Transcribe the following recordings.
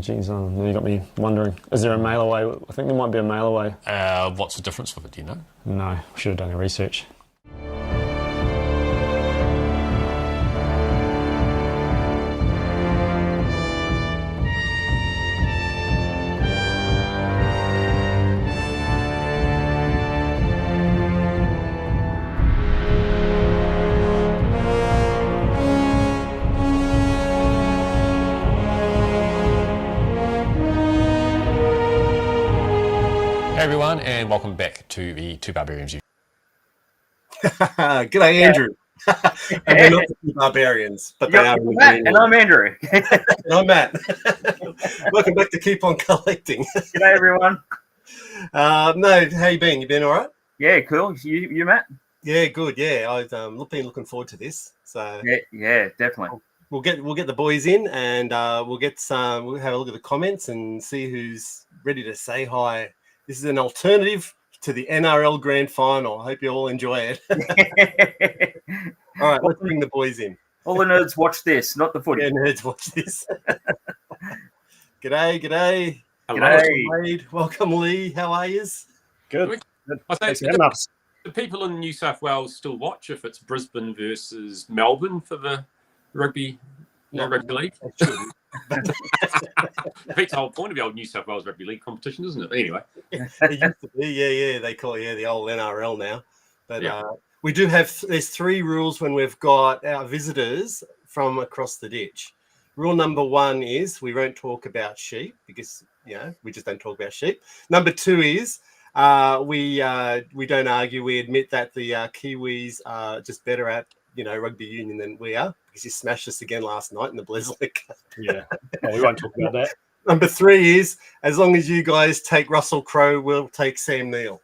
Geez, now you got me wondering. Is there a mail away? I think there might be a mail away. What's the difference with it, do you know? No, should have done your research. Hey everyone, and welcome back to the Two Barbarians. G'day, Andrew. And they're not the Two Barbarians, but they are. Matt, and I'm Andrew. And I'm Matt. Welcome back to Keep On Collecting. G'day, everyone. No, how you been? You been all right? Yeah, cool. You Matt? Yeah, good. Yeah, I've been looking forward to this. So yeah, definitely. We'll get the boys in, and we'll have a look at the comments and see who's ready to say hi. This is an alternative to the NRL Grand Final. I hope you all enjoy it. All right, let's bring the boys in. All the nerds watch this, not the footy. Yeah, nerds watch this. G'day. G'day. Welcome, Lee. How are yous? Good. I think the people in New South Wales still watch if it's Brisbane versus Melbourne for the rugby league. That's the whole point of the old New South Wales Rugby League competition, isn't it? Anyway. It used to be, yeah. They call it the old NRL now. But we do have, there's 3 rules when we've got our visitors from across the ditch. Rule number 1 is we won't talk about sheep because, we just don't talk about sheep. Number 2 is we don't argue. We admit that the Kiwis are just better at rugby union than we are because you smashed us again last night in the Blesley Cup. Yeah, we won't talk about that. Number 3 is as long as you guys take Russell Crowe, we'll take Sam Neill.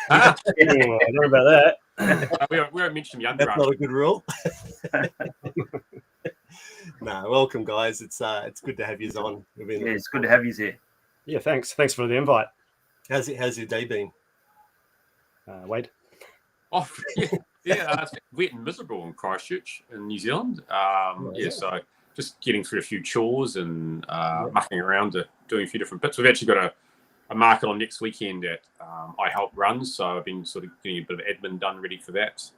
I don't know about that. We won't mention the That's underarm. not a good rule. No, welcome guys. It's good to have you on. It's good to have you here. Yeah, thanks for the invite. How's your day been? Wade? Oh, yeah, it's wet and miserable in Christchurch in New Zealand. So just getting through a few chores and mucking around doing a few different bits. We've actually got a market on next weekend that I help run, so I've been sort of getting a bit of admin done ready for that. So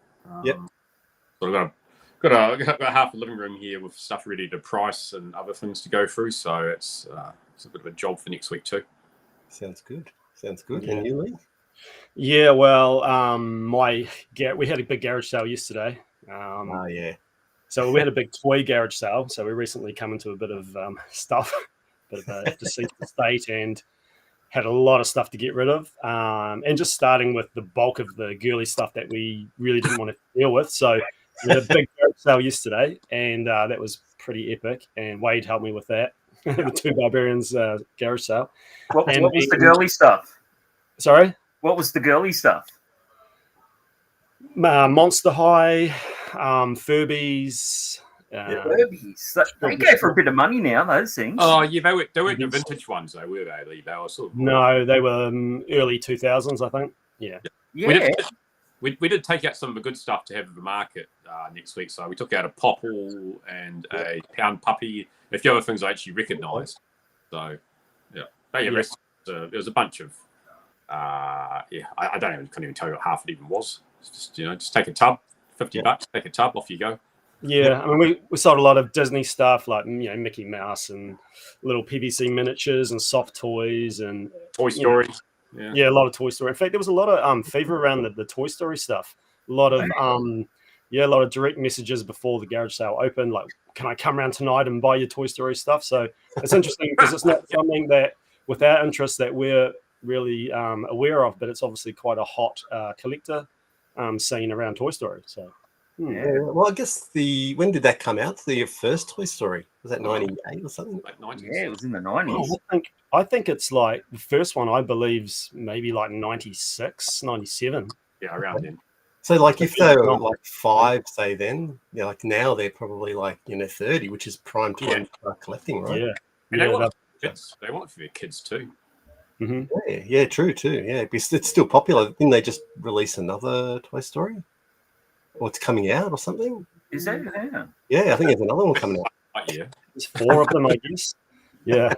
I've got half a living room here with stuff ready to price and other things to go through, so it's a bit of a job for next week too. Sounds good. Yeah. And you, Lee? Yeah, well, we had a big garage sale yesterday. So we had a big toy garage sale. So we recently come into a bit of stuff, bit of a deceased estate, and had a lot of stuff to get rid of. And just starting with the bulk of the girly stuff that we really didn't want to deal with. So we had a big garage sale yesterday, and that was pretty epic. And Wade helped me with that. The Two Barbarians garage sale. What was the girly stuff? Sorry? What was the girly stuff? Monster High, Furbies. Furbies. They go for a bit of money now, those things. Oh, yeah, they weren't the vintage ones, though, were they, Lee? They were sort of... No, they were early 2000s, I think. Yeah. We did take out some of the good stuff to have at the market next week. So we took out a Popple and a Pound Puppy, and a few other things I actually recognised. So, there was a bunch of... I couldn't even tell you what half it even was. It's just take a tub, $50, take a tub, off you go. Yeah, I mean, we sold a lot of Disney stuff like Mickey Mouse and little PVC miniatures and soft toys and Toy Story. Yeah, a lot of Toy Story. In fact, there was a lot of fever around the Toy Story stuff. A lot of direct messages before the garage sale opened, like, "Can I come around tonight and buy your Toy Story stuff?" So it's interesting because it's not something that, with our interest, that we're really aware of, but it's obviously quite a hot collector scene around Toy Story. So, well, I guess when did that come out? The first Toy Story, was that 98 or something? Like 90s. Yeah, it was in the 90s. I think it's like the first one. I believe's maybe like 96, 97. Yeah, around then. So, like, if they were like 5, say, then like now they're probably like 30, which is prime time for collecting, right? Yeah, and they want it for their kids too. Mm-hmm. Yeah, true too. Yeah, because it's still popular. Didn't they just release another Toy Story? Or it's coming out or something? Is that? Yeah. Yeah, I think there's another one coming out. Yeah. There's 4 of them, I guess. Yeah.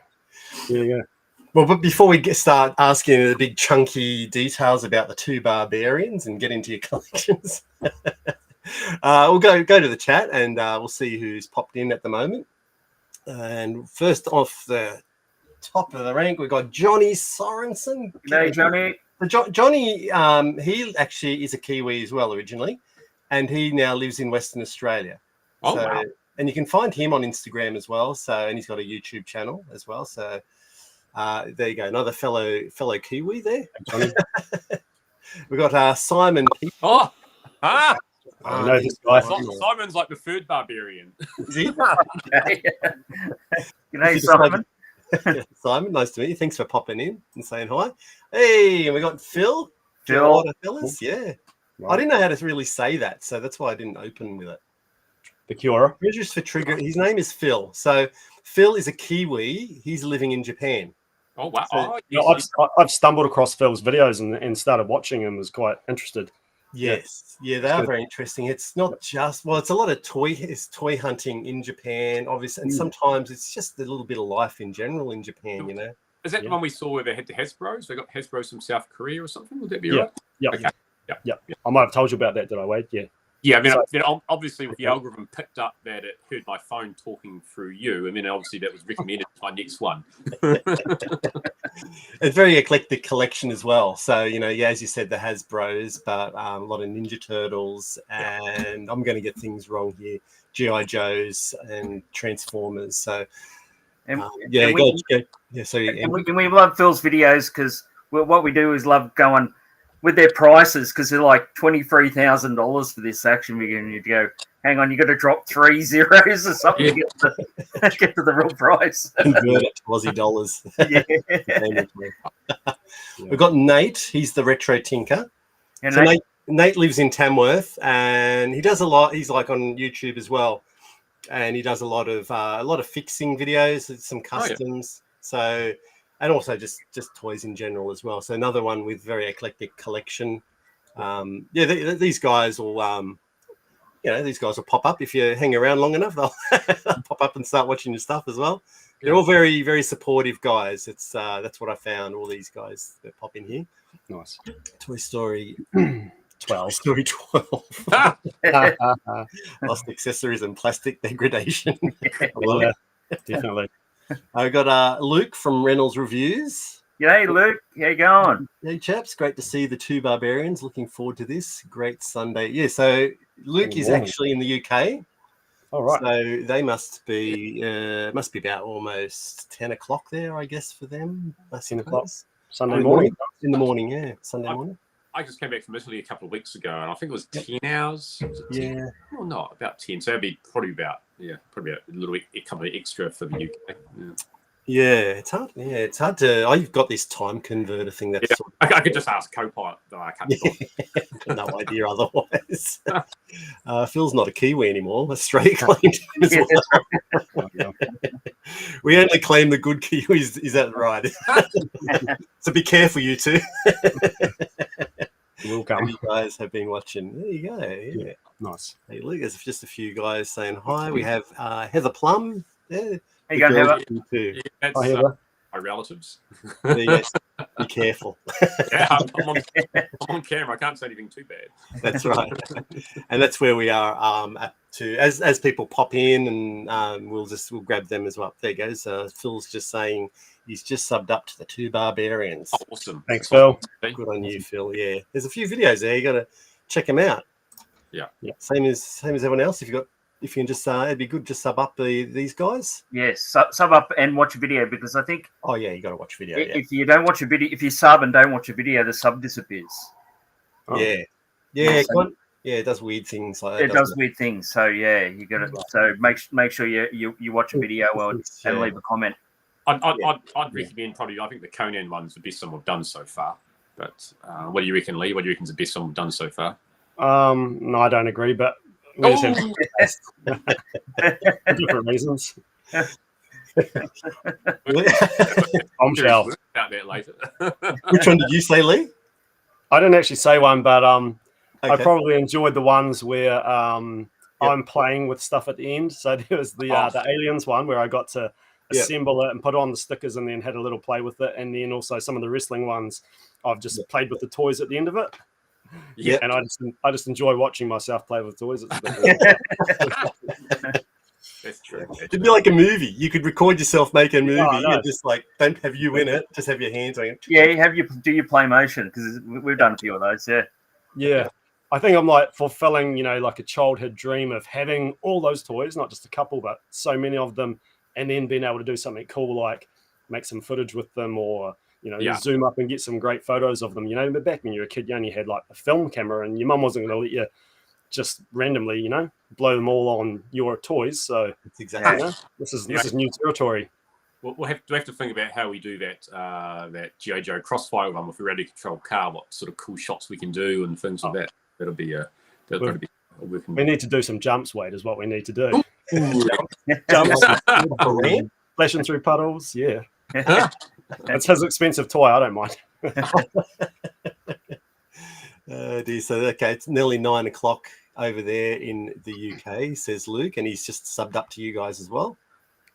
Well, but before we start asking the big chunky details about the Two Barbarians and get into your collections, we'll go to the chat and we'll see who's popped in at the moment. And first off the top of the rank, we've got Johnny Sorensen. Hey, Johnny. Johnny, he actually is a Kiwi as well originally, and he now lives in Western Australia. Oh, wow. And you can find him on Instagram as well. And he's got a YouTube channel as well. So there you go, another fellow Kiwi there. We've got Simon. I know this guy. Simon's like the third barbarian. Is he? G'day, Simon. Simon, nice to meet you. Thanks for popping in and saying hi. Hey, and we got Phil. Phil. Fellas. Yeah. I didn't know how to really say that, so that's why I didn't open with it. The Cura. Treasures for Trigger. His name is Phil. So Phil is a Kiwi. He's living in Japan. Oh, wow. So, I've stumbled across Phil's videos and started watching and was quite interested. Yes. Yeah, they are very interesting. It's not just, it's a lot of toy hunting in Japan, obviously. And sometimes it's just a little bit of life in general in Japan, you know. Is that the one we saw where they had the Hasbros? They got Hasbros from South Korea or something? Would that be right? Yeah. Okay. Yeah. I might have told you about that, did I, Wade? Yeah. Yeah, I mean, obviously with the algorithm picked up that it heard my phone talking through you, and then obviously that was recommended to my next one. A very eclectic collection as well. So, you know, as you said, the Hasbros, but a lot of Ninja Turtles, and I'm going to get things wrong here, G.I. Joes and Transformers. So, we love Phil's videos because what we do is love going with their prices because they're like $23,000 for this action figure, and you go, hang on, you got to drop 3 zeros or something to get to the real price. Convert it to Aussie dollars. We've got Nate. He's the Retro Tinker. And so Nate lives in Tamworth, and he does a lot. He's like on YouTube as well, and he does a lot of fixing videos, some customs. So. And also just toys in general as well. So another one with very eclectic collection. These guys will, these guys will pop up if you hang around long enough. They'll pop up and start watching your stuff as well. Yeah. They're all very, very supportive guys. It's that's what I found. All these guys that pop in here. Nice. Toy Story 12. Toy Story 12. Lost accessories and plastic degradation. Yeah, definitely. I got Luke from Reynolds Reviews. G'day, Luke. How you going? Hey, chaps. Great to see the Two Barbarians. Looking forward to this. Great Sunday. Yeah, so Luke is actually in the UK. All right. So they must be about almost 10 o'clock there, I guess, for them. 10 o'clock. Sunday morning? In the morning, yeah. Sunday morning. I just came back from Italy a couple of weeks ago, and I think it was 10 hours. Was it 10? Yeah. Well, not about 10. So it'd be probably about a little bit, a couple of extra for the UK. Yeah, it's hard. Yeah, it's hard to. I've got this time converter thing. That's I could just ask Copilot. I can't. No idea otherwise. Phil's not a Kiwi anymore. Australia claimed him as well. We only claim the good Kiwis. Is that right? So be careful, you two. Will come. You guys have been watching. There you go. Yeah. Nice. Hey, look, there's just a few guys saying hi. We have Heather Plum. Yeah. How you going, Heather? Yeah, that's my relatives. Yes. Be careful. Yeah, I'm on camera. I can't say anything too bad. That's right. And that's where we are up to. As people pop in, and we'll grab them as well. There goes. Phil's just saying he's just subbed up to the Two Barbarians. Oh, awesome. Thanks, Phil. Good on you, Phil. Yeah. There's a few videos there. You got to check them out. Yeah. Same as everyone else. If you can just, it'd be good to sub up these guys. Yes, sub up and watch a video, because I think. Oh yeah, you got to watch video. If you don't watch a video, if you sub and don't watch a video, the sub disappears. Oh. Yeah. It does weird things like that. It does weird things. So yeah, you got to. So make sure you watch a video and leave a comment. I'd recommend probably. I think the Conan one's the best one we've done so far. But what do you reckon, Lee? What do you reckon's the best one we've done so far? No, I don't agree, but we just have different reasons. Bombshell. About that later. Which one did you say, Lee? I didn't actually say one, but okay. I probably enjoyed the ones where I I'm playing with stuff at the end. So there was the aliens one where I got to assemble it and put on the stickers and then had a little play with it. And then also some of the wrestling ones, I've just played with the toys at the end of it. Yeah, and I just enjoy watching myself play with toys. It's That's true. It'd be like a movie. You could record yourself making a movie and just like don't have you in it, just have your hands on it. Yeah, do your play motion, because we've done a few of those. Yeah. I think I'm like fulfilling, like a childhood dream of having all those toys, not just a couple, but so many of them, and then being able to do something cool like make some footage with them, or zoom up and get some great photos of them. But back when you were a kid, you only had like a film camera, and your mum wasn't going to let you just randomly, blow them all on your toys. So that's exactly this is new territory. We'll have to think about how we do that G.I. Joe Crossfire one with a radio control car. What sort of cool shots we can do and things like that. That'll be we need to do some jumps, Wade, is what we need to do. Jumps, flashing through puddles. Yeah. It's his expensive toy. I don't mind. So okay, it's nearly 9 o'clock over there in the UK, says Luke, and he's just subbed up to you guys as well.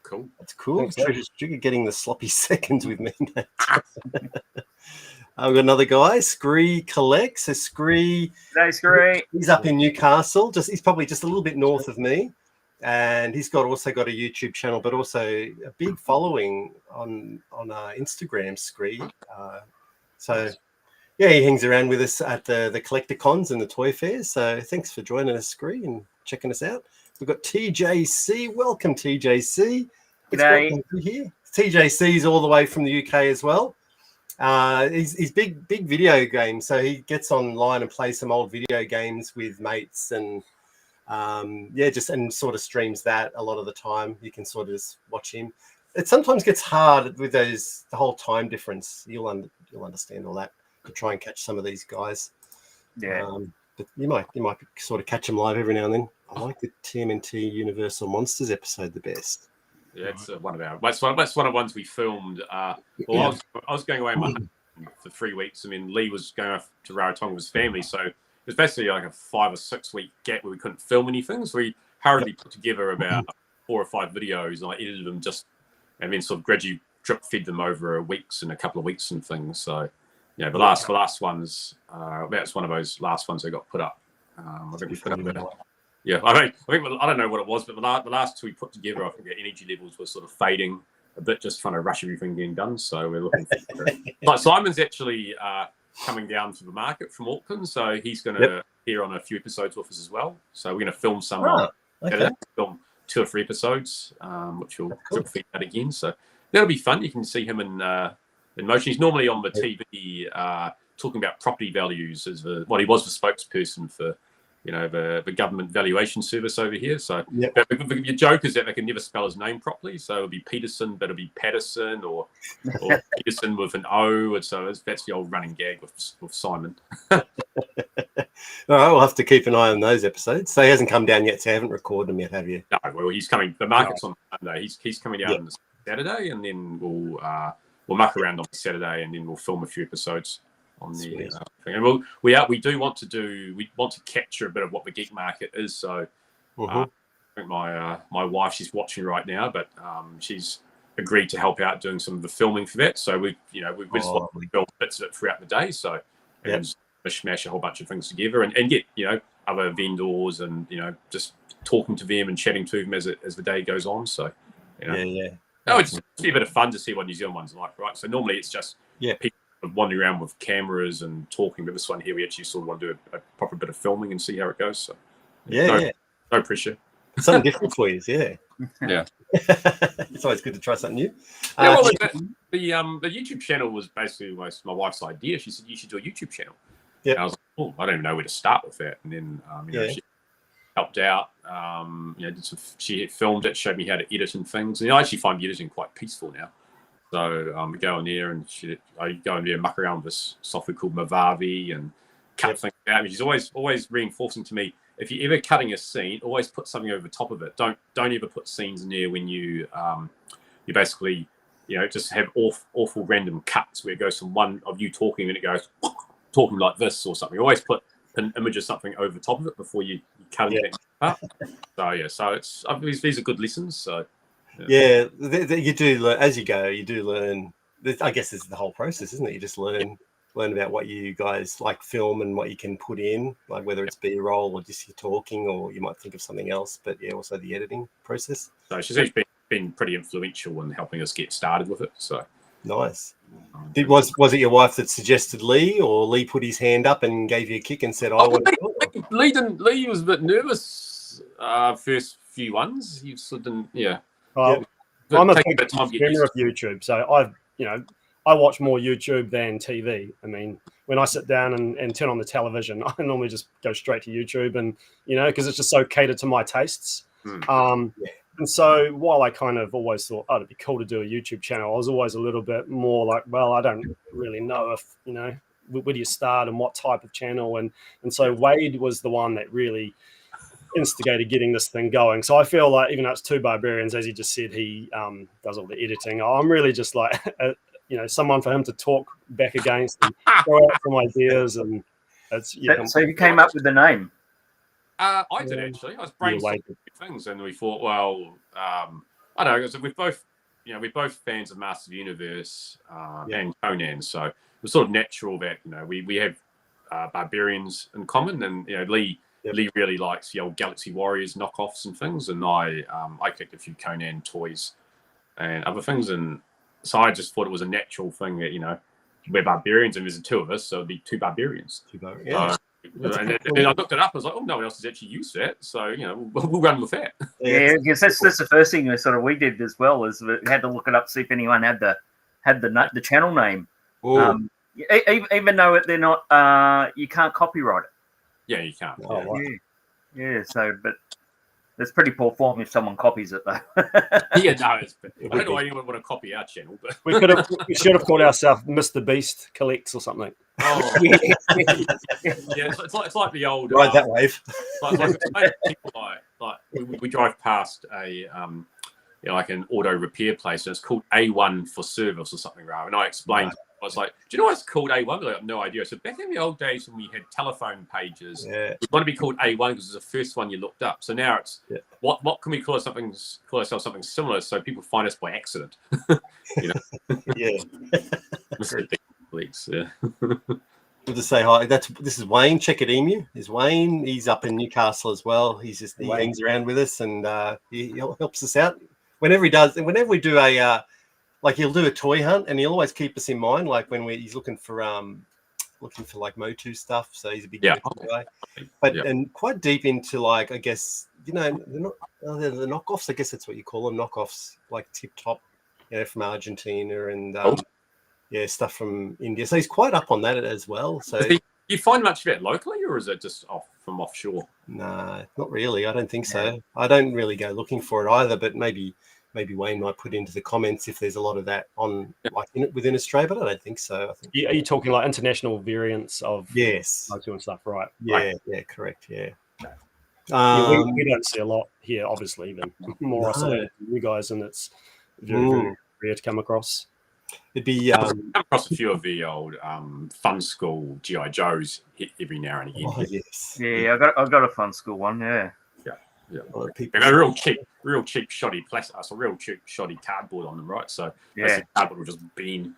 Cool. That's cool. Trigger getting the sloppy seconds with me. I've got another guy, Scree Collects. So Scree, he's up in Newcastle. He's probably just a little bit north of me, and he's also got a YouTube channel, but also a big following on Instagram. Scree. So yeah, he hangs around with us at the collector cons and the toy fairs. So thanks for joining us, Scree, and checking us out. We've got TJC. Welcome, TJC. It's welcome to here. TJC's all the way from the UK as well. He's big video games, so he gets online and plays some old video games with mates, and and sort of streams that a lot of the time. You can sort of just watch him. It sometimes gets hard with the whole time difference. You'll understand all that to try and catch some of these guys. Yeah. But you might sort of catch them live every now and then. I like the TMNT Universal Monsters episode the best. Yeah, it's one of the ones we filmed. I was going away for 3 weeks. I mean, Lee was going off to Rarotonga with his family, so it was basically like a 5 or 6 week gap where we couldn't film anything. So we hurriedly put together about 4 or 5 videos, and I edited them and then sort of gradually drip fed them over weeks and a couple of weeks and things. So the last ones, that's one of those last ones that got put up. I think we put up about. Yeah, I don't know what it was, but the last 2 we put together, I think our energy levels were sort of fading a bit, just trying to rush everything getting done. So we're looking for it. Like Simon's actually coming down to the market from Auckland, so he's going to appear on a few episodes with us as well. So we're going to film some, film 2 or 3 episodes, which will feed that again. So that'll be fun. You can see him in motion. He's normally on the TV talking about property values as he was the spokesperson for. The government valuation service over here. So your joke is that they can never spell his name properly. So it'll be Peterson, but it'll be Patterson or Peterson with an O. And so that's the old running gag with Simon. All right, we'll have to keep an eye on those episodes. So he hasn't come down yet, so you haven't recorded them yet, have you? No, well, he's coming. The market's on Monday. He's coming down on Saturday, and then we'll muck around on Saturday, and then we'll film a few episodes on the thing. And we want to capture a bit of what the geek market is. So I think my wife, she's watching right now, but she's agreed to help out doing some of the filming for that. So we just want to film bits of it throughout the day. So and smash a whole bunch of things together and get other vendors and just talking to them and chatting to them as the day goes on. So it's a bit of fun to see what New Zealand one's like, right? So normally it's just people wandering around with cameras and talking, but this one here we actually sort of want to do a proper bit of filming and see how it goes. So no pressure. Something different for you, yeah. It's always good to try something new. The YouTube channel was basically my wife's idea. She said you should do a YouTube channel. Yeah, I was like, oh, I don't even know where to start with that. And then she helped out. She filmed it, showed me how to edit and things. And I actually find editing quite peaceful now. So we go in there and I go in there and muck around with this software called Mavavi and cut things out. She's always reinforcing to me, if you're ever cutting a scene, always put something over the top of it. Don't ever put scenes in there when you basically just have awful random cuts where it goes from one of you talking and it goes talking like this or something. Always put an image of something over top of it before you cut anything up. So these are good lessons. So you do learn as you go. You do learn. I guess this is the whole process, isn't it? You just learn about what you guys like film and what you can put in, like whether it's B-roll or just you talking, or you might think of something else. But also the editing process. So she's actually been pretty influential in helping us get started with it. So nice. Was it your wife that suggested Lee, or Lee put his hand up and gave you a kick and said, "I want to do it"? Lee was a bit nervous first few ones. He sort of didn't, yeah. I'm a big consumer of YouTube, so I watch more YouTube than TV. I mean, when I sit down and turn on the television, I normally just go straight to YouTube, and because it's just so catered to my tastes. And so while I kind of always thought, it'd be cool to do a YouTube channel, I was always a little bit more like, well, I don't really know if, where do you start and what type of channel? And so Wade was the one that really instigated getting this thing going. So I feel like, even though it's Two Barbarians, as he just said, he does all the editing. I'm really just like, someone for him to talk back against and throw out some ideas. And it's, So you came up with the name? I did actually. I was brainstorming things, and we thought, well, I don't know, because we're both fans of Master of the Universe and Conan, so it was sort of natural that we have Barbarians in common, and Lee really likes the old Galaxy Warriors knockoffs and things, and I collected a few Conan toys and other things, and so I just thought it was a natural thing that we're Barbarians, and there's the two of us, so it'd be Two Barbarians. And then I looked it up. I was like, no one else has actually used that, so we'll run with that. Yeah, because that's the first thing we did as well, is we had to look it up, see if anyone had the channel name. Even though they're not, you can't copyright it. Yeah, you can't. Yeah. So, but it's pretty poor form if someone copies it, though. I don't know anyone would want to copy our channel, but we should have called ourselves Mr. Beast Collects or something. Oh, yeah. It's like the old ride that wave. Like we drive past a like an auto repair place, and it's called A1 for service or something, right? And I explained. I was like, do you know why it's called A1? They have no idea. So back in the old days when we had telephone pages, it was going to be called A1 because it's the first one you looked up. So now it's what can we call ourselves something similar so people find us by accident? Please, Good to say hi. This is Wayne. Check it, Emu. Is Wayne? He's up in Newcastle as well. He hangs around with us, and he helps us out whenever he does. And whenever we do he'll do a toy hunt, and he'll always keep us in mind. Like when he's looking for like Motu stuff. So he's a big guy, and quite deep into I guess they're not the knockoffs. I guess that's what you call them, knockoffs, like Tip Top, from Argentina and. Stuff from India. So he's quite up on that as well. So you find much of it locally, or is it just from offshore? No, not really. I don't think so. I don't really go looking for it either. But maybe Wayne might put into the comments if there's a lot of that on within Australia. But I don't think so. I think. Are you talking like international variants of Motu and stuff, right? Yeah, correct. Yeah. We don't see a lot here, obviously, even more so than you guys, and it's very, very rare to come across. It'd be come across a few of the old Fun School GI Joes every now and again. Oh, yes. Yeah, I've got a Fun School one. Yeah. Well, real cheap shoddy plastic, real cheap shoddy cardboard on them, right? So cardboard will just bean.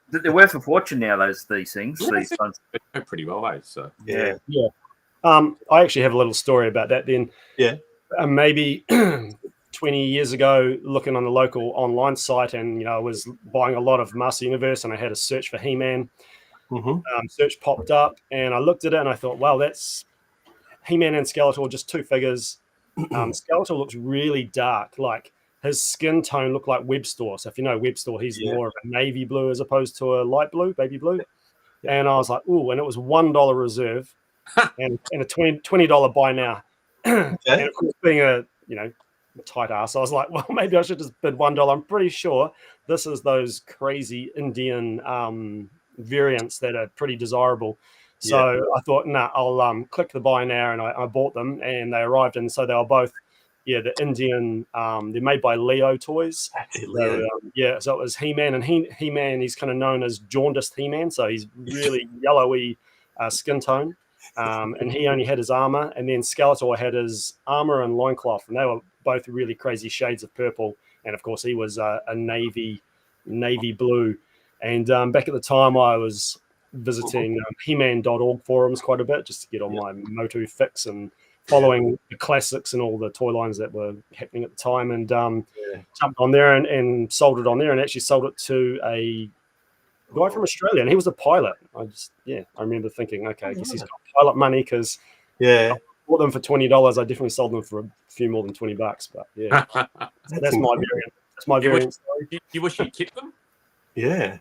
They're worth a fortune now. These things. These ones go pretty well, eh? So yeah. I actually have a little story about that. Then maybe 20 years ago, looking on the local online site, and I was buying a lot of Master Universe, and I had a search for He-Man. Search popped up, and I looked at it, and I thought, wow, that's He-Man and Skeletor, just two figures. Skeletor looks really dark, like his skin tone looked like Webstore. So if you know Webstore, he's more of a navy blue as opposed to a light blue, baby blue. And I was like, ooh, and it was $1 reserve and a $20 buy now. And of course, being a tight ass, I was like, well, maybe I should just bid $1. I'm pretty sure this is those crazy Indian variants that are pretty desirable. So I thought, I'll click the buy now, and I bought them, and they arrived, and so they were both the Indian. They're made by Leo Toys. So it was He-Man, and He-Man, he's kind of known as jaundiced He-Man, so he's really yellowy skin tone. and he only had his armor, and then Skeletor had his armor and loincloth, and they were both really crazy shades of purple. And of course, he was a navy blue. And back at the time, I was visiting He-Man.org forums quite a bit just to get on my Motu fix and following the classics and all the toy lines that were happening at the time, and jumped on there and sold it on there, and actually sold it to a guy from Australia, and he was a pilot. I remember thinking, okay, I guess he's got pilot money, because I bought them for $20. I definitely sold them for a few more than $20, but that's my variant. That's my variant story. Do you wish you kept them? Yeah.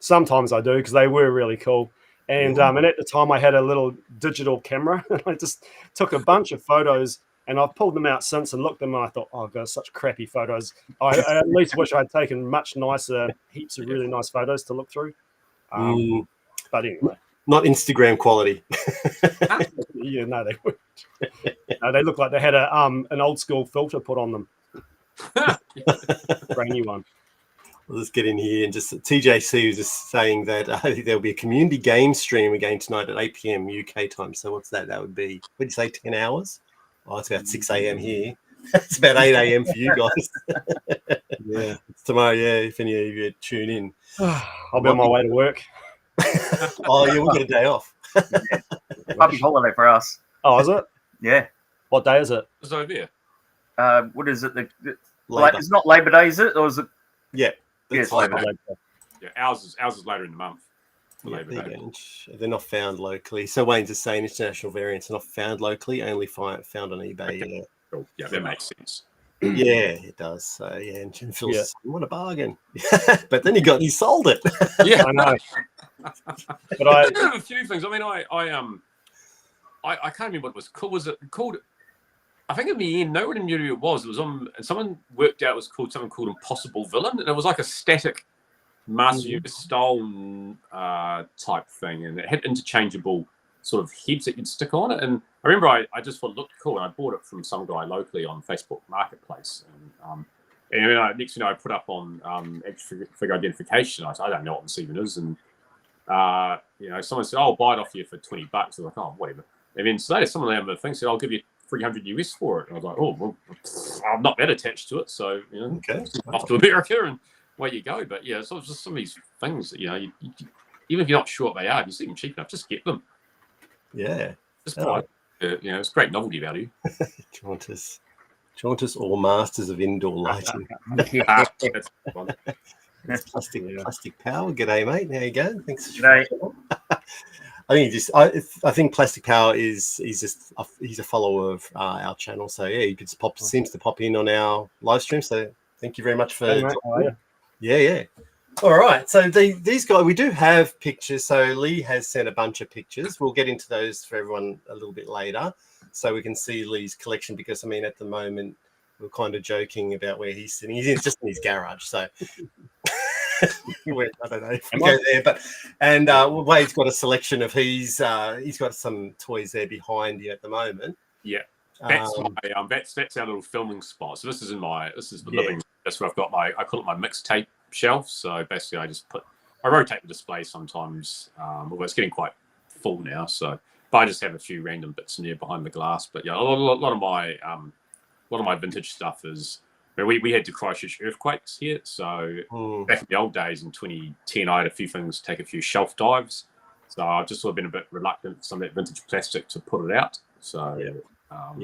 Sometimes I do, because they were really cool. And and at the time I had a little digital camera, and I just took a bunch of photos, and I've pulled them out since and looked at them, and I thought, oh god, such crappy photos. I at least wish I'd taken much nicer, heaps of really nice photos to look through. But anyway, not Instagram quality. Yeah, no, they weren't. No, they looked like they had an old school filter put on them. Grainy one. Let's get in here, and just TJC was just saying that there'll be a community game stream again tonight at 8 p.m. UK time. So what's that? That would be, what did you say, 10 hours? Oh, it's about 6 a.m. here. It's about 8 a.m. for you guys. Yeah, it's tomorrow. Yeah, if any of you tune in, I'll be on my way to work. Oh yeah, we've got a day off. Puppy holiday for us. Oh, is it? Yeah. What day is it? It's over there. What is it? It's not Labor Day, is it? Or is it? Yeah. Yes, Labor Day. Yeah, ours is later in the month. Labor Day. They're not found locally. So Wayne's just saying international variants are not found locally, only found on eBay. Okay. Cool. Yeah, that makes sense. Yeah, it does. So and Phil says, what a bargain. But then he sold it. Yeah, I know. But I have a few things. I mean, I can't remember what it was called. Was it called? I think in the end, no one knew who it was. It was on, and someone worked out it was called something called Impossible Villain, and it was like a static Master Universe style type thing, and it had interchangeable sort of heads that you'd stick on it. And I remember I just thought it looked cool, and I bought it from some guy locally on Facebook Marketplace. And next thing I put up on figure identification. I don't know what this even is, and someone said, "Oh, I'll buy it off you for $20." I was like, "Oh, whatever." And then today, someone on the thing said, "I'll give you $300 US for it." And I was like, "Oh, well, I'm not that attached to it, so off to America and away you go." But yeah, so it's just some of these things that you even if you're not sure what they are, if you see them cheap enough, just get them. Yeah, just buy. It's great novelty value. Jauntus or Masters of Indoor Lighting. That's fun. It's plastic power. G'day, mate. How you going? Thanks. G'day. I think Plastic Power he's a follower of our channel, so yeah, he seems to pop in on our live stream. So thank you very much for. Yeah. All right. So these guys, we do have pictures. So Lee has sent a bunch of pictures. We'll get into those for everyone a little bit later, so we can see Lee's collection. Because I mean, at the moment, we're kind of joking about where he's sitting. He's just in his garage, so. I don't know if we go there, but Wade's got a selection of he's got some toys there behind you at the moment. Yeah, that's that's our little filming spot. So this is the living. That's where I've got I call it my mixtape shelf. So basically, I rotate the display sometimes. Although it's getting quite full now, but I just have a few random bits in there behind the glass. But yeah, a lot of my vintage stuff is. We had the Christchurch earthquakes here, so back in the old days in 2010, I had a few things take a few shelf dives. So I've just sort of been a bit reluctant for some of that vintage plastic to put it out. So,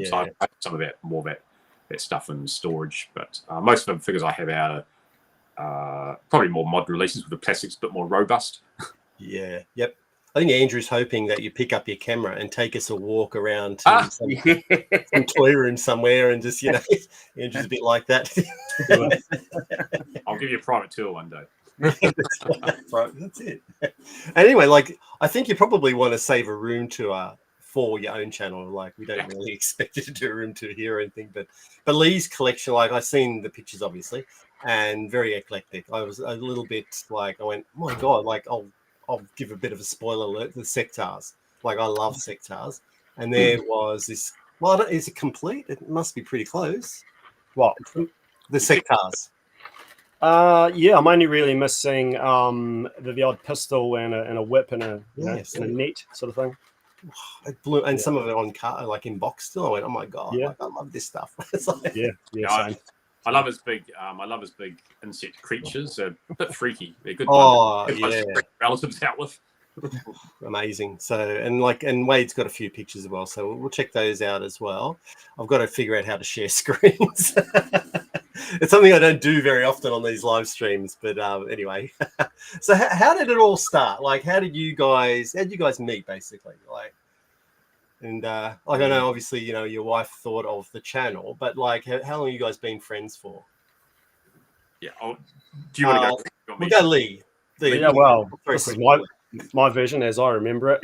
so I have some of that stuff in storage, but most of the figures I have out are probably more mod releases with the plastics a bit more robust. Yeah. Yep. I think Andrew's hoping that you pick up your camera and take us a walk around to some toy room somewhere and just, Andrew's a bit like that. I'll give you a private tour one day. That's it. Anyway, I think you probably want to save a room tour for your own channel. We don't really expect you to do a room tour here or anything, but Lee's collection, I've seen the pictures, obviously, and very eclectic. I was a little bit I went, oh my God, I'll give a bit of a spoiler alert. The sectars, I love sectars, and there was this. Well, is it complete? It must be pretty close. What? The sectars. Yeah, I'm only really missing the odd pistol and a whip and a net sort of thing. it blew, and some of it on car, like in box still. I went, oh my god, like, I love this stuff. It's like, same. I love his big insect creatures. They're a bit freaky. They're good. Good ones to freak relatives out with. Amazing. So and Wade's got a few pictures as well, so we'll check those out as well. I've got to figure out how to share screens. It's something I don't do very often on these live streams, but anyway. So how did it all start? Like, how did you guys meet, basically? Like, and I don't know, obviously, you know, your wife thought of the channel, but like, how long have you guys been friends for? Yeah. Do you want to go? We'll go Lee. Yeah, well, this is my version as I remember it.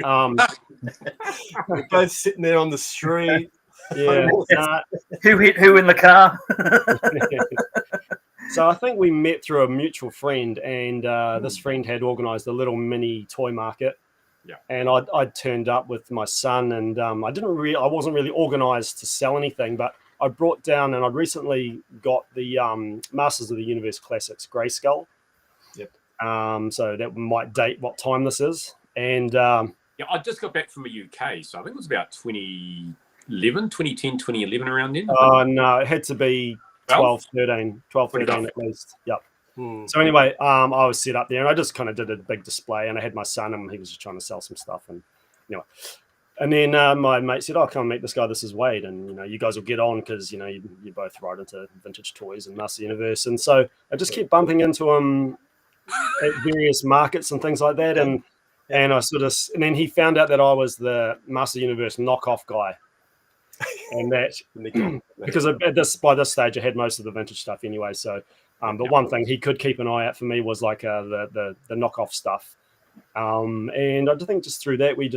We're both sitting there on the street. Yeah. Who hit who in the car? So I think we met through a mutual friend, and this friend had organised a little mini toy market. Yeah. And I'd turned up with my son, and I wasn't really organised to sell anything, but I brought down, and I'd recently got the Masters of the Universe Classics Grayskull. Yep. So that might date what time this is. And I just got back from the UK, so I think it was about 2010, 2011, around then. Oh, no, it had to be 12, 13 at least. Yep. So anyway, I was set up there, and I just kind of did a big display, and I had my son, and he was just trying to sell some stuff, and and then my mate said, "Oh, come meet this guy. This is Wade, and you guys will get on because you're both right into vintage toys and Master Universe." And so I just kept bumping into him at various markets and things like that, and I and then he found out that I was the Master Universe knockoff guy. And that because by this stage I had most of the vintage stuff anyway. So, but one thing he could keep an eye out for me was like the knockoff stuff. And I think just through that we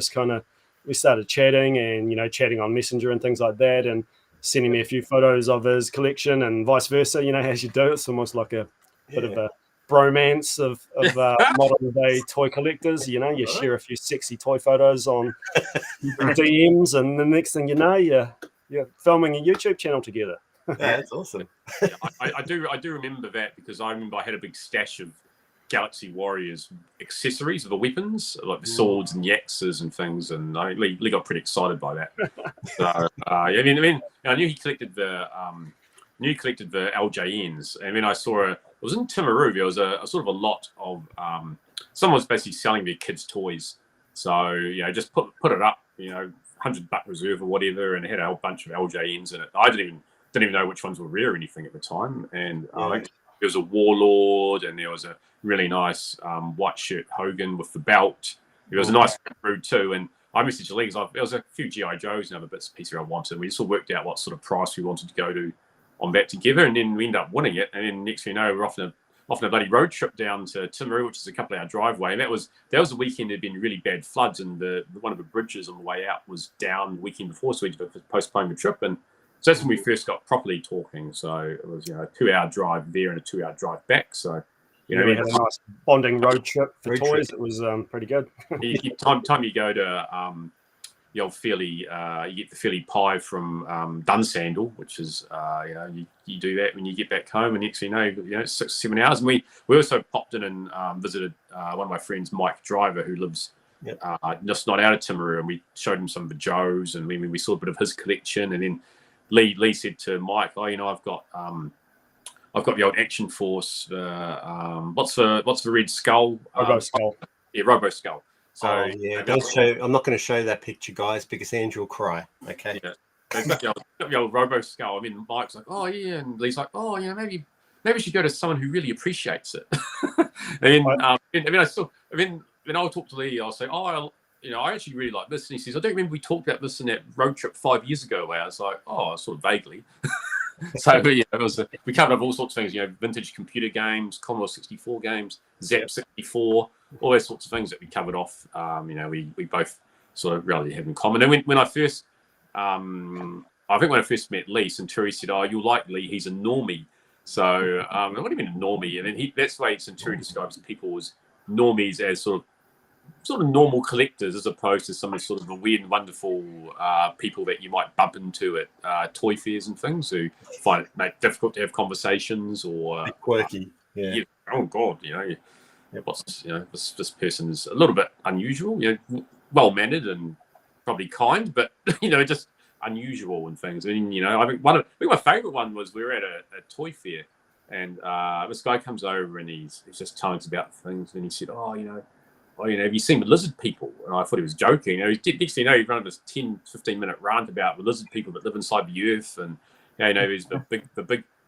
started chatting and chatting on Messenger and things like that, and sending me a few photos of his collection and vice versa. As you do, it's almost like a bit of a bromance of modern day toy collectors. You share a few sexy toy photos on DMs, and the next thing you know, you're filming a YouTube channel together. That's awesome. I do remember that, because I remember I had a big stash of Galaxy Warriors accessories of the weapons, like the swords and the axes and things, and Lee got pretty excited by that. So I knew he collected the LJNs, and then I saw it was in Timaru. There was a sort of a lot of someone was basically selling their kids' toys. So just put it up, $100 reserve or whatever, and it had a whole bunch of LJNs in it. I didn't even know which ones were rare or anything at the time. And there was a Warlord, and there was a really nice white shirt Hogan with the belt. There was a nice Brood too. And I messaged Lee because there was a few GI Joes and other bits and pieces I wanted. We just all worked out what sort of price we wanted to go to on that together, and then we ended up winning it. And then next thing you know, we're off a bloody road trip down to Timaru, which is a couple of hour driveway. And that was the weekend. There'd been really bad floods, and one of the bridges on the way out was down the weekend before, so we had to postpone the trip. And so that's when we first got properly talking. So it was a 2-hour drive there and a 2-hour drive back. So we had a nice bonding road trip for toys. It was pretty good. time you go to the old Philly, you get the Philly pie from Dunsandle, which is you do that when you get back home, and next thing you know 6 or 7 hours. And we also popped in and visited one of my friends, Mike Driver, who lives just not out of Timaru, and we showed him some of the Joes, and we saw a bit of his collection. And then Lee said to Mike, I've got the old Action Force. What's the Red Skull? Robo Skull. Yeah, Robo Skull. So I'm not going to show that picture, guys, because Andrew will cry. Okay. Yeah. The old Robo Skull. I mean, Mike's like, oh yeah, and Lee's like, oh yeah, maybe we should go to someone who really appreciates it. and then I'll talk to Lee. I'll say, I actually really like this, and he says, I don't remember we talked about this in that road trip 5 years ago. Where I was like, sort of vaguely. So we covered up all sorts of things, vintage computer games, Commodore 64 games, Zap 64, all those sorts of things that we covered off. We both sort of really have in common. And when I first, I think when I first met Lee, Centuri said, you'll like Lee, he's a normie. So what do you mean a normie? And then that's the way Centuri describes people as normies, as sort of normal collectors, as opposed to some sort of a weird and wonderful people that you might bump into at toy fairs and things, who find it difficult to have conversations, or quirky. Oh God, this person is a little bit unusual, well mannered and probably kind, but just unusual and things. I mean, I think my favorite one was we were at a toy fair, and this guy comes over and he's just telling us about things, and he said, have you seen the lizard people? And I thought he was joking. Next thing he ran this 10-15 minute rant about the lizard people that live inside the earth, and there's the big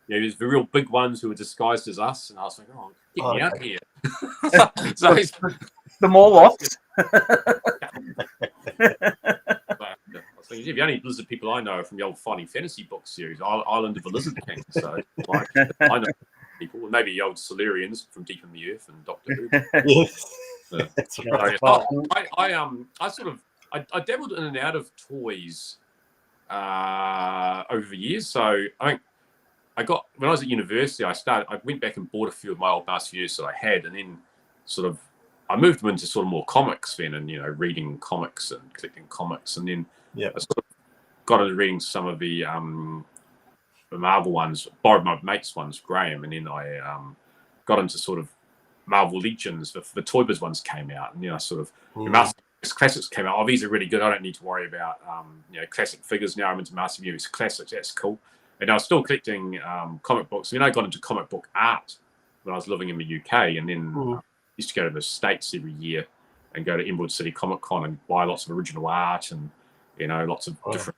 there's the real big ones who are disguised as us. And I was like, get me out here. so the Morlocks. The only lizard people I know are from the old Final Fantasy book series, Island of the Lizard King. So I know people, maybe the old Solarians from Deep in the Earth and Doctor Who. That's right. I dabbled in and out of toys over the years. So I think when I was at university, I went back and bought a few of my old Master Universe that I had, and then I moved them into sort of more comics then, and reading comics and collecting comics, and then I sort of got into reading some of the Marvel ones, borrowed my mate's ones, Graham, and then I got into sort of Marvel Legions. The Toy Biz ones came out, and the Master Universe Classics came out. These are really good. I don't need to worry about classic figures now. I'm into Master Universe Classics. That's cool. And I was still collecting comic books. I got into comic book art when I was living in the UK, and then used to go to the States every year and go to Emerald City Comic Con and buy lots of original art and lots of different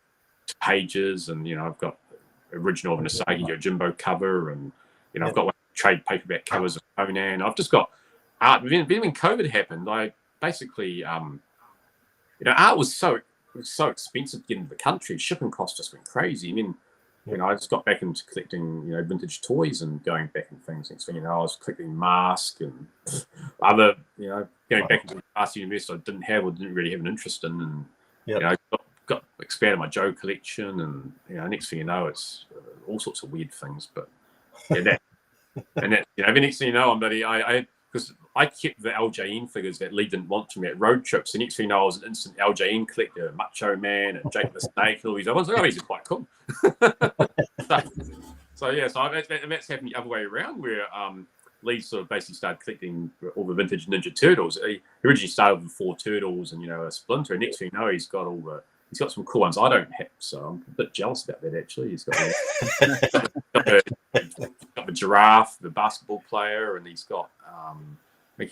pages, and I've got original of an Asagi Yojimbo cover, and I've got trade paperback covers of Conan. I've just got art. Then when COVID happened, I basically art was so expensive to get into the country. Shipping costs just went crazy. I mean, I just got back into collecting, vintage toys and going back and things. Next thing I was collecting masks and other, going back into the Master Universe I didn't have or didn't really have an interest in, and got expanded my Joe collection, and next thing you know, it's all sorts of weird things. But the next thing you know, because I kept the LJN figures that Lee didn't want from me at road trips. The next thing you know, I was an instant LJN collector, Macho Man and Jake the Snake and all these other ones. These are quite cool. so that's happened the other way around, where Lee sort of basically started collecting all the vintage Ninja Turtles. He originally started with 4 Turtles and a Splinter. And next thing you know, he's got some cool ones I don't have, so I'm a bit jealous about that actually. He's got the giraffe, the basketball player, and he's got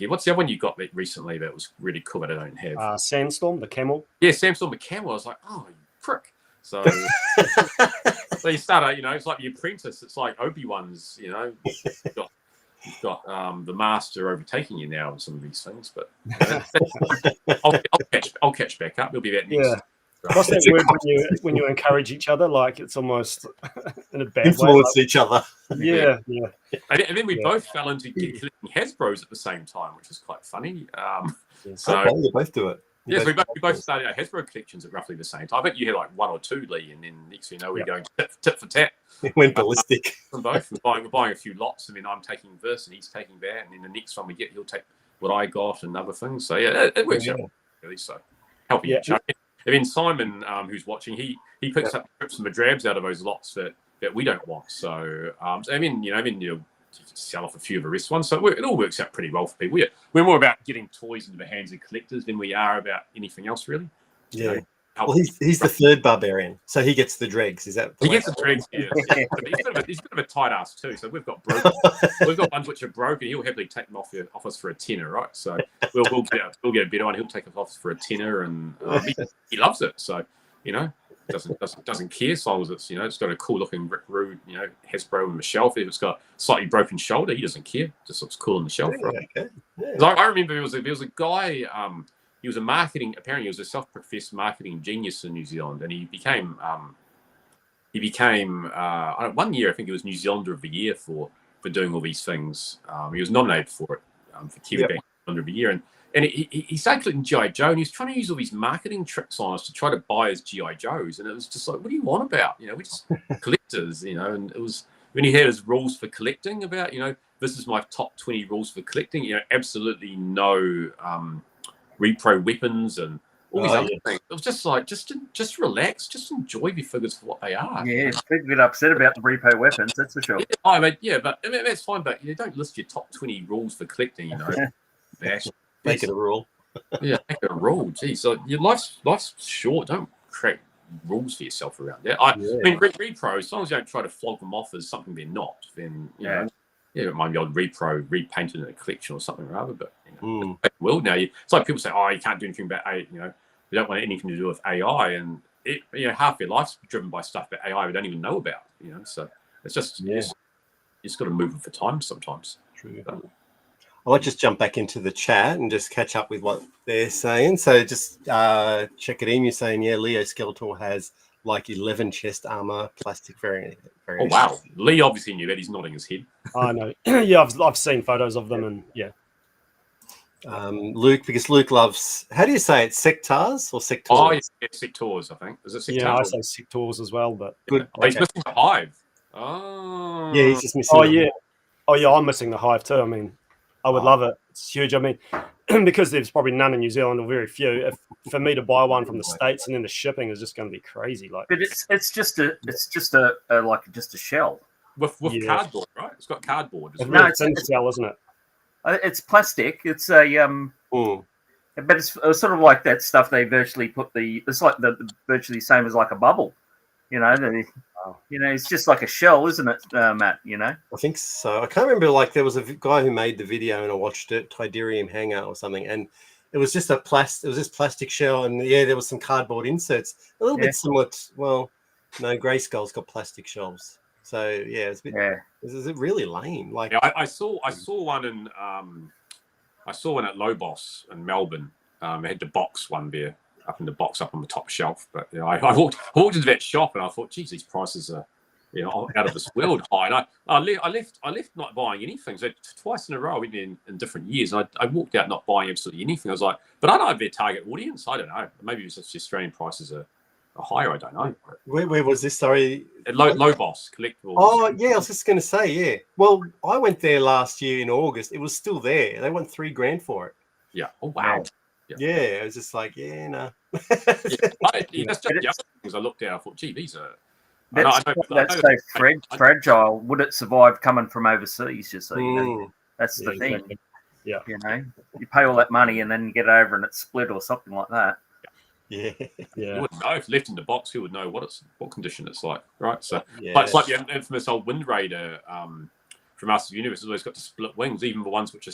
what's the other one you got recently that was really cool that I don't have? Sandstorm, the camel. Yeah, Sandstorm the camel. I was like, oh, you prick. So so you start it's like The Apprentice. It's like Obi-Wan's, you've got the master overtaking you now on some of these things, but I'll catch back up. We'll be that next. Yeah. What's that word when you encourage each other? Like it's almost in a bad influence way. Each other. Yeah. And then we both fell into collecting Hasbros at the same time, which is quite funny. So you both do it. Yes, we both started our Hasbro collections at roughly the same time. I think you had like 1 or 2, Lee, and then next thing you know, we're going tit for tat. It went ballistic. From both. We're buying a few lots. I mean, I'm taking this and he's taking that, and then the next one we get, he'll take what I got and other things. So it works out really. So helping each other. And then Simon, who's watching, he picks up trips and the drabs out of those lots that we don't want. So you sell off a few of the rest ones. So it all works out pretty well for people. We're more about getting toys into the hands of collectors than we are about anything else, really. Yeah. Well, he's the third barbarian, so he gets the dregs. Is that he gets the dregs? Yeah. He's a bit of a tight ass too. So we've got ones which are broken. He'll happily take them off us for a tenner, right? So we'll get a better one. He'll take it off for a tenner, and he loves it. So doesn't care as long as it's it's got a cool looking Rick Rude Hasbro on the shelf. If it's got a slightly broken shoulder, he doesn't care. Just looks cool on the shelf. Right? Okay. Yeah. I remember there was a guy. He was apparently he was a self-professed marketing genius in New Zealand, and he became 1 year, I think he was New Zealander of the Year for doing all these things. He was nominated for it for Kiwi Bank Zealander of the Year, and he started collecting G.I. Joe, and he was trying to use all these marketing tricks on us to try to buy his G.I. Joes, and it was just like, what do you want about? We're just collectors, and it was when he had his rules for collecting about, this is my top 20 rules for collecting, absolutely no repro weapons and all these other things. It was just like, just relax, just enjoy your figures for what they are. Yeah, people get upset about the repo weapons, that's for sure. But that's fine. But don't list your top 20 rules for collecting. Make it a rule. Yeah, make a rule. Geez, so your life's short. Don't create rules for yourself around that. I mean, repro. As long as you don't try to flog them off as something they're not, then you know, it might be old repro repainted in a collection or something or other. But well, now it's like people say, oh, you can't do anything about AI. You know, we don't want anything to do with AI, and half your life's driven by stuff that AI we don't even know about. You know, so it's just you just got to move for time sometimes. True. I might just jump back into the chat and just catch up with what they're saying. So just check it in. You're saying, Leo Skeletor has like 11 chest armor plastic variant. Oh, wow. Lee obviously knew that. He's nodding his head. I know. Yeah, I've seen photos of them, and Luke, because Luke loves, how do you say it? Sectars or sectors? Oh, yeah, sectors, I think. Is it sectors? Yeah, I say sectors as well, but good. Oh, he's missing the hive. Oh. Yeah, he's just missing. Oh, yeah. Oh, yeah, I'm missing the hive too. I mean, I would love it. It's huge. I mean, because there's probably none in New Zealand or very few. For me to buy one from the States and then the shipping is just going to be crazy. Like, but it's just a shell with cardboard, right? It's got cardboard. It's a shell, isn't it? It's plastic. It's a but it's sort of like that stuff they virtually put it's like the virtually same as like a bubble. You know, it's just like a shell, isn't it, Matt? You know, I think so. I can't remember. Like, there was a guy who made the video, and I watched it, Tidarium Hangout or something, and it was just plastic shell, and there was some cardboard inserts, a little bit similar. Grayskull's got plastic shells, so it's a bit. Is it really lame? Like, I saw one in I saw one at Lobos in Melbourne. They had the box one there. Up in the box, up on the top shelf, but I walked into that shop and I thought, geez, these prices are, out of this world high. And I left not buying anything. So twice in a row, I went in different years, and I walked out not buying absolutely anything. I was like, but I don't know their target audience. I don't know. Maybe it's just Australian prices are higher. I don't know. Where was this? Sorry, at Lobos Collectibles. Oh yeah, I was just going to say Well, I went there last year in August. It was still there. They want $3,000 for it. Yeah. Oh wow. Yeah, I was just like, no. That's just the other things I looked at. I thought, gee, these are. That's so fragile. Would it survive coming from overseas? Just so you know, that's the thing. Exactly. Yeah, you pay all that money and then you get over and it's split or something like that. Yeah. You wouldn't know if left in the box. Who would know what condition it's like, right? So, but it's like the infamous old Wind Raider from Masters of the Universe. It's always got the split wings, even the ones which are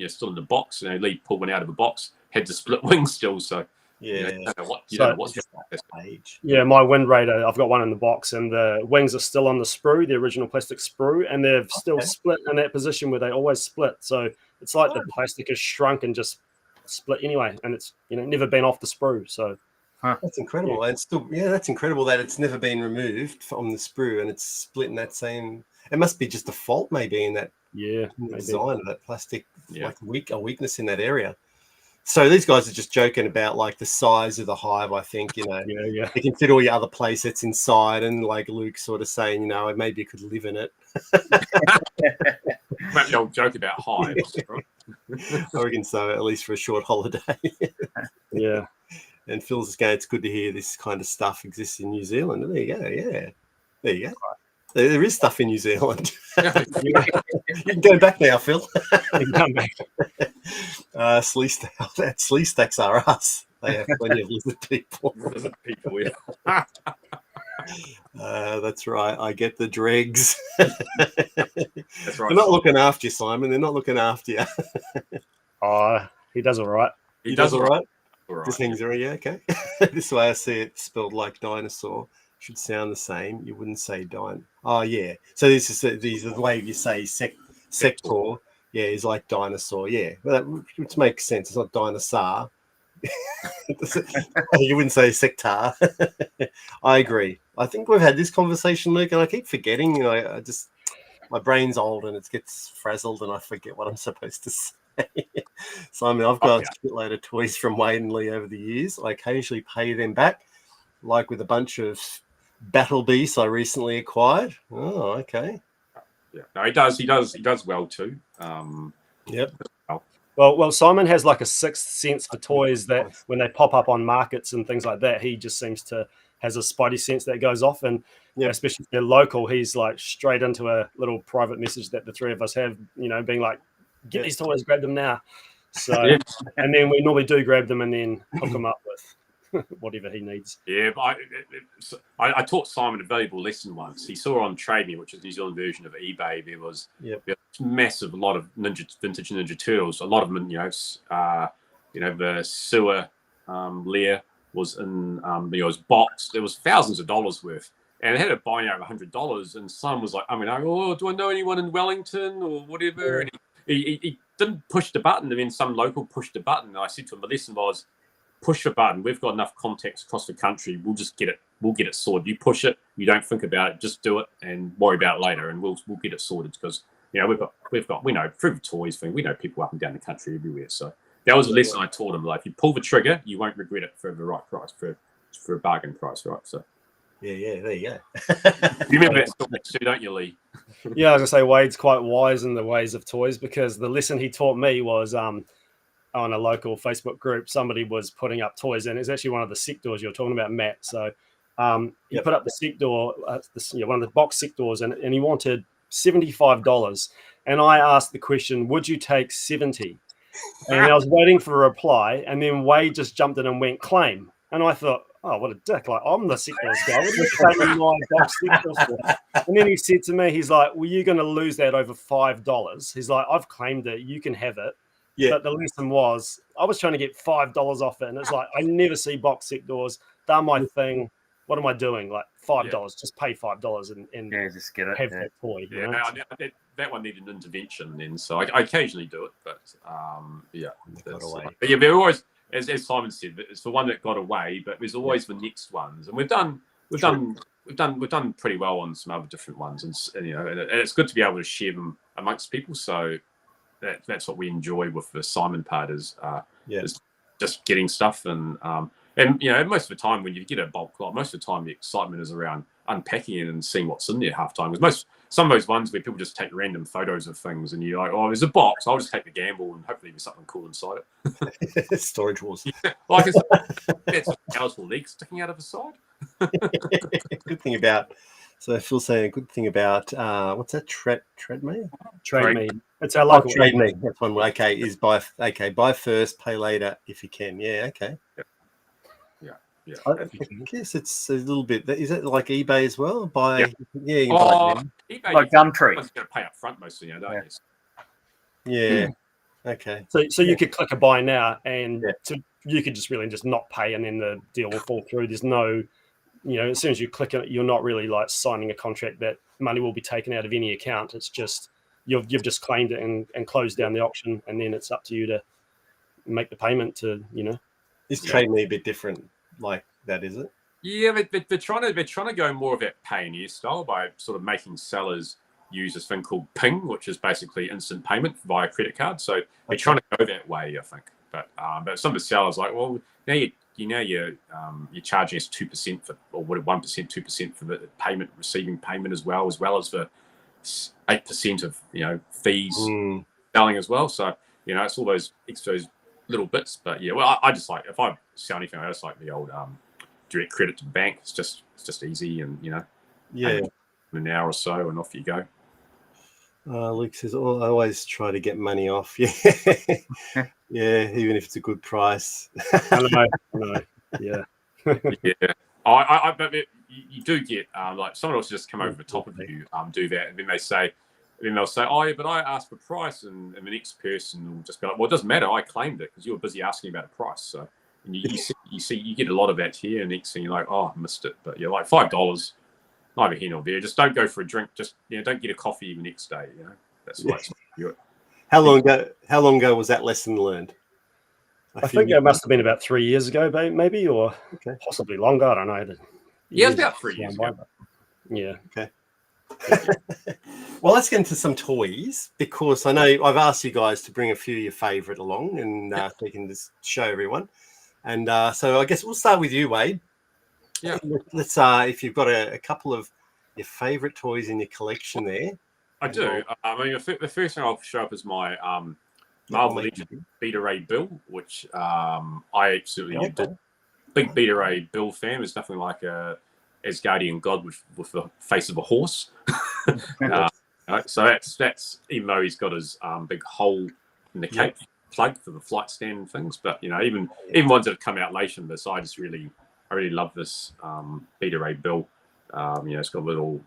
still in the box. Lee pulled one out of the box, had the split wings still. So you don't know what's age. Yeah, my Wind Raider, I've got one in the box, and the wings are still on the sprue, the original plastic sprue, and they've still split in that position where they always split. So it's like the plastic is shrunk and just split anyway, and it's never been off the sprue. So that's incredible. And still, that's incredible that it's never been removed from the sprue and it's split in that same. It must be just a fault maybe in that. Yeah, in the design of that plastic, like a weakness in that area. So these guys are just joking about like the size of the hive. I think they can fit all your other play sets inside, and like Luke sort of saying, maybe you could live in it. Maybe I'll joke about hives. I reckon so, at least for a short holiday. Yeah. And Phil's just going, it's good to hear this kind of stuff exists in New Zealand. There you go. Yeah, there you go. There is stuff in New Zealand. You can go back now, Phil. You can come back. Slee stacks are us. They have plenty of lizard people. That's right. I get the dregs. That's right. They're not looking after you, Simon. They're not looking after you. He does all right. He does all right. Just things are okay. This way I see it spelled like dinosaur. Should sound the same. You wouldn't say dine. Oh yeah. So these are the way you say sector. Yeah, is like dinosaur. Yeah, which makes sense. It's not dinosaur. You wouldn't say sector. I agree. I think we've had this conversation, Luke, and I keep forgetting. I just my brain's old and it gets frazzled, and I forget what I'm supposed to say. Simon, I've got a shitload of toys from Wade and Lee over the years. I occasionally pay them back, like with a bunch of Battle Beasts I recently acquired. Oh, okay. Yeah, no, he does well too. Yep. Well, Simon has like a sixth sense for toys that when they pop up on markets and things like that, he just seems to has a spidey sense that goes off, and especially if they're local, he's like straight into a little private message that the three of us have, being like, get these toys, grab them now. So, and then we normally do grab them and then hook them up with whatever he needs. Yeah, but I taught Simon a valuable lesson once. He saw on Trade Me, which is the New Zealand version of eBay, there was a massive lot of vintage Ninja Turtles. A lot of them, the sewer lair was in his box. There was thousands of dollars worth. And it had a buy now of $100. And Simon was like, do I know anyone in Wellington or whatever? And he didn't push the button. And then some local pushed the button. And I said to him, the lesson was, push the button. We've got enough contacts across the country. We'll just get it. We'll get it sorted. You push it. You don't think about it. Just do it and worry about it later. And we'll get it sorted because we know through the toys thing. We know people up and down the country everywhere. So that was a lesson I taught him. Like, if you pull the trigger, you won't regret it for the right price, for a bargain price, right? So. Yeah, there you go. You remember that story too, don't you, Lee? Yeah, I was gonna say Wade's quite wise in the ways of toys, because the lesson he taught me was on a local Facebook group. Somebody was putting up toys, and it's actually one of the sectors you're talking about, Matt. So he put up the sector, one of the box sectors, and he wanted $75. And I asked the question, would you take 70? And I was waiting for a reply, and then Wade just jumped in and went claim. And I thought, oh, what a dick. Like, I'm the sectors guy. What are you claiming my box sectors for? And then he said to me, he's like, well, you're going to lose that over $5. He's like, I've claimed it. You can have it. Yeah. But the lesson was, I was trying to get $5 off it. And it's like, I never see box sectors. Done my thing. What am I doing? Like $5. Just pay $5 and just get it. Have that toy. Yeah, you know? That one needed an intervention then. So I occasionally do it. But but they're always... As Simon said, it's the one that got away, but there's always the next ones, and we've done pretty well on some other different ones, and it's good to be able to share them amongst people. So that's what we enjoy with the Simon part is just getting stuff, and most of the time when you get a bulk lot, most of the time the excitement is around unpacking it and seeing what's in there half time. Because some of those ones where people just take random photos of things and you're like, oh, there's a box, I'll just take the gamble and hopefully there's something cool inside it. Storage wars. Yeah, like it's a powerful leg sticking out of the side. Good thing about, so Phil's saying a good thing about, what's that, Trade Me? Trade Me. It's our local Trade Me. That's one. Okay, is buy first, pay later if you can. Yeah, okay. Yeah, I guess it's a little bit. Is it like eBay as well? You buy eBay, like Gumtree. You've got to pay up front mostly, don't you? Yeah. Okay. So you could click a buy now, and you could just really just not pay, and then the deal will fall through. There's no, as soon as you click it, you're not really like signing a contract that money will be taken out of any account. It's just you've just claimed it and closed down the auction, and then it's up to you to make the payment to. Is Trade Me a bit different? Like that, is it? Yeah, they're trying to go more of that Payoneer style by sort of making sellers use this thing called Ping, which is basically instant payment via credit card. So they're trying to go that way, I think. But some of the sellers are like, well, now you're charging us 2% for, or 1%, 2% for the receiving payment as well as the 8% of fees selling as well. So it's all those extra little bits. But I just like, if I sell anything, I just like the old direct credit to the bank. It's just easy, and in an hour or so, and off you go. Luke says, I always try to get money off. Yeah, even if it's a good price. I know. Yeah. Yeah. But you do get like someone else just come over the top of you, do that, and then they'll say, oh yeah, but I asked for price, and the next person will just be like, well, it doesn't matter, I claimed it because you were busy asking about a price. So and you get a lot of that here, and next thing you're like, oh, I missed it. But like $5, neither here nor there. Just don't go for a drink. Just don't get a coffee the next day. That's the way to do it. How long ago was that lesson learned? I think it must have been about 3 years ago, maybe, or possibly longer. I don't know. Yeah, it's about 3 years ago. Yeah. Okay. Well, let's get into some toys, because I know I've asked you guys to bring a few of your favourite along, and so you can just show everyone. And so I guess we'll start with you, Wade. Yeah. Let's if you've got a couple of your favourite toys in your collection there. I do. I mean, the first thing I'll show up is my Marvel Legend Beta Ray Bill, which I absolutely did. Big Beta Ray Bill fan. There's nothing like a Asgardian god with the face of a horse. So that's even though he's got his big hole in the cape, plug for the flight stand and things. But even ones that have come out later in this, I really love this Beta Ray Bill. It's got the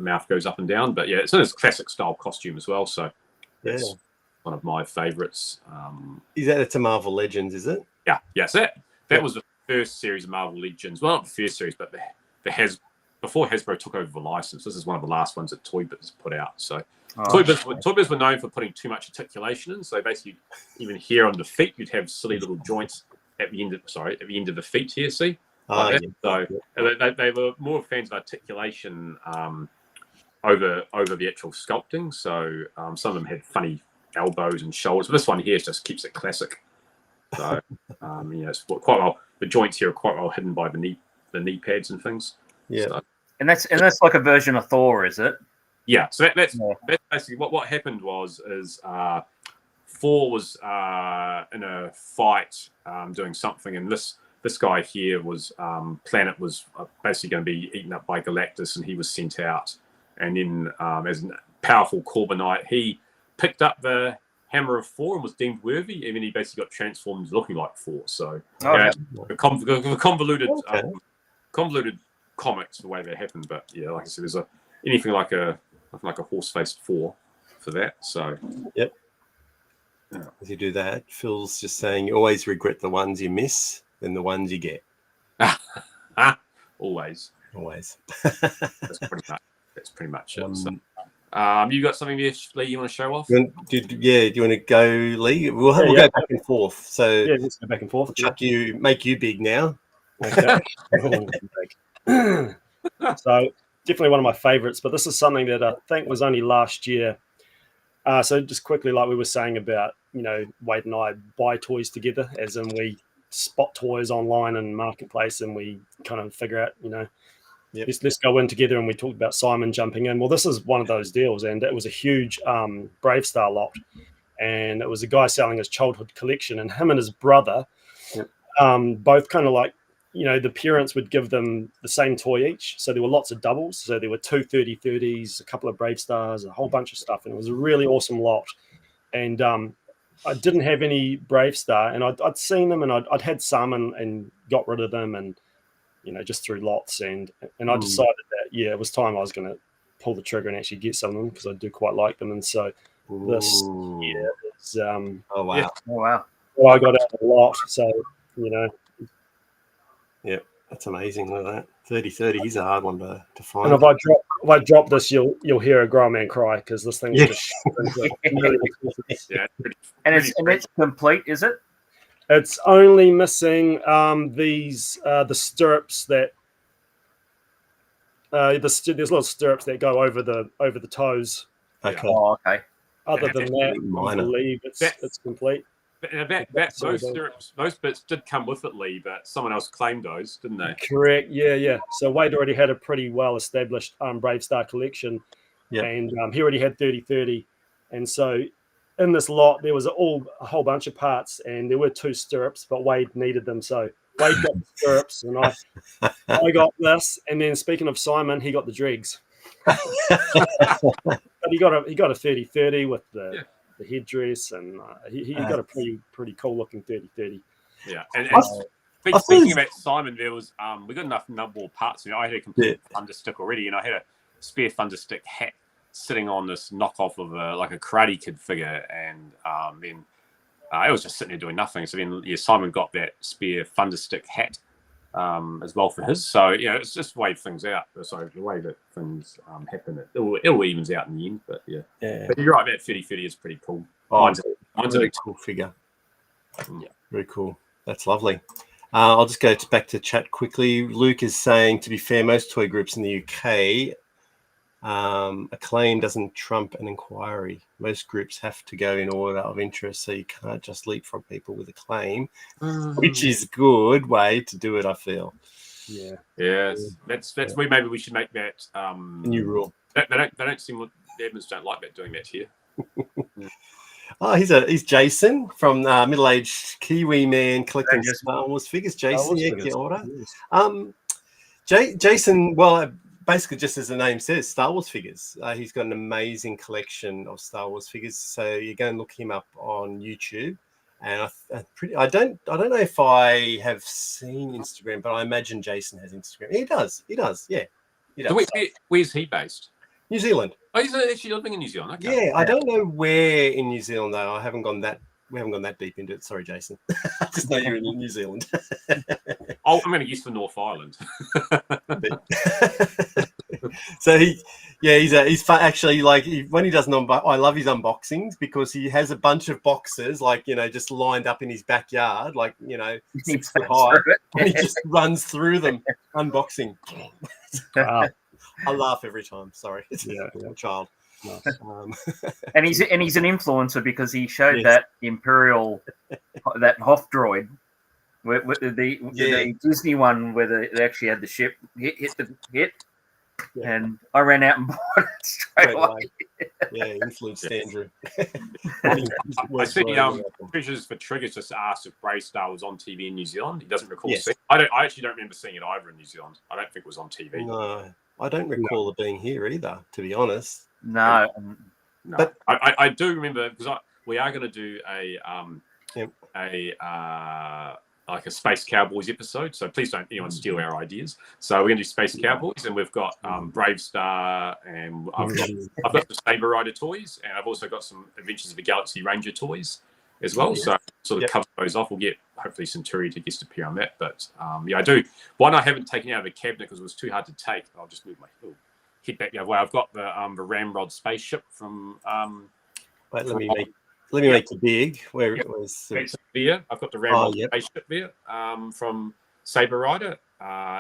mouth goes up and down, but it's in its classic style costume as well. So that's one of my favorites. Is that it's a Marvel Legends? Is it? Yeah. So that was the first series of Marvel Legends. Well, not the first series, but before Hasbro took over the license. This is one of the last ones that Toy Biz put out. So Toy Biz were known for putting too much articulation in. So basically, even here on the feet, you'd have silly little joints at the end of the feet here. See. So they were more fans of articulation over the actual sculpting. So some of them had funny elbows and shoulders. But this one here just keeps it classic. So it's quite well. The joints here are quite well hidden by the knee pads and things. Yeah, so, and that's like a version of Thor, is it? Yeah. So that's basically what happened is Thor was in a fight doing something, and this guy here was planet was basically going to be eaten up by Galactus, and he was sent out. And then as a powerful Corbinite, he picked up the Hammer of Thor and was deemed worthy, and then he basically got transformed into looking like Thor. So the convoluted comics the way that happened. But like I said, there's anything like a horse-faced Thor for that. So yep. As you do that, Phil's just saying you always regret the ones you miss than the ones you get. Always. That's pretty much it. So, you got something there, Lee, you want to show off? Do you want to go, Lee? We'll go back and forth. So let's go back and forth. Make you big now. Okay. So definitely one of my favorites, but this is something that I think was only last year. So just quickly, like we were saying about, Wade and I buy toys together, as in we spot toys online and marketplace, and we kind of figure out, let's go in together. And we talked about Simon jumping in. Well, this is one of those deals, and it was a huge Brave Star lot, and it was a guy selling his childhood collection, and him and his brother, both kind of like, the parents would give them the same toy each. So there were lots of doubles. So there were 2 30-30s, a couple of Brave Stars, a whole bunch of stuff. And it was a really awesome lot. And I didn't have any Brave Star, and I'd seen them, and I'd had some and got rid of them, and, just through lots. And I decided that, it was time I was going to pull the trigger and actually get some of them, because I do quite like them. And so this year is, oh, wow. Well, I got out a lot. So, yeah, that's amazing. Look at that. 30-30 is a hard one to find. And if I drop this, you'll hear a grown man cry, because this thing is just and it's complete, is it? It's only missing the stirrups that there's little stirrups that go over the toes. Okay. Oh, okay. Other than that, I believe it's complete. Those stirrups, those bits did come with it, Lee, but someone else claimed those, didn't they? Correct. Yeah. So Wade already had a pretty well-established Brave Star collection, and he already had 30-30, and so in this lot there was a whole bunch of parts, and there were 2 stirrups, but Wade needed them, so Wade got the stirrups, and I got this. And then speaking of Simon, he got the dregs, but he got a 30-30 with the headdress, and he got a pretty cool looking 30-30. Yeah, and speaking about Simon, there was we got enough numbable parts. I had a complete Thunderstick already, and I had a spare Thunderstick hat sitting on this knockoff of a Karate Kid figure, and then I was just sitting there doing nothing. So then Simon got that spare Thunderstick hat as well for his. So it's just the way things out. So the way that things happen, it all evens out in the end. But but you're right. That 30-30 is pretty cool. Mine's a really cool figure. Yeah, very cool. That's lovely. I'll just go back to chat quickly. Luke is saying, to be fair, most toy groups in the UK, a claim doesn't trump an inquiry. Most groups have to go in order of interest, so you can't just leapfrog people with a claim, which is a good way to do it, I feel. Yeah. That's maybe we should make that a new rule. They don't seem the admins don't like that doing that here. Oh, he's Jason from Middle-Aged Kiwi Man collecting Star Wars figures. Jason, kia ora. Jason, well, basically just as the name says, Star Wars figures. He's got an amazing collection of Star Wars figures. So you go and look him up on YouTube. And I don't know if I have seen Instagram, but I imagine Jason has Instagram. He does. Yeah, he does. So where's he based? New Zealand. Oh, he's actually living in New Zealand. Okay. Yeah, I don't know where in New Zealand though. We haven't gone that deep into it. Sorry, Jason. I just know you're in New Zealand. I'm going to use for North Island. So he's actually like when he does I love his unboxings because he has a bunch of boxes like just lined up in his backyard like 6 foot high, and he just runs through them unboxing. Wow. I laugh every time. Sorry, it's Yeah. a child. And he's an influencer because he showed that Imperial, that Hoth droid, with the Disney one where they actually had the ship hit. Yeah. And I ran out and bought it straight away. Yeah, influenced Andrew. I see Treasures for Triggers just asked if Bravestar was on TV in New Zealand. He doesn't recall seeing it. I actually don't remember seeing it either in New Zealand. I don't think it was on TV. No, I don't recall it being here either, to be honest. No. But I do remember because we are going to do like a Space Cowboys episode, so please don't anyone steal our ideas. So we're going to do Space Cowboys, and we've got Bravestar, and I've got the Saber Rider toys, and I've also got some Adventures of the Galaxy Ranger toys as well. So sort of cover those off. We'll get hopefully Centuri to guest appear on that. But I do. One I haven't taken out of the cabinet because it was too hard to take. I'll just move my head back the other way. I've got the Ramrod spaceship from. Wait, let me make it big. Where it was there. I've got the Ramrod spaceship there from Saber Rider.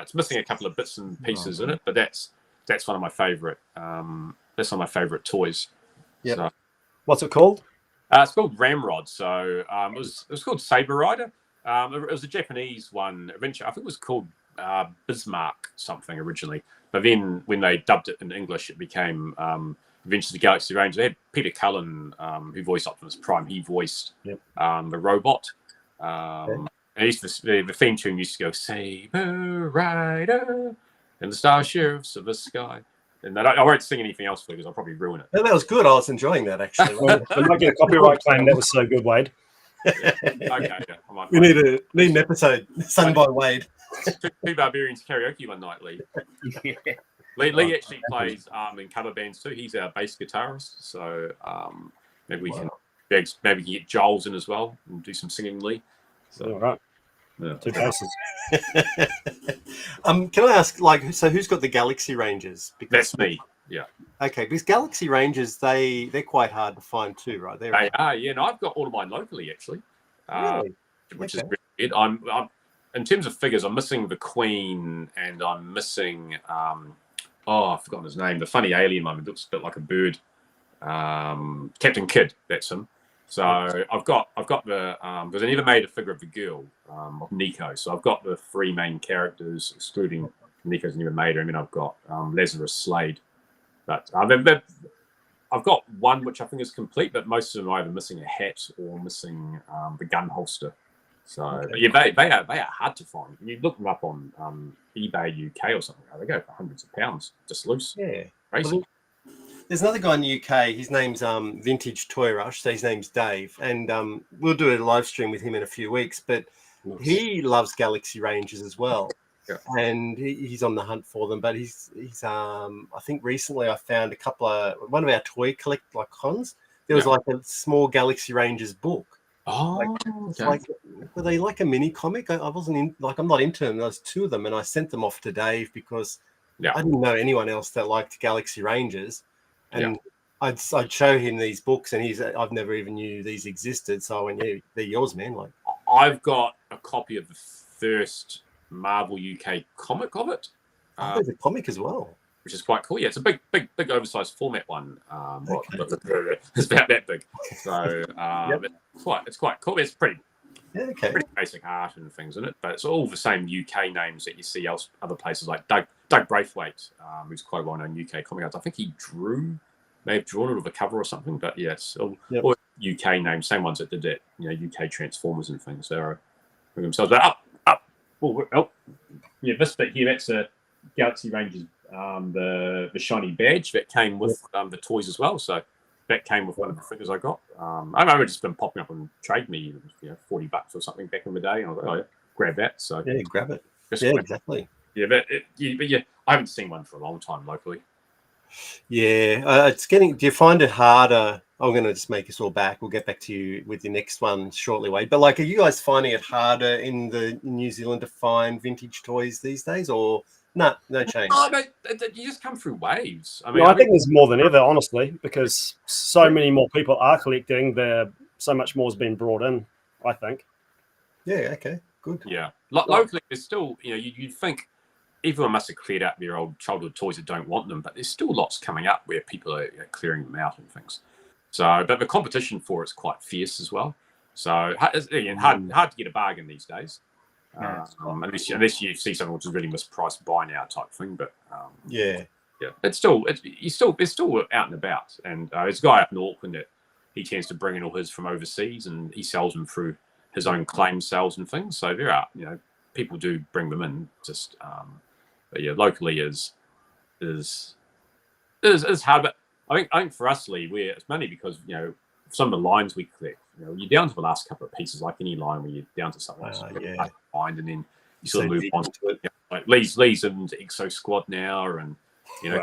It's missing a couple of bits and pieces in it, but that's one of my favorite. That's one of my favorite toys. Yeah. So, what's it called? It's called Ramrod. So it was called Saber Rider. It was a Japanese one. Eventually, I think it was called Bismarck something originally, but then when they dubbed it in English, it became Adventures of the Galaxy Ranger. They had Peter Cullen, who voiced Optimus Prime. He voiced the robot. And the theme tune used to go Saber Rider and the Star Sheriffs of the Sky. And I won't sing anything else for you because I'll probably ruin it. No, that was good. I was enjoying that actually. We might get a copyright claim. That was so good, Wade. We need an episode sung by Wade. Two Barbarians karaoke one night, Lee. Lee actually plays in cover bands too. He's our bass guitarist, so maybe we can get Joel's in as well and do some singing, Lee. So, all right. Yeah. Two basses. Can I ask, so who's got the Galaxy Rangers? That's me. Yeah. Okay, because Galaxy Rangers, they're quite hard to find too, right? They are. Yeah, and I've got all of mine locally actually, really? Which is really good. I'm in terms of figures, I'm missing the Queen, and I'm missing I've forgotten his name. The funny alien one, it looks a bit like a bird. Captain Kidd, that's him. So I've got the because I never made a figure of the girl of Nico. So I've got the three main characters, excluding Nico's never made her. I mean, I've got Lazarus Slade, but I've got one which I think is complete, but most of them are either missing a hat or missing the gun holster. So but yeah, they are hard to find. You look them up on eBay UK or something. They go for hundreds of pounds just loose. Yeah, crazy. There's another guy in the UK. His name's Vintage Toy Rush. So his name's Dave, and we'll do a live stream with him in a few weeks. But he loves Galaxy Rangers as well, and he's on the hunt for them. But he's I think recently I found one of our toy cons. There was like a small Galaxy Rangers book. Oh, were they like a mini comic? I wasn't I'm not into them. There's two of them, and I sent them off to Dave because I didn't know anyone else that liked Galaxy Rangers. And I'd show him these books, and I've never even knew these existed. So I went, yeah, they're yours, man. Like, I've got a copy of the first Marvel UK comic of it. There's a comic as well, which is quite cool. Yeah, it's a big oversized format one. It's about that big. So it's quite cool. It's pretty basic art and things in it, but it's all the same UK names that you see other places like Doug Braithwaite, who's quite a well-known UK comic artist. I think he may have drawn it with a cover or something, but yes, all UK names, same ones that did that, UK Transformers and things. They're themselves. But up. This bit here, that's a Galaxy Rangers, the shiny badge that came with the toys as well. So that came with one of the figures I got. I remember just been popping up on Trade Me, $40 or something back in the day. And I was like, oh yeah, grab that. So yeah, grab it. Just yeah, exactly. Yeah, but I haven't seen one for a long time locally. Yeah, it's getting. Do you find it harder? I'm going to just make us all back. We'll get back to you with your next one shortly, Wade. But like, are you guys finding it harder in New Zealand to find vintage toys these days, or no change? Oh, you just come through waves. I mean, I think there's more than ever, honestly, because so many more people are collecting. So much more has been brought in, I think. Yeah. Okay. Good. Yeah. Locally, there's still, you'd think everyone must have cleared out their old childhood toys that don't want them, but there's still lots coming up where people are clearing them out and things. So, but the competition for it's quite fierce as well. So, hard to get a bargain these days. Unless you see something which is really mispriced buy now type thing. But yeah, it's still out and about. And there's a guy up in Auckland that he tends to bring in all his from overseas, and he sells them through his own claim sales and things. So there are, people do bring them in. Just, but yeah, locally is hard. But I think for us, Lee, it's mainly because some of the lines we collect. You're down to the last couple of pieces, like any line where you're down to something else find, and then you sort of move on to it. Like Lee's into Exo Squad now, and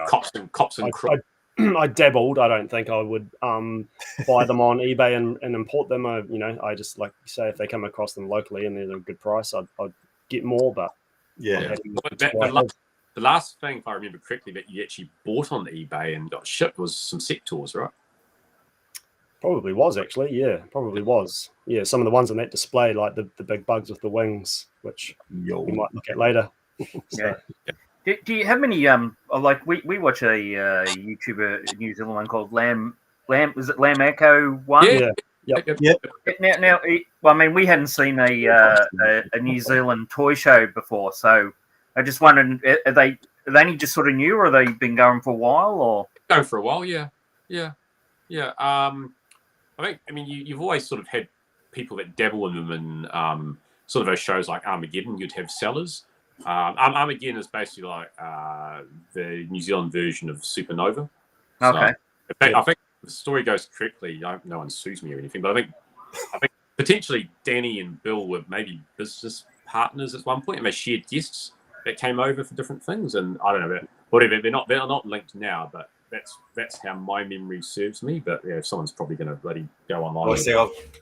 cops and crook. I dabbled. I don't think I would buy them on eBay and import them. I just, like you say, if they come across them locally and they're a good price, I'd get more. But yeah. The last thing, if I remember correctly, that you actually bought on eBay and got shipped was some sectors, right? Probably was, actually. Yeah, probably was. Yeah, some of the ones on that display, like the big bugs with the wings, which we might look at later. Yeah. Do you have any like we watch a YouTuber, a New Zealand one called Lamb? Was it Lamb Echo One? Yeah. Yep. Now, well, I mean, we hadn't seen a New Zealand toy show before, so I just wondered, are they only just sort of new, or have they been going for a while, or going for a while? Yeah. I mean, you've always sort of had people that dabble in them, and sort of those shows like Armageddon, you'd have sellers. Armageddon is basically like the New Zealand version of Supernova. Okay. So, I think the story goes correctly. No one sues me or anything, but I think potentially Danny and Bill were maybe business partners at one point, and they shared guests that came over for different things. And I don't know, whatever. They're not linked now, but that's how my memory serves me. But yeah, someone's probably going to bloody go online.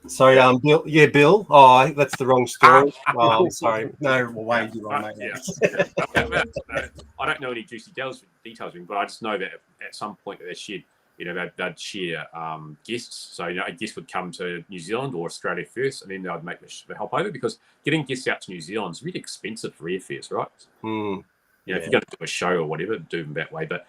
Sorry, Bill. Yeah, Bill. Oh, that's the wrong story. Oh, sorry. No, Wade, you're wrong, mate. I don't know any juicy details, but I just know that at some point they shared, they'd share guests. So a guest would come to New Zealand or Australia first, and then they'd make the help over, because getting guests out to New Zealand is really expensive for airfares, right? If you're going to do a show or whatever, do them that way. But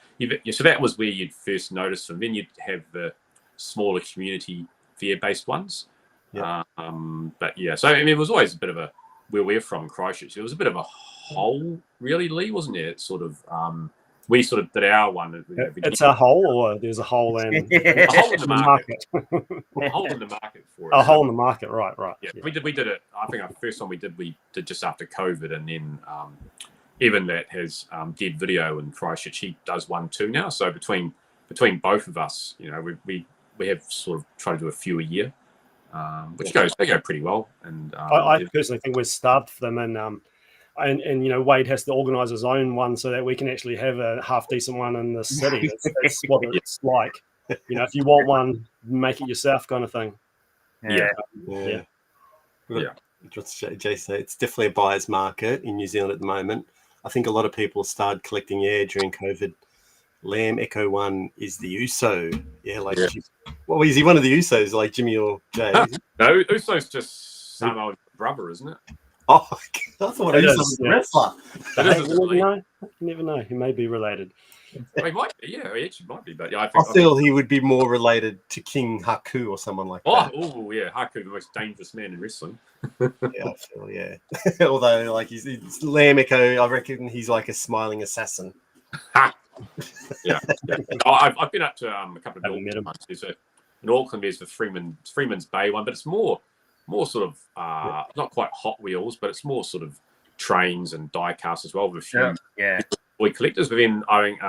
so that was where you'd first notice them. Then you'd have the smaller community fair-based ones. Yeah. But yeah, so I mean, it was always a bit of where we're from, Christchurch. It was a bit of a hole, really, Lee, wasn't it? It's sort of we sort of did our one. It's a hole, or there's a hole in a hole in the market. A hole in the market for it. A hole in the market, right? Yeah, we did it. I think the first one we did just after COVID, and then. Evan that has did video in Christchurch, he does one too now. So between both of us, we have sort of tried to do a few a year, which they go pretty well. And I personally think we're starved for them, and Wade has to organise his own one so that we can actually have a half decent one in the city. That's what it's like. If you want one, make it yourself, kind of thing. Yeah. Jason, it's definitely a buyer's market in New Zealand at the moment. I think a lot of people started collecting during COVID. Lamb Echo One is the Uso. Well, is he one of the Usos, like Jimmy or Jay? No, Uso's just some old brother, isn't it? Oh, I thought Uso was a wrestler. You never know. He may be related. He might be, he actually might be. But yeah, I feel he would be more related to King Haku or someone like that. Oh, yeah, Haku, the most dangerous man in wrestling. I feel, although, like, he's Lamb Echo, I reckon he's like a smiling assassin. Yeah. I've been up to a couple of buildings. In Auckland, there's the Freeman's Bay one, but it's more sort of not quite Hot Wheels, but it's more sort of trains and die casts as well with a few toy collectors. But then I think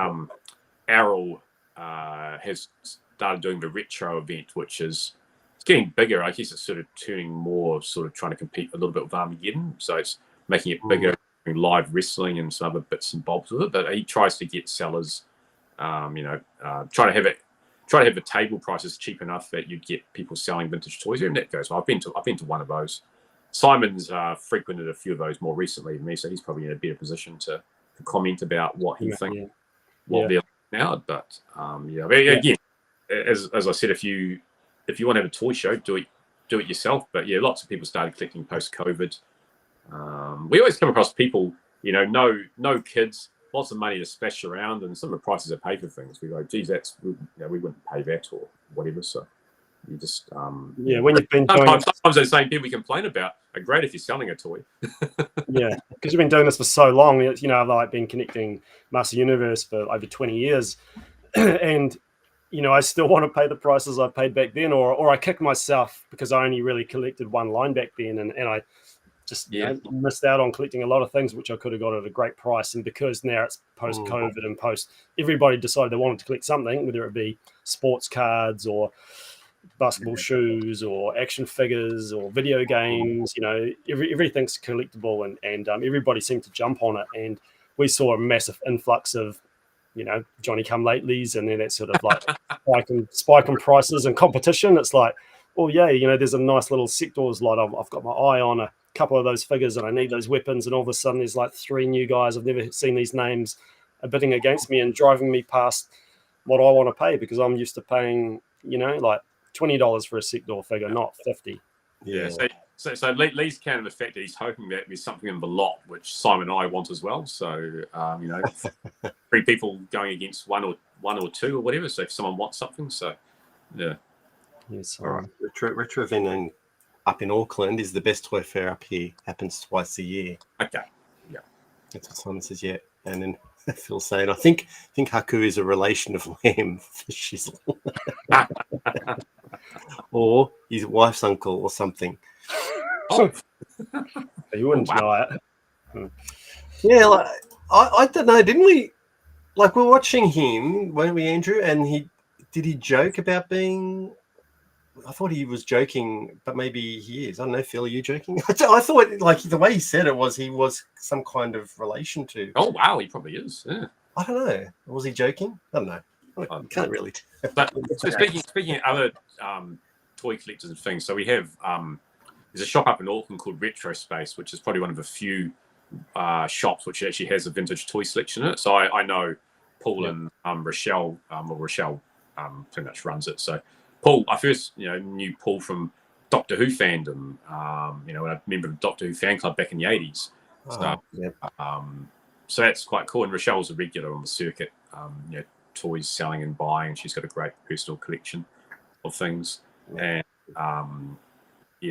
Errol has started doing the retro event, which is it's getting bigger. I guess it's sort of turning more, sort of trying to compete a little bit with Armageddon. So it's making it bigger, live wrestling and some other bits and bobs with it. But he tries to get sellers, try to have the table prices cheap enough that you'd get people selling vintage toys. And that goes well. I've been to one of those. Simon's frequented a few of those more recently than me, so he's probably in a better position to comment about what he thinks, what they're now. But again, as I said, if you want to have a toy show, do it yourself. But yeah, lots of people started collecting post COVID. We always come across people, no kids, lots of money to splash around, and some of the prices are paid for things. We go, geez, we wouldn't pay that or whatever. So you just when you've been sometimes those same people we complain about are great if you're selling a toy. Yeah, because you've been doing this for so long. I've like been connecting Master Universe for over 20 years, and I still want to pay the prices I paid back then, or I kick myself because I only really collected one line back then, and I just missed out on collecting a lot of things which I could have got at a great price. And because now it's post-COVID and everybody decided they wanted to collect something, whether it be sports cards or basketball shoes or action figures or video games, everything's collectible, and everybody seemed to jump on it. And we saw a massive influx of Johnny come latelys, and then that sort of like spike in prices and competition. It's like, there's a nice little sectors light. I've got my eye on a couple of those figures and I need those weapons, and all of a sudden there's like 3 new guys I've never seen these names are bidding against me and driving me past what I want to pay, because I'm used to paying like $20 for a sector figure, not 50. So Lee's counting the fact that he's hoping that there's something in the lot which Simon and I want as well. So 3 people going against one or two or whatever. So if someone wants something, so yeah. Yes. All right. Retro event up in Auckland is the best toy fair up here. Happens twice a year. Okay. Yeah. That's what Simon says. Yeah, and then Phil's saying, I think Haku is a relation of Lamb for Shizzle, or his wife's uncle or something. Oh. You wouldn't deny it. Yeah, like, I don't know. Didn't we? Like, we're watching him, weren't we, Andrew? And he joke about being? I thought he was joking, but maybe he is. I don't know, Phil, are you joking? I thought, like, the way he said it was he was some kind of relation to. Oh wow, he probably is. Yeah. I don't know. Was he joking? I don't know. I can't really. But so speaking of other toy collectors and things, so we have there's a shop up in Auckland called Retro Space, which is probably one of the few shops which actually has a vintage toy selection in it. So I know Paul and Rochelle, Rochelle pretty much runs it. So Paul, I first knew Paul from Doctor Who fandom. A member of the Doctor Who fan club back in the 80s. So that's quite cool. And Rochelle's a regular on the circuit, toys selling and buying. She's got a great personal collection of things. And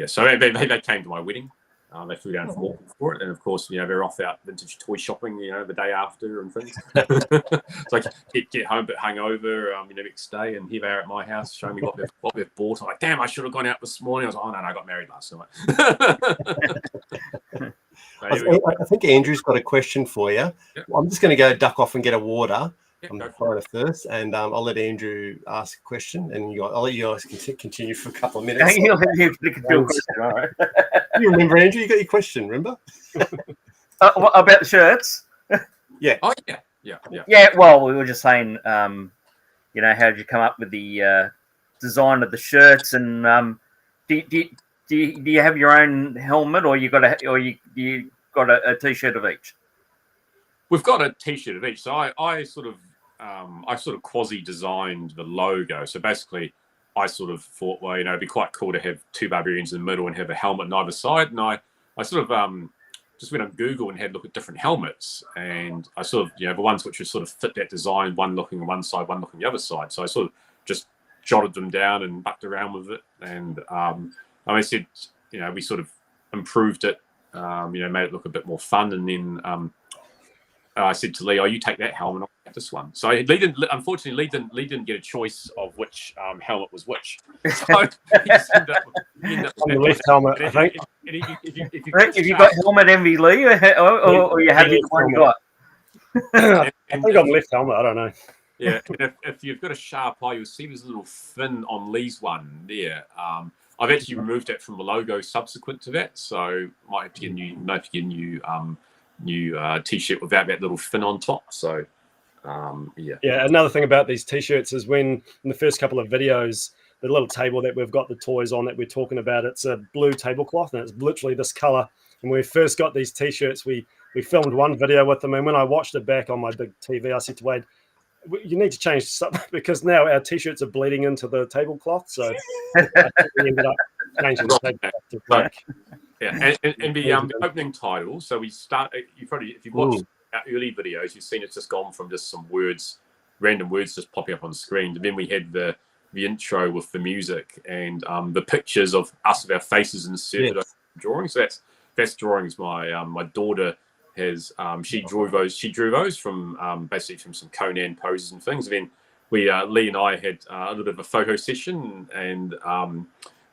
so they came to my wedding. They flew down from Auckland for it, and of course, they're off out vintage toy shopping, the day after and things. So I get home but hungover, next day, and here they are at my house showing me what they've bought. I'm like, damn, I should have gone out this morning. I was like, oh no, I got married last night. I think Andrew's got a question for you. Yep. I'm just going to go duck off and get a water. Yep, I'm foreigner first, and I'll let Andrew ask a question, and I'll let you guys continue for a couple of minutes. You'll have a question, all right. You remember, Andrew? You got your question, remember? About the shirts? Yeah. Oh, yeah. Yeah, well, we were just saying, how did you come up with the design of the shirts, and do you have your own helmet, or you got a t-shirt of each? We've got a t-shirt of each. So I sort of quasi-designed the logo. So basically, I sort of thought, well, it'd be quite cool to have Two Barbarians in the middle and have a helmet on either side. And I sort of just went on Google and had a look at different helmets. And I sort of, the ones which would sort of fit that design, one looking on one side, one looking on the other side. So I sort of just jotted them down and mucked around with it. And I said, we sort of improved it, made it look a bit more fun. And then I said to Lee, you take that helmet, I'll take this one. So unfortunately, Lee didn't get a choice of which helmet was which. So he just ended up on the left helmet, I think. If you got helmet envy, Lee, or you had the one you got? I think on the left helmet, I don't know. Yeah, and if you've got a sharp eye, you'll see there's a little fin on Lee's one there. I've actually removed that from the logo subsequent to that, so might have to get a new t-shirt without that little fin on top. So yeah. Another thing about these t-shirts is when in the first couple of videos, the little table that we've got the toys on that we're talking about, it's a blue tablecloth and it's literally this color. And when we first got these t-shirts, we filmed one video with them, and when I watched it back on my big TV, I said to Wade, you need to change something because now our t-shirts are bleeding into the tablecloth. So I think we ended up changing the tablecloth to black. Yeah, and the opening title. So we start. If you've watched our early videos, you've seen it's just gone from just some words, random words just popping up on screen. And then we had the intro with the music and the pictures of us with our faces inserted over drawings. So that's drawings. My daughter has she drew those from basically from some Conan poses and things. And then Lee and I had a little bit of a photo session, and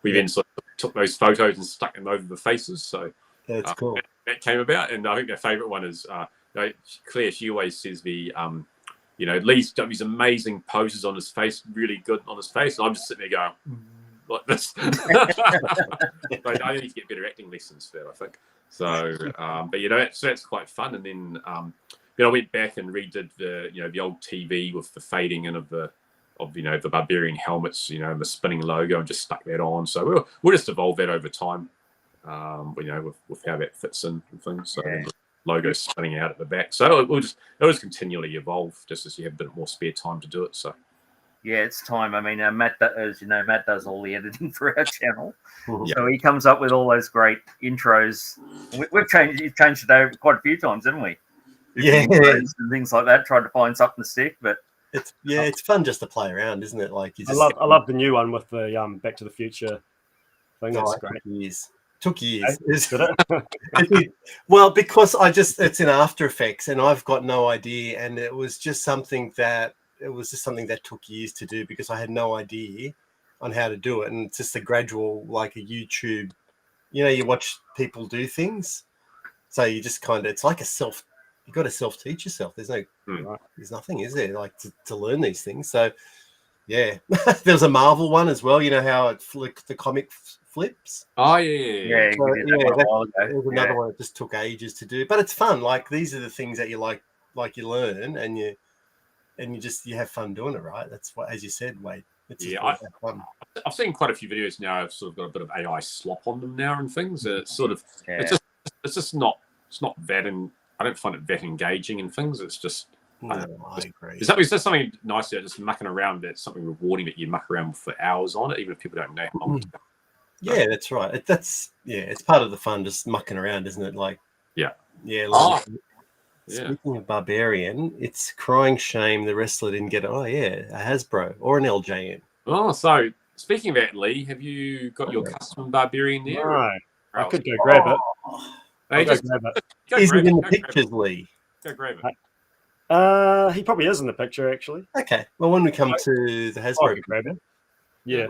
we then sort of took those photos and stuck them over the faces. So that's cool. That came about, and I think their favourite one is Claire. She always says Lee's got these amazing poses on his face, really good on his face, and I'm just sitting there going like this. I need to get better acting lessons for that, I think. So, but so that's quite fun. And then I went back and redid the old TV with the fading in of the barbarian helmets, and the spinning logo, and just stuck that on. So we'll just evolve that over time, with how that fits in and things. So the logo spinning out at the back. So it'll just continually evolve, just as you have a bit more spare time to do it. So. Yeah, it's time. I mean, Matt, as you know, Matt does all the editing for our channel, so he comes up with all those great intros. We've changed it over quite a few times, haven't we? And things like that. Tried to find something to stick, but it's fun just to play around, isn't it? Like I love the new one with the Back to the Future thing. That's great. Took years. Well, because it's in After Effects, and I've got no idea, and it was just something that took years to do because I had no idea on how to do it. And it's just a gradual, like a YouTube, you watch people do things. So you just it's like you got to self-teach yourself. There's nothing, is there, like to learn these things. So yeah, there was a Marvel one as well. You know how the comic flips? Oh yeah. So, there was another one that just took ages to do, but it's fun. Like these are the things that you like you learn and you have fun doing it, right? That's what, as you said, Wade. Fun. I've seen quite a few videos now. I've sort of got a bit of AI slop on them now and things. It's sort of, it's just not that, and I don't find it that engaging and things. It's just, I agree. There's something nice there, just mucking around. That's something rewarding that you muck around for hours on it, even if people don't know how long. Yeah, that's right. It's part of the fun, just mucking around, isn't it? Like, yeah. Speaking of Barbarian, it's crying shame the wrestler didn't get it. Oh, yeah, a Hasbro or an LJN. Oh, so speaking of that, Lee, have you got your custom Barbarian there? No, I could go grab it. Is it in the pictures, Lee? Go grab it. He probably is in the picture, actually. Okay. Well, when we come to the Hasbro, I can grab him. Yeah.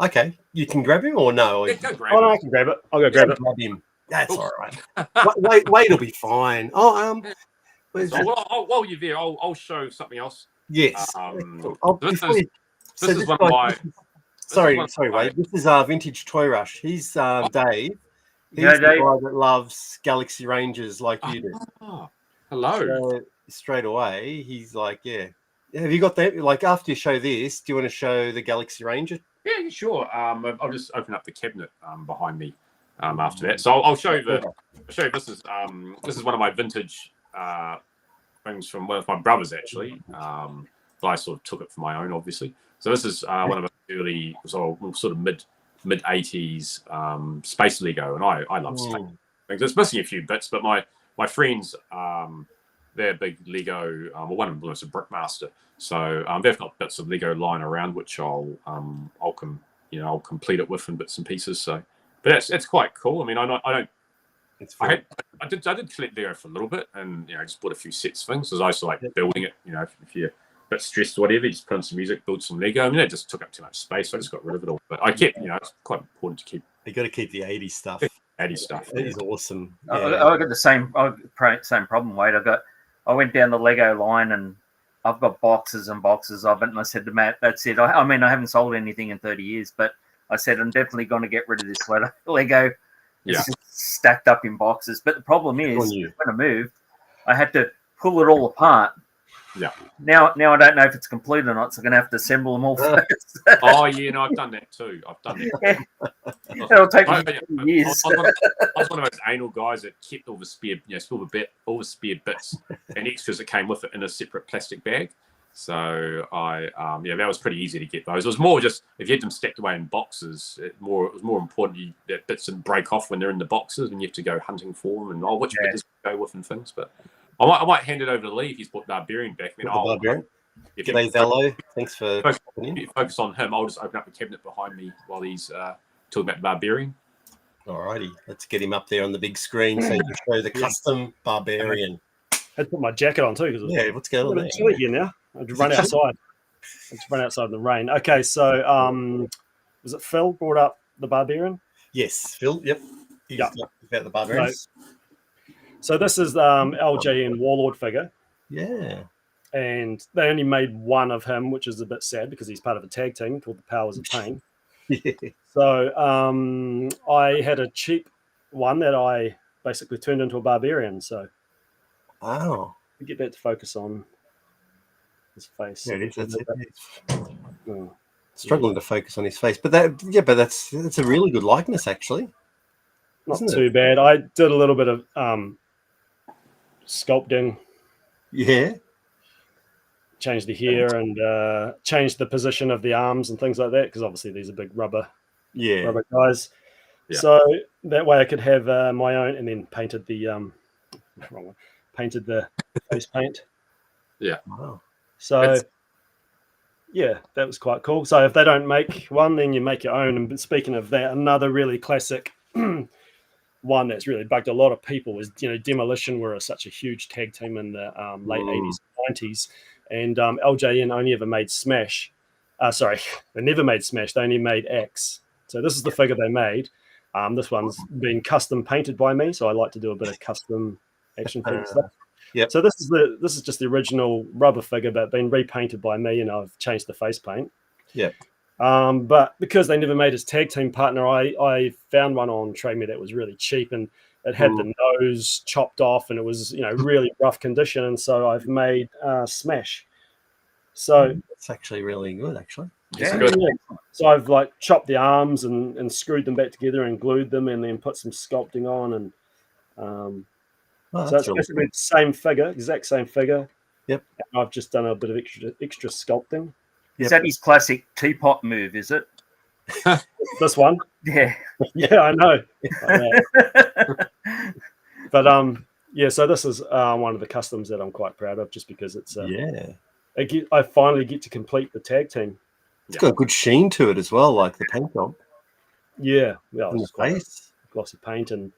Okay. You can grab him or no? Go grab no, I can grab it. I'll go grab it. Grab him. That's all right. Wait, will be fine. While you're there, I'll show something else. Yes. This is one of my. Sorry, Wade. This is Vintage Toy Rush. He's Dave. He's the guy that loves Galaxy Rangers like you do. Oh, hello. So, straight away, he's like, yeah. Have you got that? Like, after you show this, do you want to show the Galaxy Ranger? Yeah, sure. I'll just open up the cabinet behind me. After that, so I'll show you this is one of my vintage things from one of my brothers actually, but I sort of took it for my own, obviously. So this is one of the early sort of mid 80s space Lego, and I love space things. It's missing a few bits, but my friends, they're big Lego. One of them is a Brickmaster, so they've got bits of Lego lying around which I'll complete it with in bits and pieces. So. But it's quite cool. I mean, I did collect Lego for a little bit, and just bought a few sets of things because I used to like building it. If you're a bit stressed or whatever, you just put in some music, build some Lego. I mean, it just took up too much space, so I just got rid of it all. But I kept, it's quite important to keep. You got to keep the 80s stuff. 80s stuff. It is awesome. Yeah. I got the same problem, Wade. I went down the Lego line and I've got boxes and boxes of it, and I said to Matt, "That's it." I mean, I haven't sold anything in 30 years, but I said I'm definitely going to get rid of this Lego. It's just stacked up in boxes. But the problem is, when I moved, I had to pull it all apart. Yeah. Now I don't know if it's complete or not, so I'm going to have to assemble them all first. Oh, yeah, no, I've done that too. It'll take me years. I was one of those anal guys that kept all the spare bits and extras that came with it in a separate plastic bag. So that was pretty easy to get those. It was more just if you had them stacked away in boxes, it was more important that bits didn't break off when they're in the boxes and you have to go hunting for them and which bit does it go with and things. But I might hand it over to Lee if he's put Barbarian back. Barbarian. G'day, Zello. Thanks for focus on him. I'll just open up the cabinet behind me while he's talking about the Barbarian. Alrighty, let's get him up there on the big screen so you can show the custom Barbarian. I had to put my jacket on too because what's going on there? It's chilly here now. I had to run outside. In the rain. Okay, so was it Phil brought up the Barbarian? Yes, Phil. Yep. About the Barbarians. So this is LJN Warlord figure. Yeah. And they only made one of him, which is a bit sad because he's part of a tag team called the Powers of Pain. So I had a cheap one that I basically turned into a Barbarian. So we get that to focus on his face. Yeah, struggling to focus on his face, but that's a really good likeness actually. Not too bad. I did a little bit of sculpting. Yeah. Changed the hair and changed the position of the arms and things like that because obviously these are big rubber guys. Yeah. So that way I could have my own, and then painted the face paint. Yeah. Wow. So that was quite cool. So if they don't make one, then you make your own. And speaking of that, another really classic one that's really bugged a lot of people was, Demolition were such a huge tag team in the late 80s, 90s. And LJN only ever made Smash. They never made Smash. They only made X. So this is the figure they made. This one's been custom painted by me, so I like to do a bit of custom action figure stuff. Yep. So this is just the original rubber figure, but been repainted by me, and I've changed the face paint. Yeah. But because they never made his tag team partner, I found one on Trade Me that was really cheap, and it had the nose chopped off, and it was really rough condition. And so I've made Smash. So it's actually really good, actually. Yeah. Good. So I've chopped the arms and screwed them back together and glued them, and then put some sculpting on, and so it's basically the same figure, exact same figure. Yep. And I've just done a bit of extra sculpting. Is that his classic teapot move, is it? This one? Yeah. Yeah, I know. But so this is one of the customs that I'm quite proud of, just because it's I finally get to complete the tag team. It's got a good sheen to it as well, like the paint job. Yeah, on the face, glossy paint and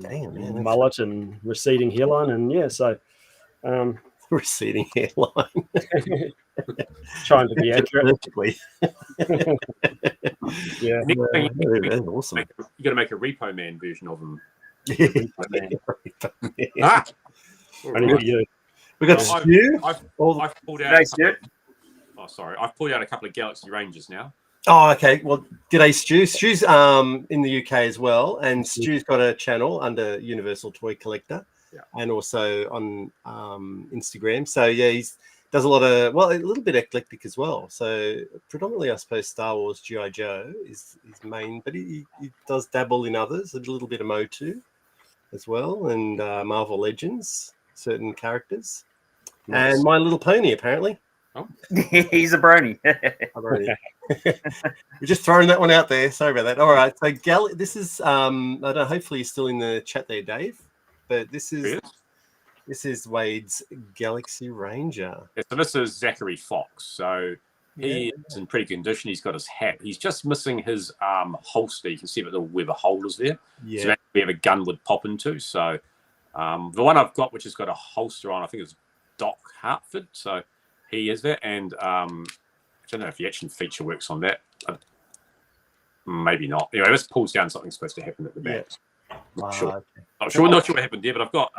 damn, mullet and receding hairline, and so receding hairline. Trying to be accurate. Yeah, that's awesome. You got to make a Repo Man version of them. Only for you. We got Stu. I've pulled out. I've pulled out a couple of Galaxy Rangers now. Oh, okay. Well, g'day, Stu. Stu's in the UK as well, and Stu's got a channel under Universal Toy Collector, and also on Instagram. So he does a lot of a little bit eclectic as well. So predominantly, I suppose Star Wars, G.I. Joe is his main, but he does dabble in others, a little bit of Motu as well, and Marvel Legends, certain characters, and My Little Pony apparently. Oh, he's a brony. We're just throwing that one out there. Sorry about that. All right. So this is I don't know, hopefully you're still in the chat there, Dave. But this is Wade's Galaxy Ranger. Yeah, so this is Zachary Fox. So he is in pretty condition. He's got his hat. He's just missing his holster. You can see where the hole is there. Yeah. So we have a gun would pop into. So the one I've got, which has got a holster on, I think it's Doc Hartford. So he is there, and I don't know if the action feature works on that. Maybe not. Anyway, this pulls down something supposed to happen at the back. Yeah. Not sure. Not sure what happened there, but I've got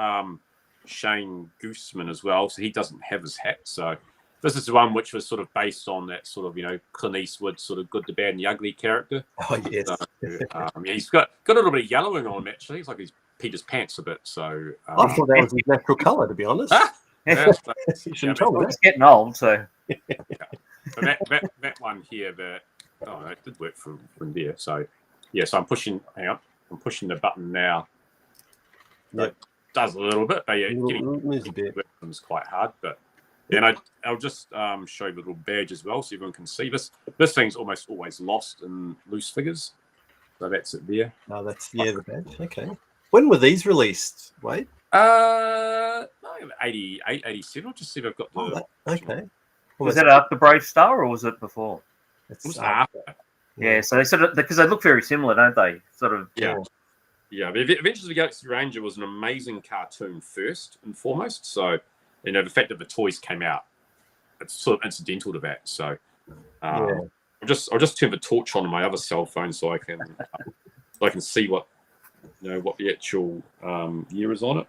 Shane Gooseman as well, so he doesn't have his hat. So this is the one which was sort of based on that sort of, Clint Eastwood sort of good, the bad, and the ugly character. Oh, yes. So, he's got a little bit of yellowing on him, actually. It's like he's peed his pants a bit. So I thought that was his natural colour, to be honest. Yeah, You shouldn't tell me He's getting old, so. So that one here, that did work from there. So so I'm pushing. Hang on, I'm pushing the button now. Yep. It does a little bit, but moves a bit. It's quite hard. But then I'll just show you the little badge as well, so everyone can see this. This thing's almost always lost in loose figures, so that's it there. Oh, that's the badge. Okay. When were these released, Wade? 88, 87. I'll just see if I've got the. Okay. Was that after Brave Star or was it before? It was after. Yeah, so they sort of, because they look very similar, don't they? Sort of. Yeah. But Adventures of the Galaxy Ranger was an amazing cartoon first and foremost. So, the fact that the toys came out, it's sort of incidental to that. So, I'll just turn the torch on my other cell phone so I can see what the actual year is on it.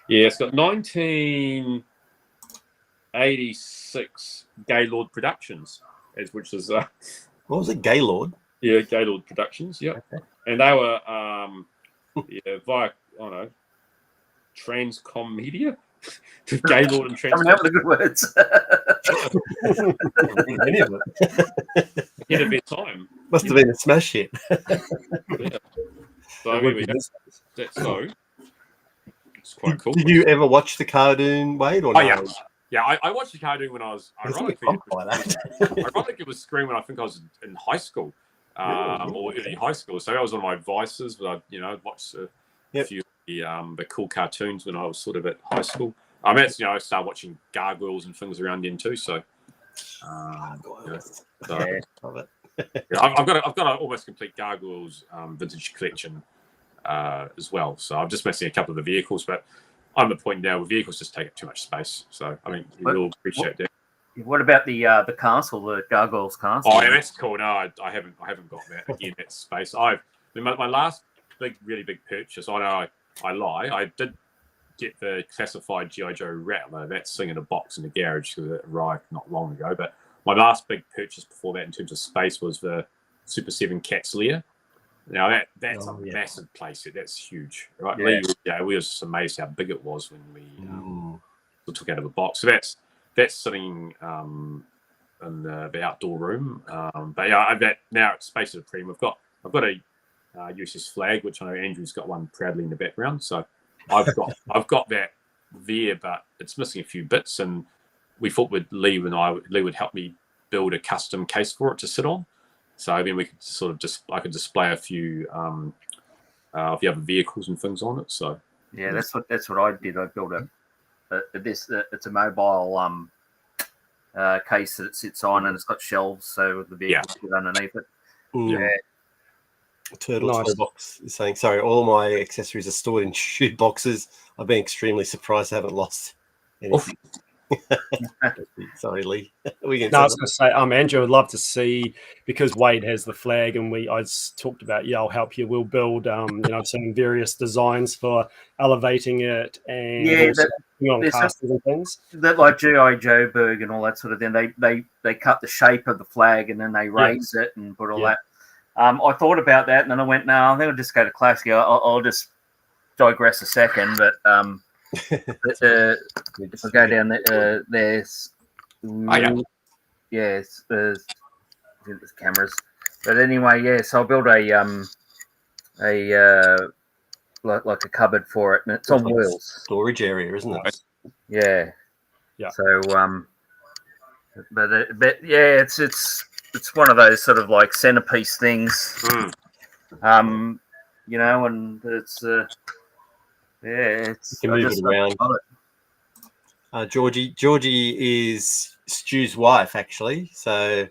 Yeah, it's got 1986 Gaylord Productions, which is what was it, Gaylord? Yeah, Gaylord Productions. Yeah, okay. And they were via Transcom Media. Gaylord and Transcom. Coming out with the good words. Any of it. Ahead of their time. Must have been a smash hit. Yeah. So it's quite cool. Did you ever watch the cartoon, Wade? Or no? Yeah. I watched the cartoon when I was ironically it was screened when I think I was in high school, or early high school. So that was one of my vices. But I watched a few of the cool cartoons when I was sort of at high school. I started watching Gargoyles and things around then too. So, Gargoyles. Love it. I've got an almost complete Gargoyles vintage collection as well. So I'm just missing a couple of the vehicles, but I'm at the point now where vehicles just take up too much space. So I mean, we'll appreciate that. What about the castle, the Gargoyles castle? Oh, yeah, that's cool. No, I haven't got that again. That space. My last really big purchase. I know I lie. I did get the classified G.I. Joe Rattler. That's sitting in a box in the garage because it arrived not long ago. But my last big purchase before that in terms of space was the Super 7 Cat's Lair. Now that's a massive playset. That's huge, right? Yeah. We were just amazed how big it was when we took it out of the box. So that's sitting in the outdoor room. But now it's Space Supreme. I've got a USS Flag, which I know Andrew's got one proudly in the background. So I've got that there, but it's missing a few bits. And we thought Lee would help me build a custom case for it to sit on. So then we could I could display a few of the other vehicles and things on it. So that's what I did. I built it's a mobile case that it sits on, and it's got shelves so the vehicles sit underneath it. Yeah. Turtle Toy Box is saying, sorry, all my accessories are stored in shoe boxes. I've been extremely surprised I haven't lost anything. Sorry, Lee. I was going to say, Andrew, would love to see, because Wade has the flag, and I talked about, I'll help you. We'll build, some various designs for elevating it and on casters and things. That like G.I. Joe Berg and all that sort of thing. They cut the shape of the flag and then they raise it and put all that. I thought about that, and then I went, no, I think I'll just go to classic. I'll just digress a second, but if I go down there, there's there's cameras. But anyway, so I'll build a like a cupboard for it, and it's on wheels. Storage area, isn't it? Yeah. So it's one of those sort of like centerpiece things. And it's you can move it around. Georgie is Stu's wife, actually. So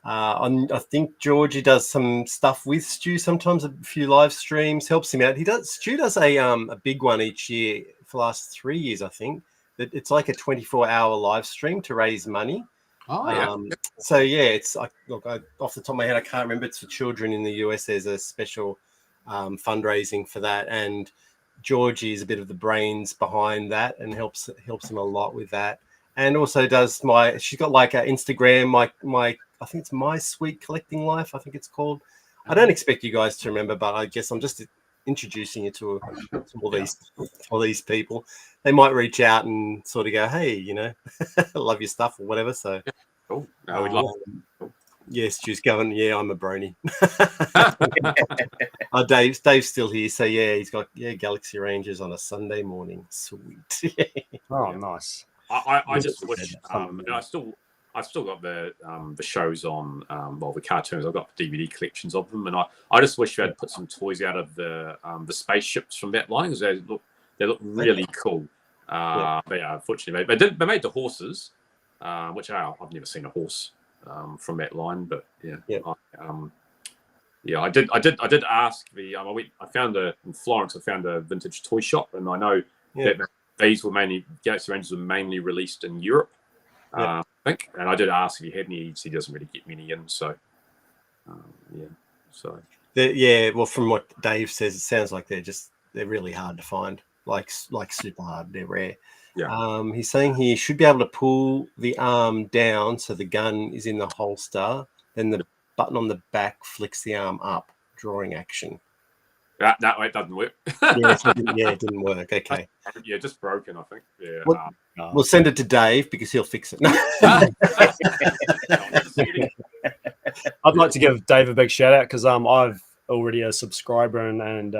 I think Georgie does some stuff with Stu sometimes, a few live streams, helps him out. Stu does a big one each year for the last 3 years, I think. It's like a 24-hour live stream to raise money. Oh, yeah. So, it's off the top of my head, I can't remember. It's for children in the US. There's a special fundraising for that. And Georgie is a bit of the brains behind that and helps him a lot with that. And also does she's got like an Instagram, my I think it's My Sweet Collecting Life, I think it's called. I don't expect you guys to remember, but I guess I'm just introducing you to all these people. They might reach out and sort of go, hey, love your stuff or whatever. So cool. No, we'd love yes, Stu's going, yeah, I'm a brony. Dave's still here. So yeah, he's got Galaxy Rangers on a Sunday morning. Sweet. Oh, nice. I just wish I've still got the shows on the cartoons. I've got DVD collections of them, and I just wish you had put some toys out of the spaceships from that line, because they look really cool. But yeah, unfortunately, they made the horses, which I've never seen a horse from that line, but I did ask I found in Florence. I found a vintage toy shop, and I know that these were Galaxy Rangers were mainly released in Europe. I think, and I did ask if he had any. He doesn't really get many in, so well, from what Dave says, it sounds like they're really hard to find, like super hard. They're rare. He's saying he should be able to pull the arm down so the gun is in the holster, then the button on the back flicks the arm up, drawing action. That way it doesn't work. It didn't work. Okay. Yeah, just broken, I think. Yeah. We'll send it to Dave because he'll fix it. I'd like to give Dave a big shout out because I'm already a subscriber and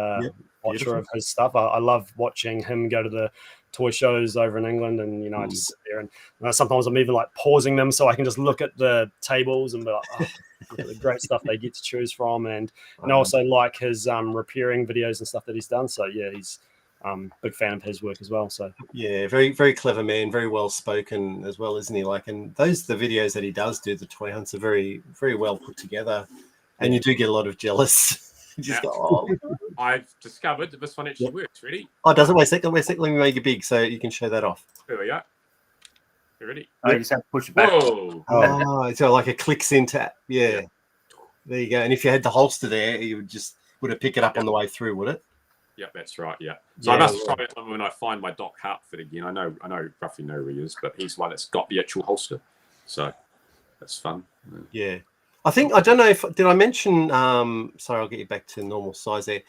watcher of his stuff. I love watching him go to the toy shows over in England, and I just sit there and sometimes I'm even like pausing them so I can just look at the tables and be like, oh, look at the great stuff they get to choose from, and I also like his repairing videos and stuff that he's done. So yeah, he's big fan of his work as well. So yeah, very very clever man, very well spoken as well, isn't he? Like, and the videos that he does do, the toy hunts, are very very well put together, and you do get a lot of jealous. I've discovered that this one actually works. Ready? Oh, does it? Wait a second. Let me make it big so you can show that off. There we go. You ready? Oh, you just have to push it back. Whoa. Oh, so like it clicks into There you go. And if you had the holster there, you would have picked it up on the way through, would it? Yeah, that's right. Yeah. So I must try it when I find my Doc Hartford again. I know roughly know where he is, but he's one that's got the actual holster. So that's fun. Yeah. I don't know did I mention sorry, I'll get you back to normal size there.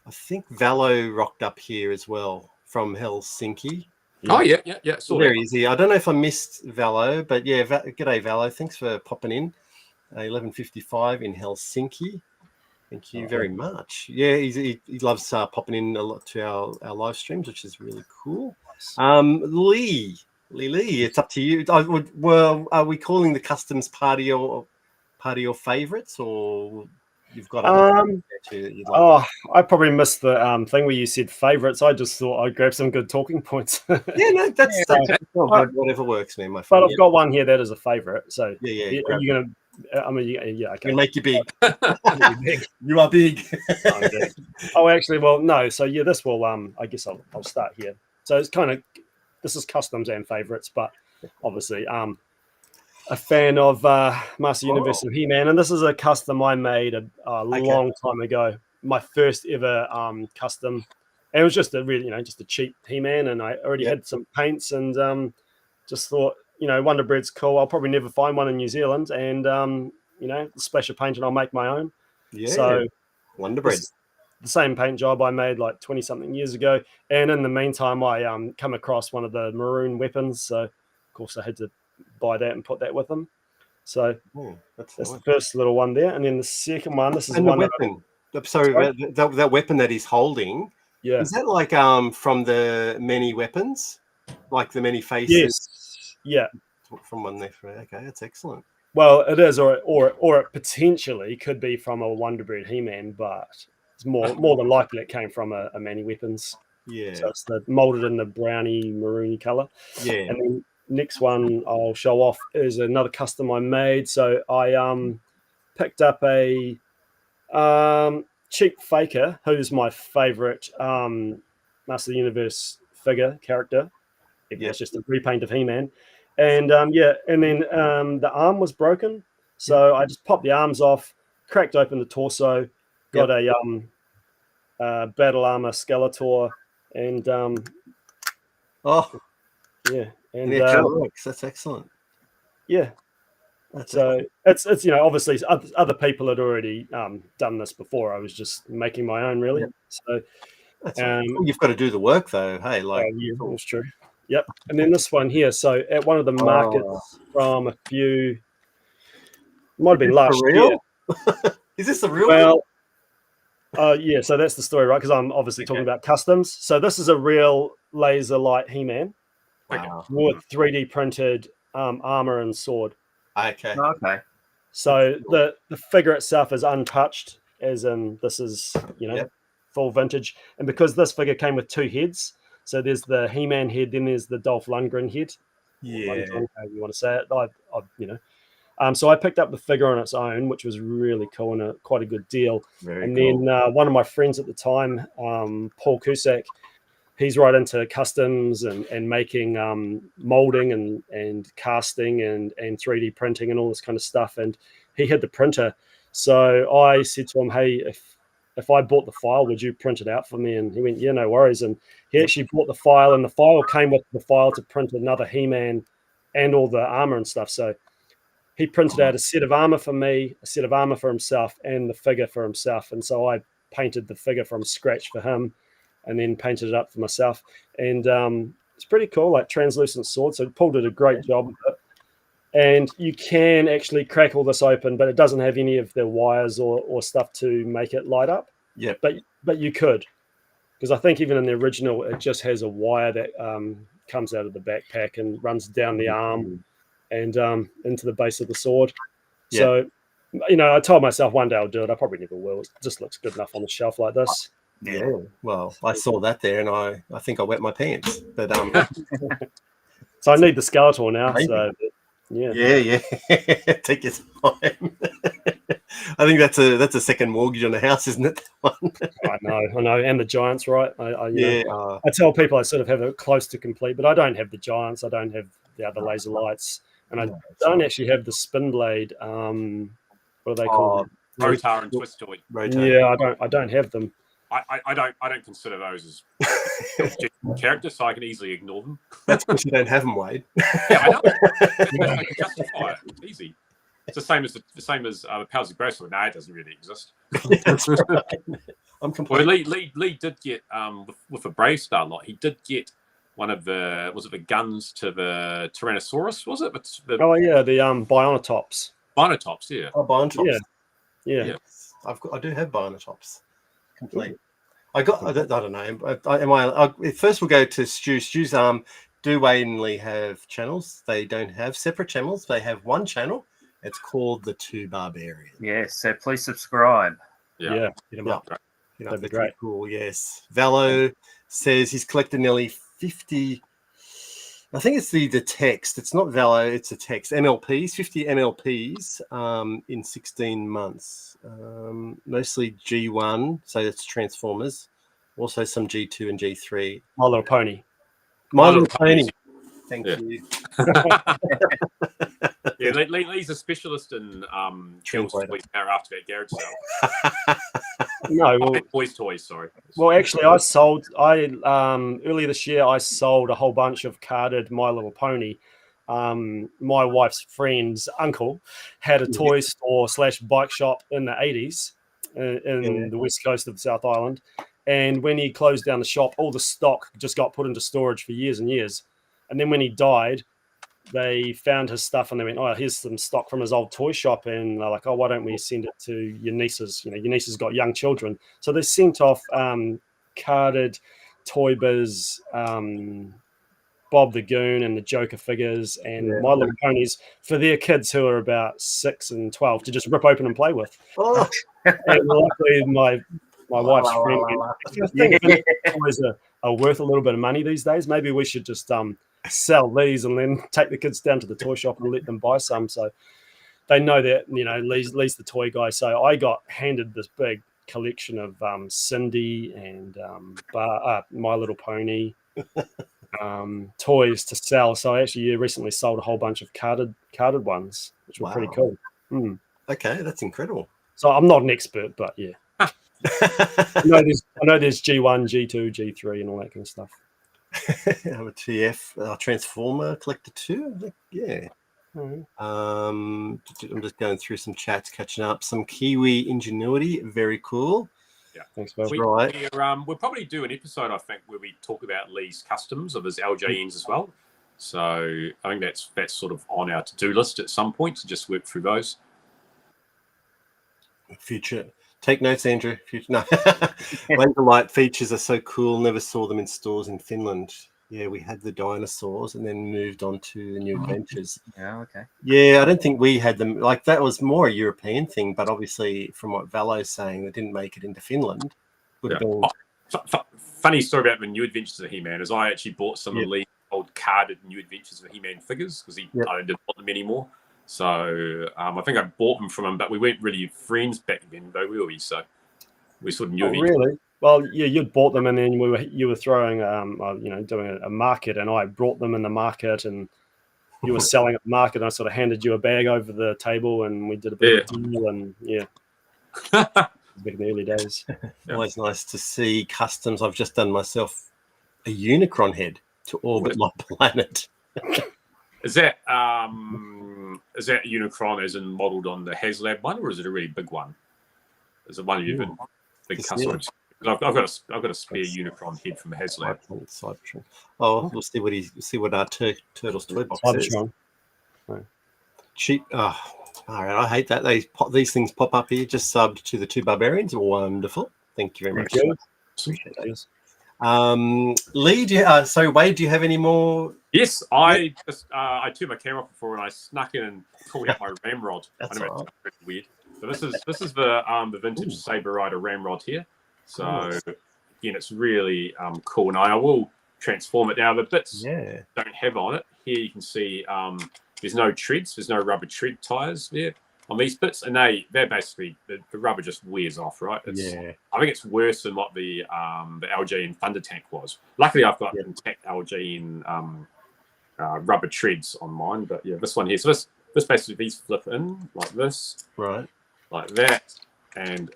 I think Valo rocked up here as well from Helsinki. Oh yeah. So there he is here. I don't know if I missed Valo, but yeah, g'day Valo. Thanks for popping in. 11:55 in Helsinki. Thank you very much. Yeah, he loves popping in a lot to our live streams, which is really cool. Lee, it's up to you. Are we calling the customs party your favorites, or you've got I probably missed the thing where you said favorites. I just thought I'd grab some good talking points. That's good. Whatever works, man. My friend. But I've got one here that is a favorite. So you're gonna. Okay. Make you big. You are big. Actually, well, no. So yeah, this will. I guess I'll start here. So it's kind of this is customs and favorites, but obviously, a fan of Master Universe and He-Man, and this is a custom I made a long time ago. My first ever custom, and it was just a really, just a cheap He-Man, and I already had some paints, and just thought, Wonder Bread's cool. I'll probably never find one in New Zealand, and splash of paint, and I'll make my own. Yeah. So Wonder Bread, the same paint job I made like 20 something years ago, and in the meantime, I come across one of the maroon weapons, so of course I had to buy that and put that with them. So that's the first little one there, and then the second one. This is and one the weapon. That weapon that he's holding. Yeah, is that like from the many weapons, like the many faces? Yes. Yeah. From one there. Okay, that's excellent. Well, it is, or it potentially could be from a Wonder Bread He-Man, but it's more than likely it came from a Many Weapons. Yeah. So it's molded in the browny maroony color. Yeah. And then next one I'll show off is another custom I made. So I picked up a cheap faker who's my favorite Master of the Universe figure character. It's just a repaint of He-Man. And and then the arm was broken. So I just popped the arms off, cracked open the torso, got a battle armor Skeletor and Oh, yeah, and yeah, that works. That's excellent. Yeah. That's So it's obviously other people had already done this before. I was just making my own, really. Yep. So that's right. You've got to do the work, though. Hey, like yeah, that's true. Yep. And then this one here. So at one of the markets from a few, might have been last year. Is this the real? Well, yeah. So that's the story, right? Because I'm obviously talking about customs. So this is a real laser light He-Man with 3D printed armor and sword. Okay. So the figure itself is untouched, as in this is full vintage, and because this figure came with two heads, so there's the He-Man head, then there's the Dolph Lundgren head. Yeah, however you want to say it. So I picked up the figure on its own, which was really cool and quite a good deal. Then one of my friends at the time, Paul Cusack, he's right into customs and making molding and casting and 3D printing and all this kind of stuff. And he had the printer. So I said to him, hey, if I bought the file, would you print it out for me? And he went, yeah, no worries. And he actually bought the file, and the file came with the file to print another He-Man and all the armor and stuff. So he printed out a set of armor for me, a set of armor for himself, and the figure for himself. And so I painted the figure from scratch for him, and then painted it up for myself. And it's pretty cool, like translucent sword. So Paul did a great job with it. And you can actually crack all this open, but it doesn't have any of the wires or stuff to make it light up. Yeah. But you could, because I think even in the original, it just has a wire that comes out of the backpack and runs down the arm and into the base of the sword. Yeah. So, I told myself one day I'll do it. I probably never will. It just looks good enough on the shelf like this. Yeah, well, I saw that there, and I think I wet my pants. But so I need the Skeletor now. Maybe. So yeah, take your time. I think that's a second mortgage on the house, isn't it? I know, and the Giants, right? I tell people I sort of have it close to complete, but I don't have the Giants. I don't have the other laser lights, and I don't actually have the spin blade. What are they called? Rotar and Twistoid. Yeah, I don't have them. I don't consider those as characters, so I can easily ignore them. That's because you don't have them, Wade. Yeah, I know. I can justify it. It's easy. It's the same as the Powers of Grayskull. No, it doesn't really exist. That's right. I'm completely. Well, Lee did get with the Brave Star lot. He did get one of the the guns to the Tyrannosaurus? Was it? The Bionatops. Bionatops, yeah. Oh, Bionatops. Yeah. I do have Bionatops. Complete. I don't know. First we'll go to Stu. Stu's do Wade and Lee have channels? They don't have separate channels. They have one channel. It's called the Two Barbarians. Yes, so please subscribe. Yeah. Hit them up. That'd be great. Cool. Yes. Valo says he's collected nearly 50. I think it's the text. It's not Valo, it's a text. MLPs, 50 MLPs in 16 months. Mostly G1, so it's Transformers. Also some G2 and G3. My Little Pony. My Little Pony. Thank you. Yeah, Lee's a specialist in channels after that garage sale. No, toys. Sorry. Well, actually, earlier this year I sold a whole bunch of carded My Little Pony. My wife's friend's uncle had a toy store / bike shop in the 80s in the west coast of the South Island, and when he closed down the shop, all the stock just got put into storage for years and years. And then when he died, they found his stuff and they went, oh, here's some stock from his old toy shop. And they're like, oh, why don't we send it to your nieces? Your niece's got young children. So they sent off carded Toy Biz, Bob the Goon and the Joker figures and My Little Ponies for their kids who are about 6 and 12 to just rip open and play with. Oh. And luckily my wife's friend went, toys are worth a little bit of money these days. Maybe we should just sell these and then take the kids down to the toy shop and let them buy some. So they know that, Lee's the toy guy. So I got handed this big collection of Cindy and My Little Pony toys to sell. So I actually recently sold a whole bunch of carded ones, which were pretty cool. Okay, that's incredible. So I'm not an expert, but yeah. I know there's G1, G2, G3, and all that kind of stuff. I have a TF Transformer Collector 2. I think, yeah. Mm-hmm. I'm just going through some chats, catching up. Some Kiwi Ingenuity, very cool. Yeah, thanks, Bill. We'll probably do an episode, I think, where we talk about Lee's customs of his LJNs as well. So I think that's sort of on our to-do list at some point to just work through those. Future. Take notes, Andrew. No. Laser light features are so cool. Never saw them in stores in Finland. Yeah, we had the dinosaurs and then moved on to the new adventures. Yeah, okay. Yeah, I don't think we had them. Like, that was more a European thing, but obviously from what Valo's saying, they didn't make it into Finland. Would have been... Funny story about the new adventures of He-Man is I actually bought some of Lee's old carded new adventures of He-Man figures because I didn't want them anymore. So I think I bought them from him, but we weren't really friends back then, though, were we? So we sort of knew. Really? Well, yeah, you'd bought them, and then you were throwing, doing a market, and I brought them in the market, and you were selling at the market. And I sort of handed you a bag over the table, and we did a bit of a deal, and back in the early days. Always nice to see customs. I've just done myself a Unicron head to orbit my planet. Is that Unicron as in modelled on the HasLab one, or is it a really big one? Is it one of your big customers? I've got a spare Unicron head from HasLab. Cybertron. Oh, we'll see what our Turtles toy box says. Right. Cheap. Oh, all right. I hate that these things pop up here. Just subbed to the Two Barbarians. Wonderful. Thank you very much. Appreciate that. Lee, Wade, do you have any more? Yes, I turned my camera off before and I snuck in and pulled out my ramrod. That's I know it's weird. So this is the vintage Saber Rider ramrod here. So again, it's really cool. Now I will transform it. Now the bits don't have on it. Here you can see there's no treads. There's no rubber tread tires there on these bits, and they're basically the rubber just wears off, right? I think it's worse than what the LJN Thunder Tank was. Luckily, I've got intact LJN rubber treads on mine, but this one here. So this basically these flip in like this, right, like that, and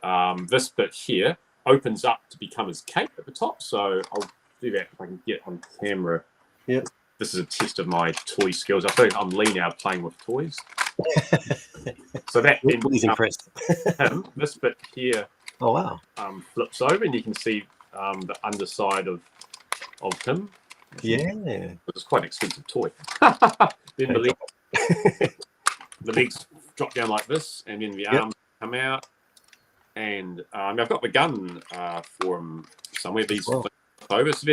this bit here opens up to become his cape at the top. So I'll do that if I can get on camera. Yep. This is a test of my toy skills. I think I'm Lee now playing with toys. So that then he's impressed. This bit here flips over and you can see the underside of him. It's quite an expensive toy. Then the legs drop down like this, and then the arms come out. And I've got the gun for him somewhere. These flip over. So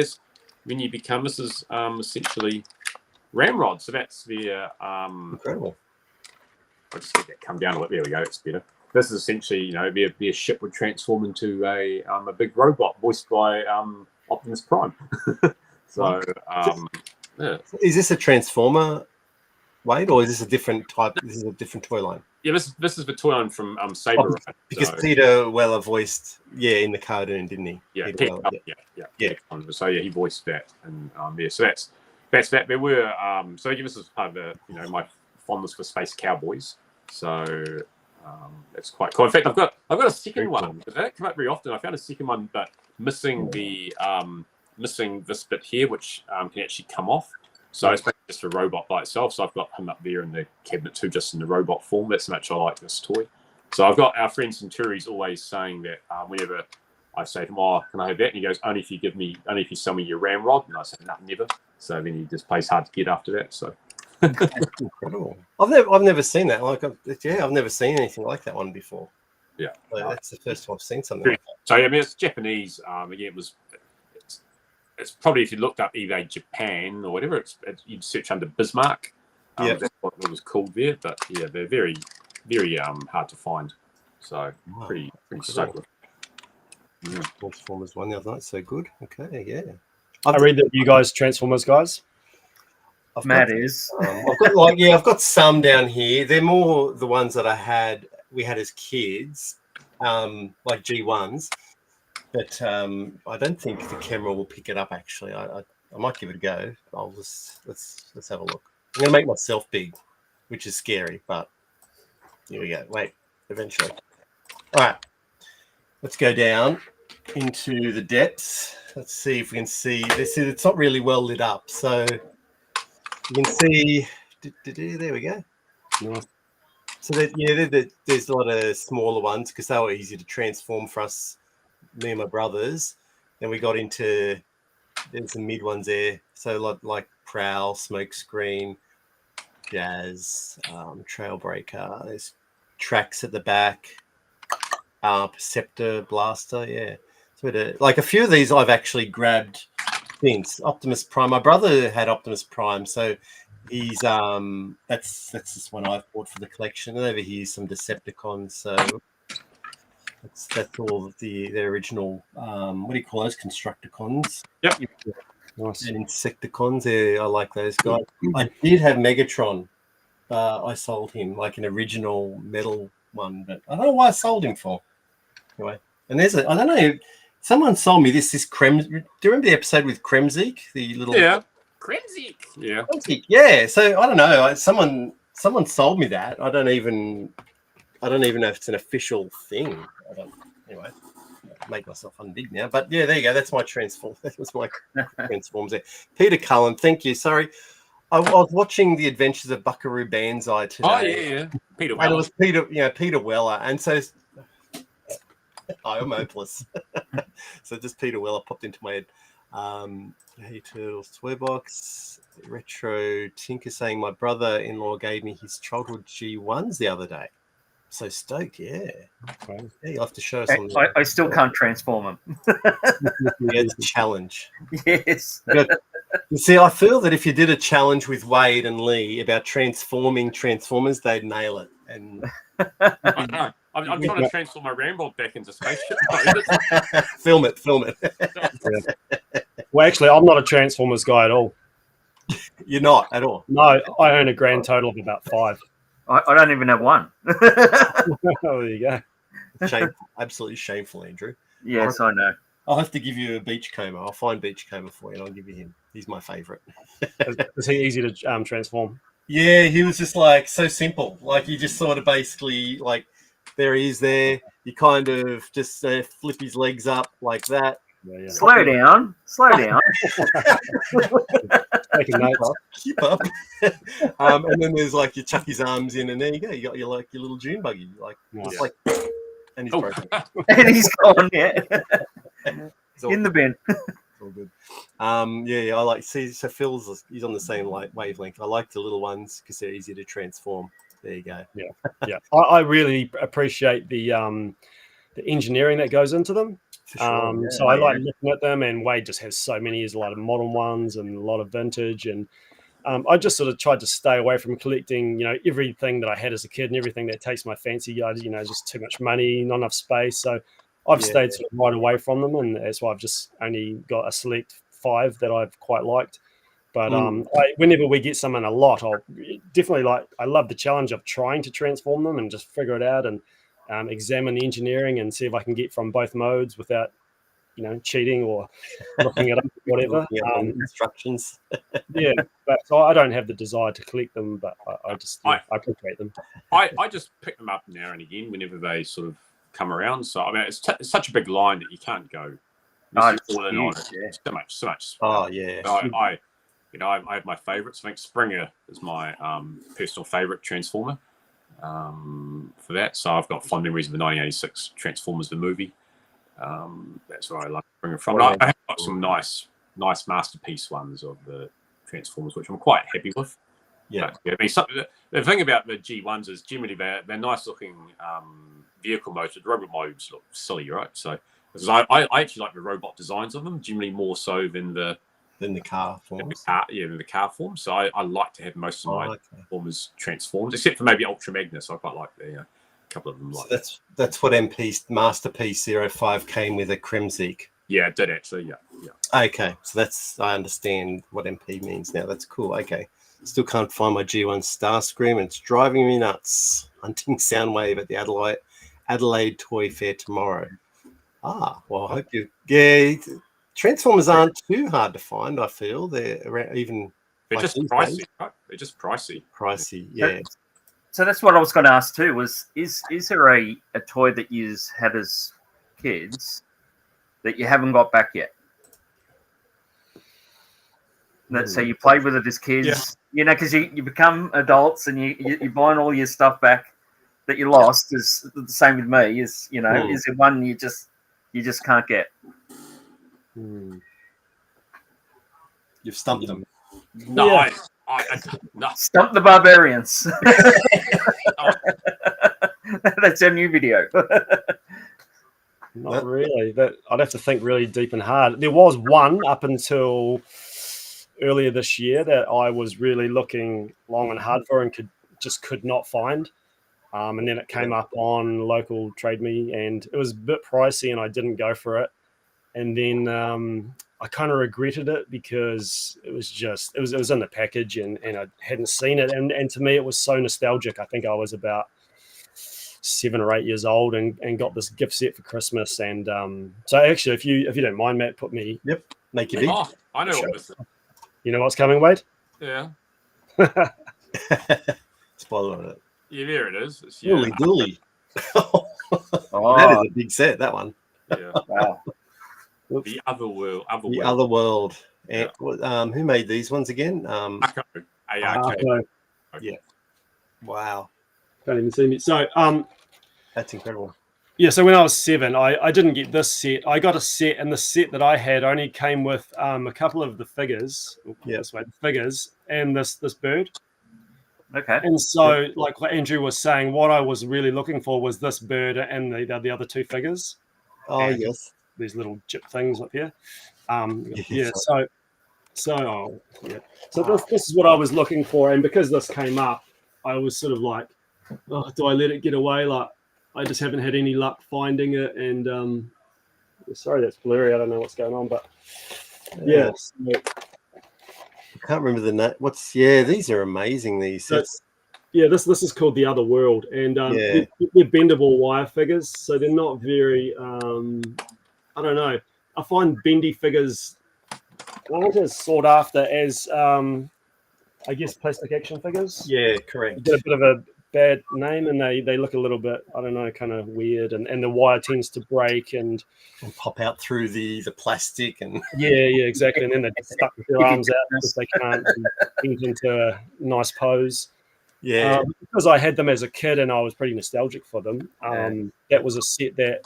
when you become, this is essentially ramrod. So that's the incredible. I'll just get that come down a bit. There we go. It's better. This is essentially, their ship would transform into a big robot voiced by Optimus Prime. So, is this a Transformer, Wade, or is this a different type? This is a different toy line. Yeah, this is the toy line from Saber Rider. Because Peter Weller voiced, in the cartoon, didn't he? Yeah, So he voiced that, and so that's that. There were so again, this is part of my fondness for Space Cowboys. So it's quite cool. In fact, I've got a second one. They don't come up very often. I found a second one, but missing the missing this bit here, which can actually come off. So it's basically just a robot by itself. So I've got him up there in the cabinet too, just in the robot form. That's how much I like this toy. So I've got our friend Centuri's always saying that whenever I say to him, "Oh, can I have that?" And he goes, "Only if you sell me your ramrod." And I say, "No, never." So then he just plays hard to get after that. So incredible. I've never seen that. I've never seen anything like that one before. Yeah, that's the first time I've seen something like that. So I mean, it's Japanese. Again, it's probably, if you looked up eBay Japan or whatever, you'd search under Bismarck. That's what it was called there. But they're very, very hard to find. So pretty stoked with. Transformers one the other night, so good. Okay, yeah. I read that you guys Transformers guys. Matt is. I've got some down here. They're more the ones that we had as kids, like G1s. But I don't think the camera will pick it up. Actually, I might give it a go. Let's have a look. I'm gonna make myself big, which is scary, but here we go. Wait, eventually. All right. let's go down into the depths. Let's see if we can see this. It's not really well lit up, so you can see. There we go. Nice. So there's a lot of smaller ones because they were easy to transform for us, me and my brothers. Then we got into there's some mid ones there. So like Prowl, Smokescreen, Jazz, Trailbreaker. There's Tracks at the back, Perceptor, Blaster. Yeah, so like a few of these I've actually grabbed since Optimus Prime. My brother had Optimus Prime, so he's that's just one I've bought for the collection. And over here's some Decepticons. So that's all of the original. What do you call those? Constructicons. Yep. Nice. And Insecticons. Yeah, I like those guys. I did have Megatron. I sold him like an original metal one, but I don't know why I sold him for. Anyway, and I don't know. Someone sold me this Krem. Do you remember the episode with Kremzik? The little Kremzik. Yeah. Kremzik. Yeah. So I don't know. Someone sold me that. I don't even know if it's an official thing. Anyway, make myself unbig now. But yeah, there you go. That's my transform. That was my transforms there. Peter Cullen, thank you. Sorry. I was watching The Adventures of Buckaroo Banzai today. Oh yeah. Peter Weller. And it was Peter Weller. And so I'm hopeless. So just Peter Weller popped into my head. Hey Turtles Toy Box, Retro Tinker saying my brother-in-law gave me his childhood G1s the other day. So stoked, yeah. Okay. Yeah, you'll have to show us something. I still can't transform them. Yeah, it's a challenge. Yes. You see, I feel that if you did a challenge with Wade and Lee about transforming Transformers, they'd nail it. And I know. I'm trying to transform my Rambo back into spaceship. Film it. Yeah. Well, actually, I'm not a Transformers guy at all. You're not at all? No, I own a grand total of about 5. I don't even have one. Oh, there you go. Shameful. Absolutely shameful, Andrew. Yes, I know. I'll have to give you a Beachcomber. I'll find Beachcomber for you and I'll give you him. He's my favourite. Is he easy to transform? Yeah, he was just like so simple. Like you just sort of basically like there he is there. You kind of just flip his legs up like that. Yeah. Slow down. Taking notes. Keep up. And then there's like you chuck his arms in, and there you go. You got your little June buggy, like just like, and he's broken. And he's gone. Yeah, in the bin. It's all good. Yeah. I like see. So Phil's he's on the same wavelength. I like the little ones because they're easy to transform. There you go. Yeah. I really appreciate the engineering that goes into them. Sure, so I like looking at them, and Wade just has so many. There's a lot of modern ones and a lot of vintage, and I just sort of tried to stay away from collecting, everything that I had as a kid and everything that takes my fancy. Just too much money, not enough space. So I've stayed sort of right away from them, and that's why I've just only got a select 5 that I've quite liked. But whenever we get someone a lot, I'll definitely I love the challenge of trying to transform them and just figure it out and examine the engineering and see if I can get from both modes without, cheating or looking it up, whatever. Instructions. Yeah, but so I don't have the desire to collect them, but I appreciate them. I just pick them up now and again whenever they sort of come around. So I mean, it's such a big line that you can't go. Oh, so much. Oh yeah. I have my favourites. I think Springer is my personal favourite Transformer. For that, so I've got fond memories of the 1986 Transformers the movie. That's where I love Springer from. I have got some nice masterpiece ones of the Transformers, which I'm quite happy with. Yeah, but, I mean, the thing about the G1s is generally they're nice looking vehicle modes. The robot modes look silly, right? So because I actually like the robot designs of them, generally more so than the car form. In the car form. So I like to have most of my Transformers transformed, except for maybe Ultra Magnus. I quite like a couple of them. So that's what MP's Masterpiece 05 came with, a Kremzik. Yeah, it did actually. Yeah. Okay, so I understand what MP means now. That's cool. Okay, still can't find my G1 Starscream. It's driving me nuts. Hunting Soundwave at the Adelaide Toy Fair tomorrow. Well, I hope you. Yeah. Transformers aren't too hard to find, I feel. They're just pricey, right? They're just pricey. Pricey, yeah. So that's what I was going to ask too, is there a toy that you had as kids that you haven't got back yet? So you play with it as kids, because you become adults and you're buying all your stuff back that you lost. Is the same with me. Is is there one you just can't get? You've stumped them. No, I no. Stump the Barbarians. That's our new video. Not really. I'd have to think really deep and hard. There was one up until earlier this year that I was really looking long and hard for and could not find. And then it came up on local Trade Me, and it was a bit pricey, and I didn't go for it. And then I kind of regretted it because it was in the package, and I hadn't seen it. And to me, it was so nostalgic. I think I was about 7 or 8 years old and got this gift set for Christmas. And so actually, if you don't mind, Matt, put me. Yep. Make you big. Oh, I know what this is. You know what's coming, Wade? Yeah. Spoiler on it. Yeah, there it is. It's Holy dooly. Oh, That is a big set, that one. Yeah. wow. The other world. The Other World. And, who made these ones again? Arco. No, Yeah. Wow. can't even see me. So That's incredible. yeah, so when I was 7, I didn't get this set. I got a set, and the set that I had only came with a couple of the figures. This way, the figures and this bird. Okay. And so, like Andrew was saying, what I was really looking for was this bird and the other 2 figures. Oh, And yes. these little chip things up here. Yeah. So this is what I was looking for, and because this came up, I was sort of like, oh, do I let it get away? Like, I just haven't had any luck finding it, and sorry, that's blurry. I don't know what's going on, but yeah. So, I can't remember the name. These are amazing, these sets. yeah, this is called The Other World, and they're bendable wire figures, so they're not very. I don't know. I find bendy figures aren't as sought after as I guess plastic action figures. Yeah, correct. They get a bit of a bad name, and they look a little bit, I don't know, kind of weird, and the wire tends to break and pop out through the plastic and yeah, exactly, and then they stuck their arms out because they can't get into a nice pose. Yeah. Because I had them as a kid and I was pretty nostalgic for them. That was a set that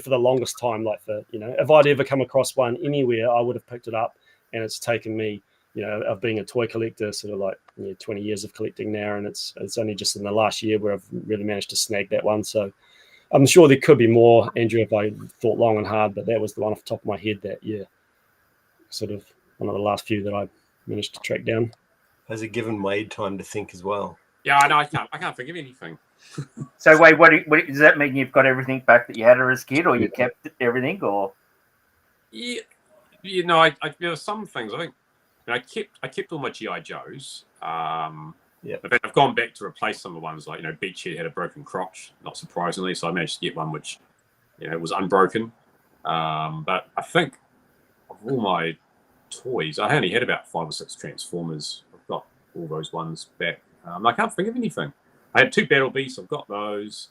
for the longest time, like if I'd ever come across one anywhere, I would have picked it up, and it's taken me of being a toy collector, sort of like 20 years of collecting now, and it's only just in the last year where I've really managed to snag that one. So I'm sure there could be more, Andrew, if I thought long and hard, but that was the one off the top of my head that sort of one of the last few that I managed to track down. Has it given Wade time to think as well? Yeah, I know. I can't think of anything. So wait, what does that mean? You've got everything back that you had as a kid, or you kept everything, or? Yeah, I there are some things I think. I kept all my GI Joes. But then I've gone back to replace some of the ones like Beachhead had a broken crotch, not surprisingly, so I managed to get one which was unbroken. But I think of all my toys, I only had about 5 or 6 Transformers. I've got all those ones back. I can't think of anything. I had 2 Battle Beasts. I've got those.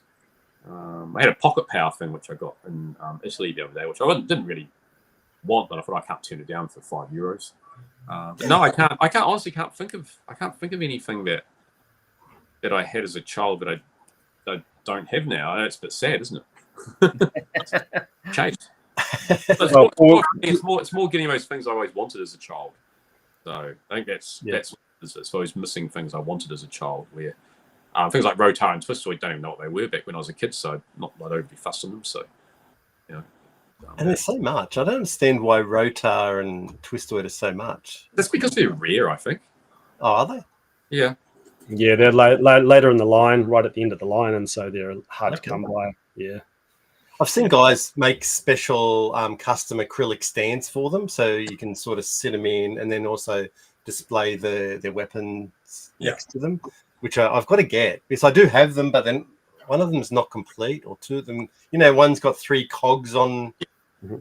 I had a Pocket Power thing which I got in Italy the other day, which I didn't really want, but I thought I can't turn it down for €5. No, I can't. I honestly can't think of anything that I had as a child that I don't have now. It's a bit sad, isn't it? Changed. It's more getting those things I always wanted as a child. So I think that's those missing things I wanted as a child. Where things like Rotar and Twistoid, don't even know what they were back when I was a kid, so I don't really fuss on them. So and there's so much. I don't understand why Rotar and Twistoid are so much. That's because they're rare, I think. Oh, are they? Yeah. Yeah, they're later in the line, right at the end of the line, and so they're hard to come by. Yeah. I've seen guys make special custom acrylic stands for them, so you can sort of sit them in and then also display their weapons next to them, which I've got to get. Because I do have them, but then one of them is not complete, or 2 of them, one's got 3 cogs on.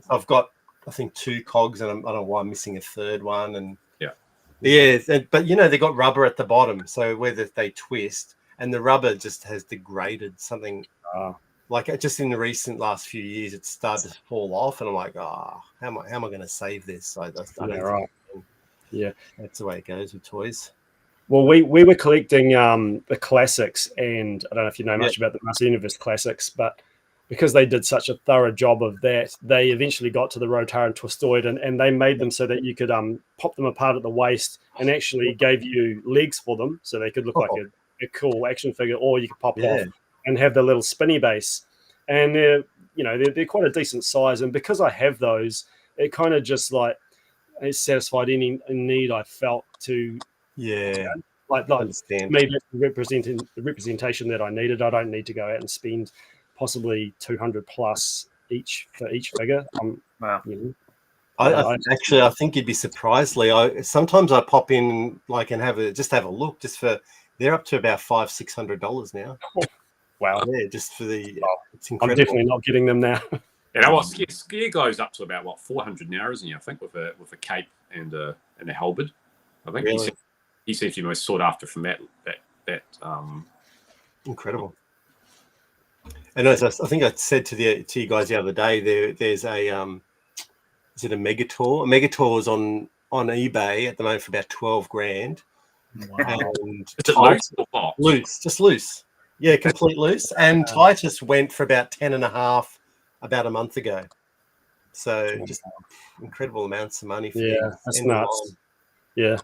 I've got, I think, 2 cogs, and I don't know why I'm missing a 3rd one. And but they got rubber at the bottom, so whether they twist, and the rubber just has degraded something. like just in the recent last few years, it's started to fall off, and I'm like, how am I going to save this? I don't right. Yeah, that's the way it goes with toys. Well, we were collecting the classics, and I don't know if you know much about the Master Universe classics, but because they did such a thorough job of that, they eventually got to the Rotaran Twistoid, and they made them so that you could pop them apart at the waist, and actually gave you legs for them, so they could look like a cool action figure, or you could pop off and have the little spinny base, and they're quite a decent size, and because I have those, it kind of just like it satisfied any need I felt to. Like understand. Me, that's the representation that I needed. I don't need to go out and spend possibly 200 plus each for each figure. Wow. I think you'd be surprised, Lee. Sometimes I pop in and have a look they're up to about $500-$600 now. Wow. Yeah, just for the. It's incredible. I'm definitely not getting them now. You know what? Skier goes up to about 400 now, isn't he? I think with a cape and a halberd. I think really? He seems to be most sought after from that. Incredible. And as I think I said to you guys the other day, there's a is it a Megator? A Megator is on eBay at the moment for about $12,000. Wow. And is it loose, just loose. Yeah, complete loose. And Titus went for about 10.5 about a month ago. So just incredible amounts of money for that's nuts. Yeah.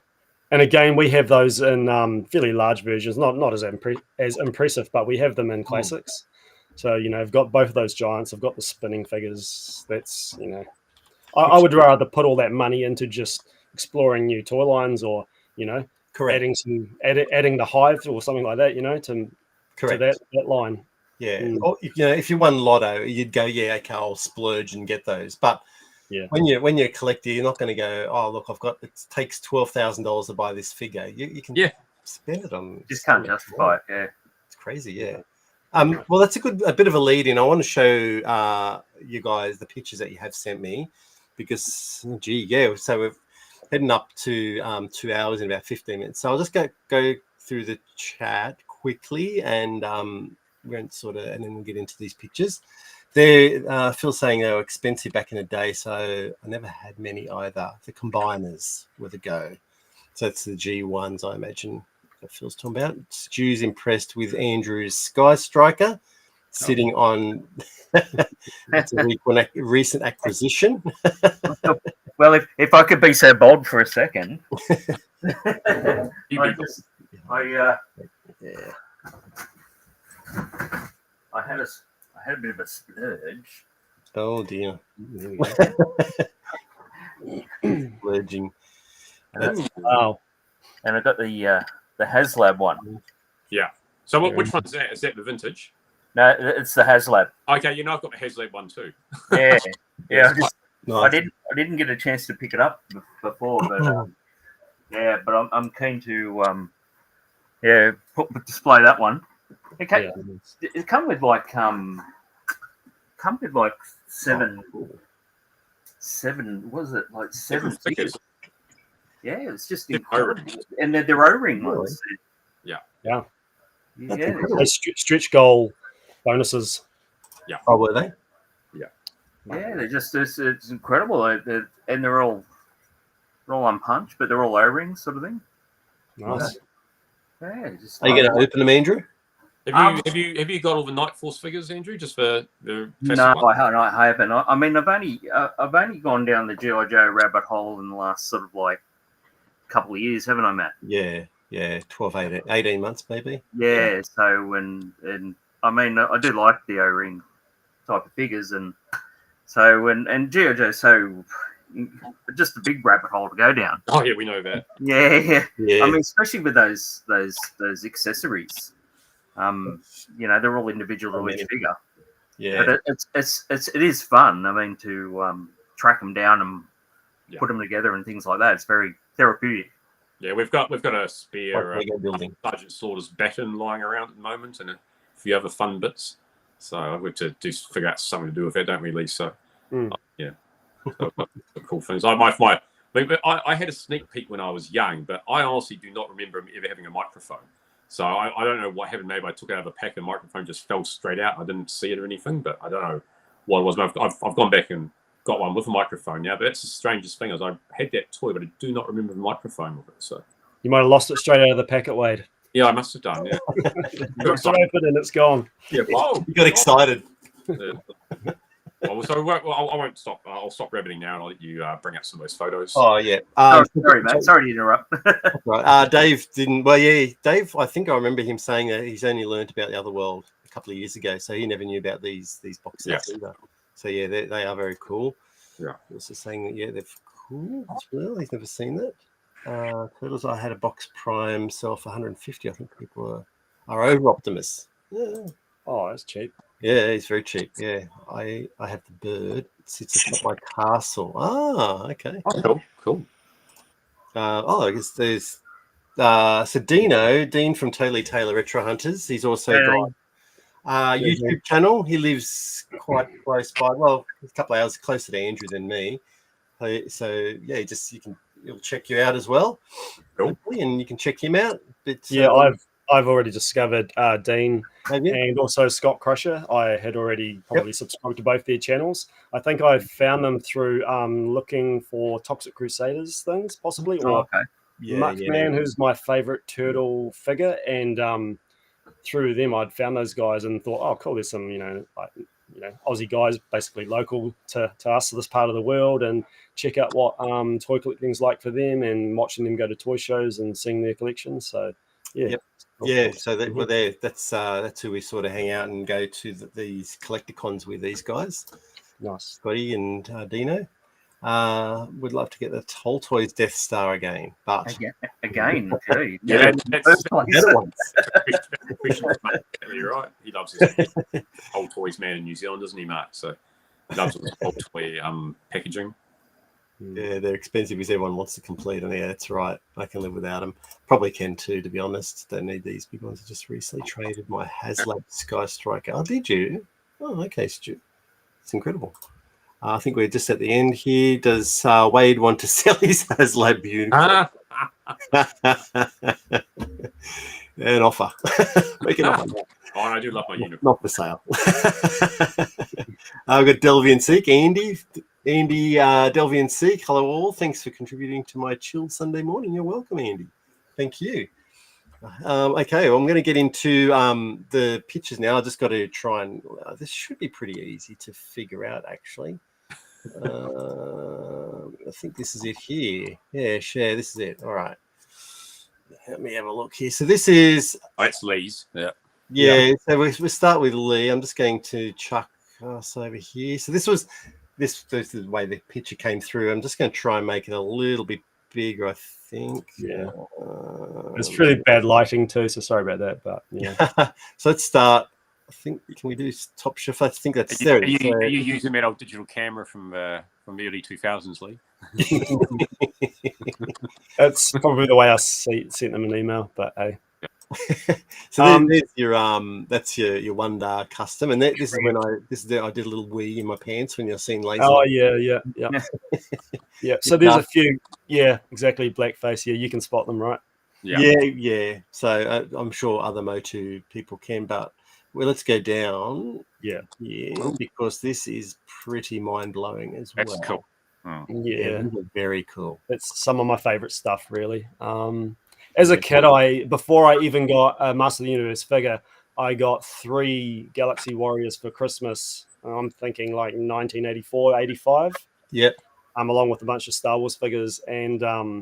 And again, we have those in fairly large versions, not as impressive, but we have them in classics. So, I've got both of those giants. I've got the spinning figures. That's, I would rather put all that money into just exploring new toy lines or, correct, adding the Hive or something like that, to that line. Yeah. Or, if you won Lotto, you'd go, okay, I'll splurge and get those. But when you're a collector, you're not going to go, oh, look, it takes $12,000 to buy this figure. You can spend it on. Just can't justify it. Yeah. It's crazy. Yeah. Well, that's a bit of a lead in. I want to show you guys the pictures that you have sent me because, so we're heading up to 2 hours in about 15 minutes. So I'll just go through the chat quickly and we're going to and then we'll get into these pictures. Phil's saying they were expensive back in the day, so I never had many either. The combiners were the go. So it's the G1s, I imagine, that Phil's talking about. Stu's impressed with Andrew's Sky Striker sitting on that's a recent acquisition. Well, if I could be so bold for a second. I had a bit of a splurge. Oh dear. Splurging. Wow. And I got the HasLab one. Yeah. So which one's that? Is that the vintage? No, it's the HasLab. Okay, I've got the HasLab one too. Yeah. Yeah. Nice. I didn't get a chance to pick it up before, but but I'm keen to display that one. Okay. It come with seven. Was it like seven stickers? Yeah, it's just incredible. And they're O-ring ones. Yeah. Yeah. Yeah. Stretch goal bonuses. Yeah. Oh, were they? Yeah. Yeah, they're just it's incredible. And they're all unpunched, but they're all O-rings sort of thing. Nice. Yeah. Are you going to open them, Andrew? Have you got all the Night Force figures, Andrew? Just for the no, I haven't. I mean, I've only gone down the G.I. Joe rabbit hole in the last sort of like couple of years, haven't I, Matt? Yeah, 12, 18 months maybe. Yeah. So and I mean, I do like the O-ring type of figures, and so and G.I. Joe, so just a big rabbit hole to go down. Oh yeah, we know that. Yeah. I mean, especially with those accessories. They're all individual to each figure. Yeah, but it is fun. I mean, to track them down and put them together and things like that. It's very therapeutic. Yeah, we've got a spare building Sergeant Slaughter's baton lying around at the moment, and a few other fun bits. So we've to figure out something to do with that, don't we, Lee? So yeah, so cool things. I had a sneak peek when I was young, but I honestly do not remember him ever having a microphone. So I don't know what happened. Maybe I took it out of the pack and the microphone just fell straight out. I didn't see it or anything, but I don't know what it was. I've gone back and got one with a microphone now, but that's the strangest thing is I had that toy, but I do not remember the microphone with it. So you might have lost it straight out of the packet, Wade. yeah, I must have done. Yeah, It's open and it's gone. Yeah, you got excited. Yeah. I won't stop. I'll stop rabbiting now, and I'll let you bring up some of those photos. Oh yeah. Sorry, mate. Sorry to interrupt. Right. Dave didn't. Well, yeah, Dave. I think I remember him saying that he's only learned about the other world a couple of years ago, so he never knew about these box sets either. So yeah, they are very cool. Yeah. Also saying that they're cool as well. He's never seen that. Turtles. I had a box prime sell for 150. I think people are over optimists. Yeah. Oh, that's cheap. Yeah, it's very cheap. Yeah, I have the bird. It sits atop my castle. Ah, okay. Oh, cool. I guess there's so Dean from Totally Taylor Retro Hunters. He's also got a YouTube channel. He lives quite close by. Well, a couple of hours closer to Andrew than me. So yeah, he'll check you out as well. Cool. And you can check him out. But yeah, I've already discovered Dean and also Scott Crusher. I had already probably subscribed to both their channels. I think I found them through looking for Toxic Crusaders things, possibly, or Muckman, who's my favorite turtle figure, and through them I'd found those guys and thought, oh, cool, there's some Aussie guys, basically local to us, to this part of the world, and check out what toy collecting's like for them, and watching them go to toy shows and seeing their collections. So so that's who we sort of hang out and go to these collecticons with these guys. Nice. Scotty and Dino. Would love to get the Toll Toys Death Star again, but again, gee. That's you're right. He loves his old toys man in New Zealand, doesn't he, Mark? So he loves his old toy packaging. Yeah, they're expensive because everyone wants to complete them. Yeah, that's right. I can live without them. Probably can too, to be honest. Don't need these big ones. I just recently traded my HasLab Sky Striker. Oh, did you? Oh, okay, Stu. It's incredible. I think we're just at the end here. Does Wade want to sell his HasLab unicorn? An offer. Make an offer. Oh, I do love my unicorn. Not for sale. I've got Delvian Seek, Andy, Delvian Seek. Hello all. Thanks for contributing to my chilled Sunday morning. You're welcome, Andy. Thank you. Okay, well, I'm going to get into the pictures now. I just got to try and this should be pretty easy to figure out, actually. I think this is it here. Yeah, share. This is it. All right. Let me have a look here. So this is. Oh, it's Lee's. Yeah. So we start with Lee. I'm just going to chuck us over here. So this is the way the picture came through. I'm just going to try and make it a little bit bigger, I think. Yeah. It's really bad lighting too, so sorry about that. But yeah. So let's start. I think, can we do top shift? I think that's there. Are you using that old digital camera from the early 2000s, Lee? That's probably the way I sent them an email, but hey. So there's your that's your Wonder custom, and this is when I did a little wee in my pants when you're seeing laser. Oh yeah. Yeah. So there's a few. Yeah, exactly. Blackface. Yeah, you can spot them, right? Yeah. So I'm sure other Motu people can, but let's go down. Yeah, because this is pretty mind blowing as well. That's cool. Oh. Yeah, very cool. It's some of my favorite stuff, really. As a kid, before I even got a Master of the Universe figure, I got 3 Galaxy Warriors for Christmas. I'm thinking like 1984, 85. Yep. Along with a bunch of Star Wars figures, and I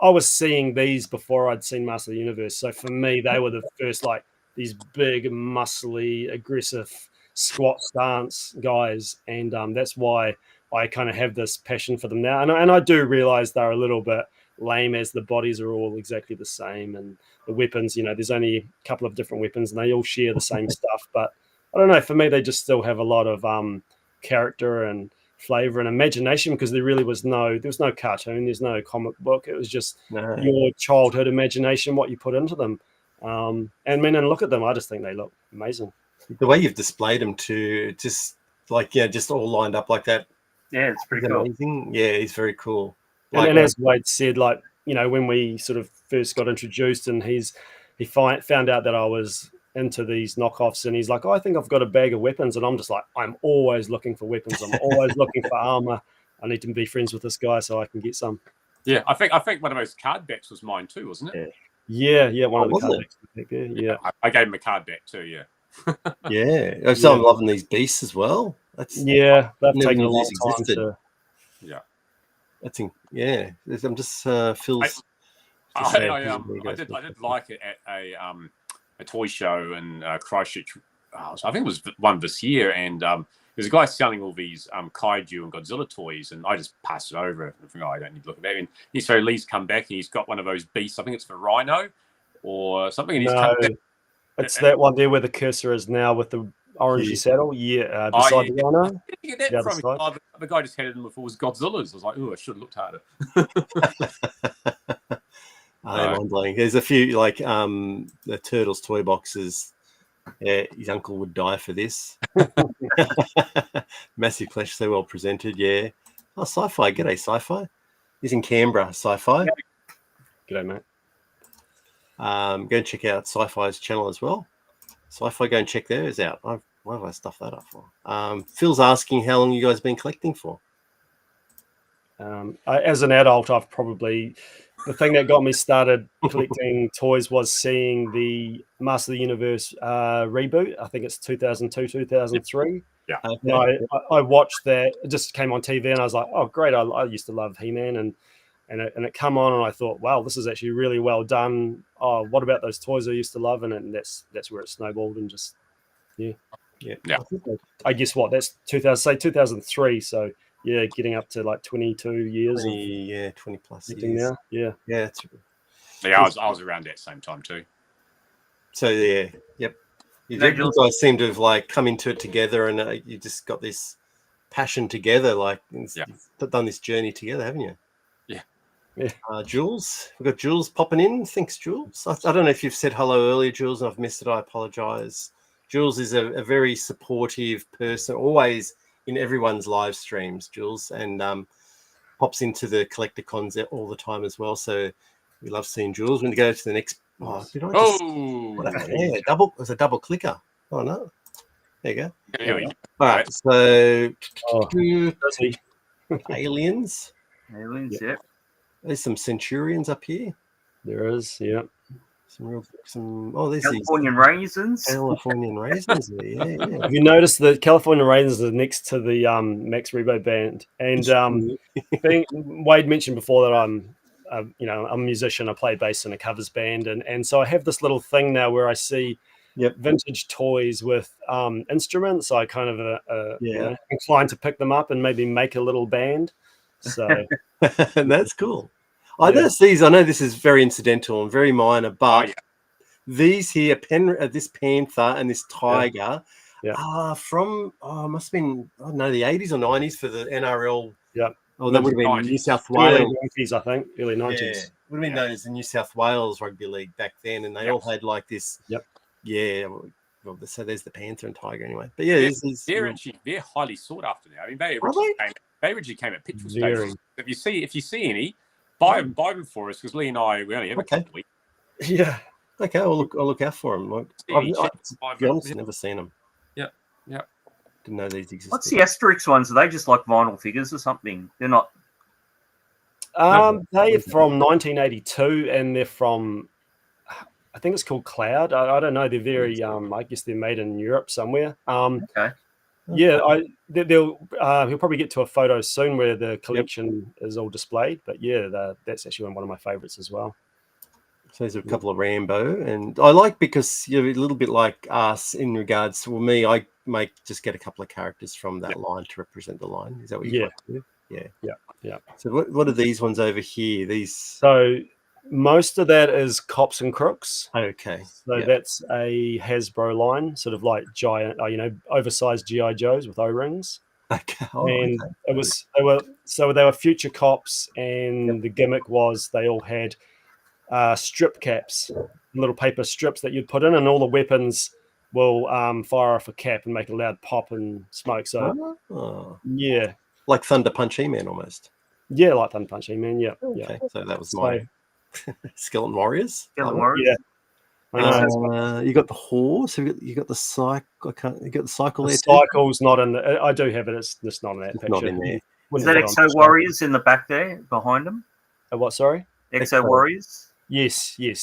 was seeing these before I'd seen Master of the Universe. So for me, they were the first like these big, muscly, aggressive squat stance guys, and that's why I kind of have this passion for them now. And I do realize they're a little bit lame, as the bodies are all exactly the same, and the weapons, there's only a couple of different weapons and they all share the same stuff. But I don't know, for me they just still have a lot of character and flavor and imagination, because there was no cartoon, there's no comic book. It was just your childhood imagination, what you put into them. And look at them, I just think they look amazing. The way you've displayed them too, just all lined up like that. Yeah, it's pretty cool. Amazing. Yeah, it's very cool. And as Wade said, when we sort of first got introduced, and he's he found out that I was into these knockoffs, and he's like, oh, I think I've got a bag of weapons, and I'm just like, I'm always looking for weapons. I'm always looking for armor. I need to be friends with this guy so I can get some. Yeah, I think one of those card backs was mine too, wasn't it? Yeah, one of the card backs. Yeah. I gave him a card back too. Yeah. Yeah, so I'm loving these beasts as well. They've taken a long time to. Yeah, I'm just feels. I did like it at a toy show in Christchurch. I think it was one this year, and there's a guy selling all these kaiju and Godzilla toys, and I just passed it over. I think, I don't need to look at that. And Lee's come back, and he's got one of those beasts. I think it's for Rhino or something. And he's come back. It's that one there where the cursor is now with the orangey saddle. Yeah, beside the Rhino. Where did you get that from? The guy just had it in before it was Godzilla's. I was like, oh, I should have looked harder. Mind-blowing. There's a few like the Turtles toy boxes. Yeah, his uncle would die for this. Massive Clash, so well presented. Yeah. Oh, Sci-Fi. G'day, Sci-Fi. He's in Canberra. Sci-Fi. G'day, mate. Go and check out Sci-Fi's channel as well. Sci-Fi, go and check theirs out. Why have I stuffed that up for? Phil's asking how long you guys been collecting for. As an adult, I've probably the thing that got me started collecting toys was seeing the Master of the Universe reboot. I think it's 2002, 2003. Yeah. I watched that. It just came on TV, and I was like, "Oh, great! I used to love He-Man," and it come on, and I thought, "Wow, this is actually really well done." Oh, what about those toys I used to love? And that's where it snowballed, and just yeah. I guess what that's 2003. So. Yeah, getting up to like 22 years. 20 plus years. Now. Yeah. I was around that same time too. So yep. You guys seem to have like come into it together, and you just got this passion together. Like you've done this journey together, haven't you? Yeah. Jules, we've got Jules popping in. Thanks, Jules. I don't know if you've said hello earlier, Jules, and I've missed it. I apologize. Jules is a very supportive person, always in everyone's live streams, Jules, and pops into the collecticons all the time as well. So we love seeing Jules. We're going to go to the next. Double. It was a double clicker. Oh no, there you go. All right, so aliens. Yeah. There's some Centurions up here. There is, yeah. There's Californian raisins. Californian raisins. Yeah. Have you noticed the California raisins are next to the Max Rebo band? And Wade mentioned before that I'm a musician. I play bass in a covers band, and so I have this little thing now where I see vintage toys with instruments. So I kind of inclined to pick them up and maybe make a little band. So and that's cool. I know this is very incidental and very minor, but these here, this panther and this tiger are from, must have been, I don't know, the 80s or 90s for the NRL. Yeah. Oh, that would have been New South Wales. Early 90s, I think. Early 90s. Yeah. Would have been known as the New South Wales Rugby League back then, and they all had like this. Yep. Yeah. Well, so there's the panther and tiger anyway. But yeah, they're highly sought after now. I mean, they originally came at petrol stations. If you see any, buy them for us, because Lee and I, we only have a couple weeks. Yeah. Okay, I'll look out for them. To be honest, I've never seen them. Yeah. Didn't know these existed. What's the Asterix ones? Are they just like vinyl figures or something? They're not. They're from 1982, and they're from, I think it's called Cloud. I don't know. They're very, I guess they're made in Europe somewhere. Okay. Yeah, he'll probably get to a photo soon where the collection is all displayed. But yeah, that's actually one of my favorites as well. So there's a couple of Rambo, and I like because you're a little bit like us in regards to me. I just get a couple of characters from that line to represent the line. Is that what you like to do? Yeah. So what are these ones over here? So most of that is Cops and Crooks. Okay. So that's a Hasbro line, sort of like giant, oversized GI Joes with O-rings. Okay. They were future cops, and the gimmick was they all had strip caps, little paper strips that you'd put in, and all the weapons will fire off a cap and make a loud pop and smoke. So like Thunder Punch He-Man almost. Yeah, like Thunder Punch He-Man. Yeah. Okay. So that was my Skeleton Warriors. Skeleton Warriors. You got the horse. You got the cycle. You got the cycle The there. Cycle's not in. I do have it. It's just not in that picture. Not in there. Is that Exo Warriors in the back there behind them? What? Sorry. Exo Warriors. Yes. Yeah.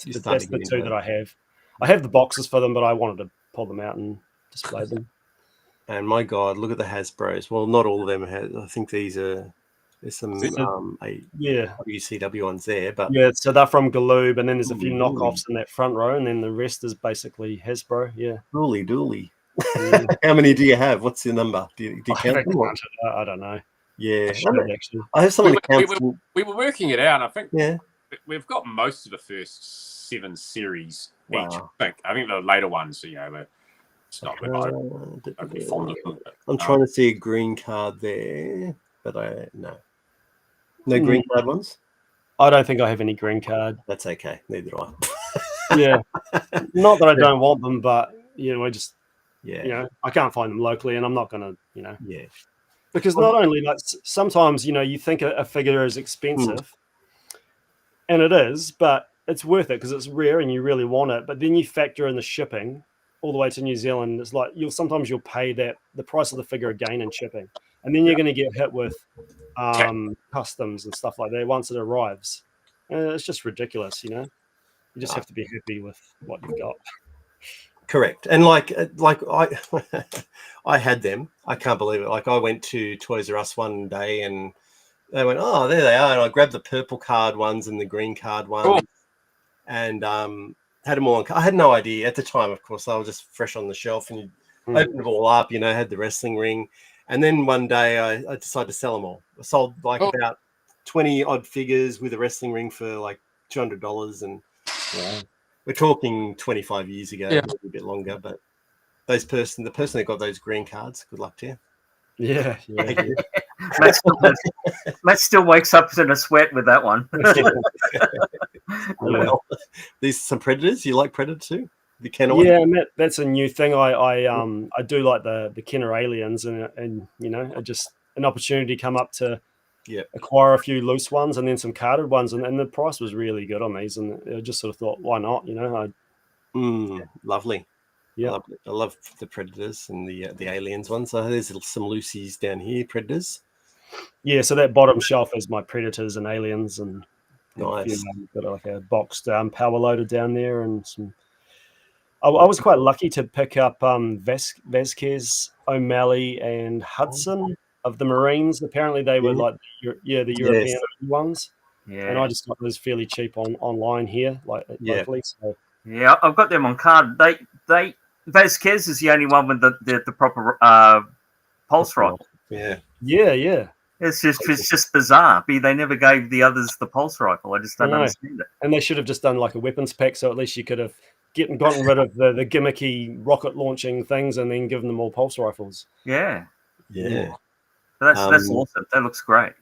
That's the two that I have. I have the boxes for them, but I wanted to pull them out and display them. And my God, look at the Hasbros. Well, not all of them have. I think there's some WCW ones there, but so they're from Galoob, and then there's a few knockoffs in that front row, and then the rest is basically Hasbro. Yeah, dooly. Yeah. How many do you have? What's your number? Do you count them? I don't know. Yeah, I have someone we were working it out. I think we've got most of the first 7 series each. I think the later ones, it's not I'd be fond of them. I'm trying to see a green card there, but no green card ones. I don't think I have any green card. That's okay. Neither do I. Yeah, not that I don't want them, but I can't find them locally, and I'm not gonna, because not only like sometimes you think a figure is expensive, and it is, but it's worth it because it's rare and you really want it. But then you factor in the shipping all the way to New Zealand. It's like you'll pay the price of the figure again in shipping, and then you're going to get hit with customs and stuff like that once it arrives. It's just ridiculous, You just have to be happy with what you've got. Correct. And like I had them. I can't believe it. Like I went to Toys R Us one day and they went, oh, there they are. And I grabbed the purple card ones and the green card ones and had them all on. I had no idea at the time, of course. I was just fresh on the shelf and you opened it all up, had the wrestling ring. And then one day I decided to sell them all. I sold about 20 odd figures with a wrestling ring for like $200. And we're talking 25 years ago, maybe a bit longer, but the person that got those green cards, good luck to you. Yeah. Matt still wakes up in a sweat with that one. Well, these some Predators. You like Predator too? The Kenner one? Yeah, Matt, that's a new thing. I do like the Kenner aliens, and just an opportunity come up to acquire a few loose ones and then some carded ones, and the price was really good on these, and I just sort of thought, why not? Lovely. Yeah, I love the Predators and the aliens ones. So there's some loosies down here, Predators. Yeah, so that bottom shelf is my Predators and aliens, and nice. Got like a boxed power loader down there, and some. I was quite lucky to pick up Vasquez, O'Malley, and Hudson of the Marines. Apparently, they were like the European ones. Yeah, and I just got those fairly cheap online here, locally. So. Yeah, I've got them on card. They Vasquez is the only one with the proper pulse rifle. Yeah. It's just bizarre. They never gave the others the pulse rifle. I just don't understand it. And they should have just done like a weapons pack, so at least you could have gotten rid of the gimmicky rocket launching things and then given them all pulse rifles. Yeah. Yeah. That's awesome. That looks great.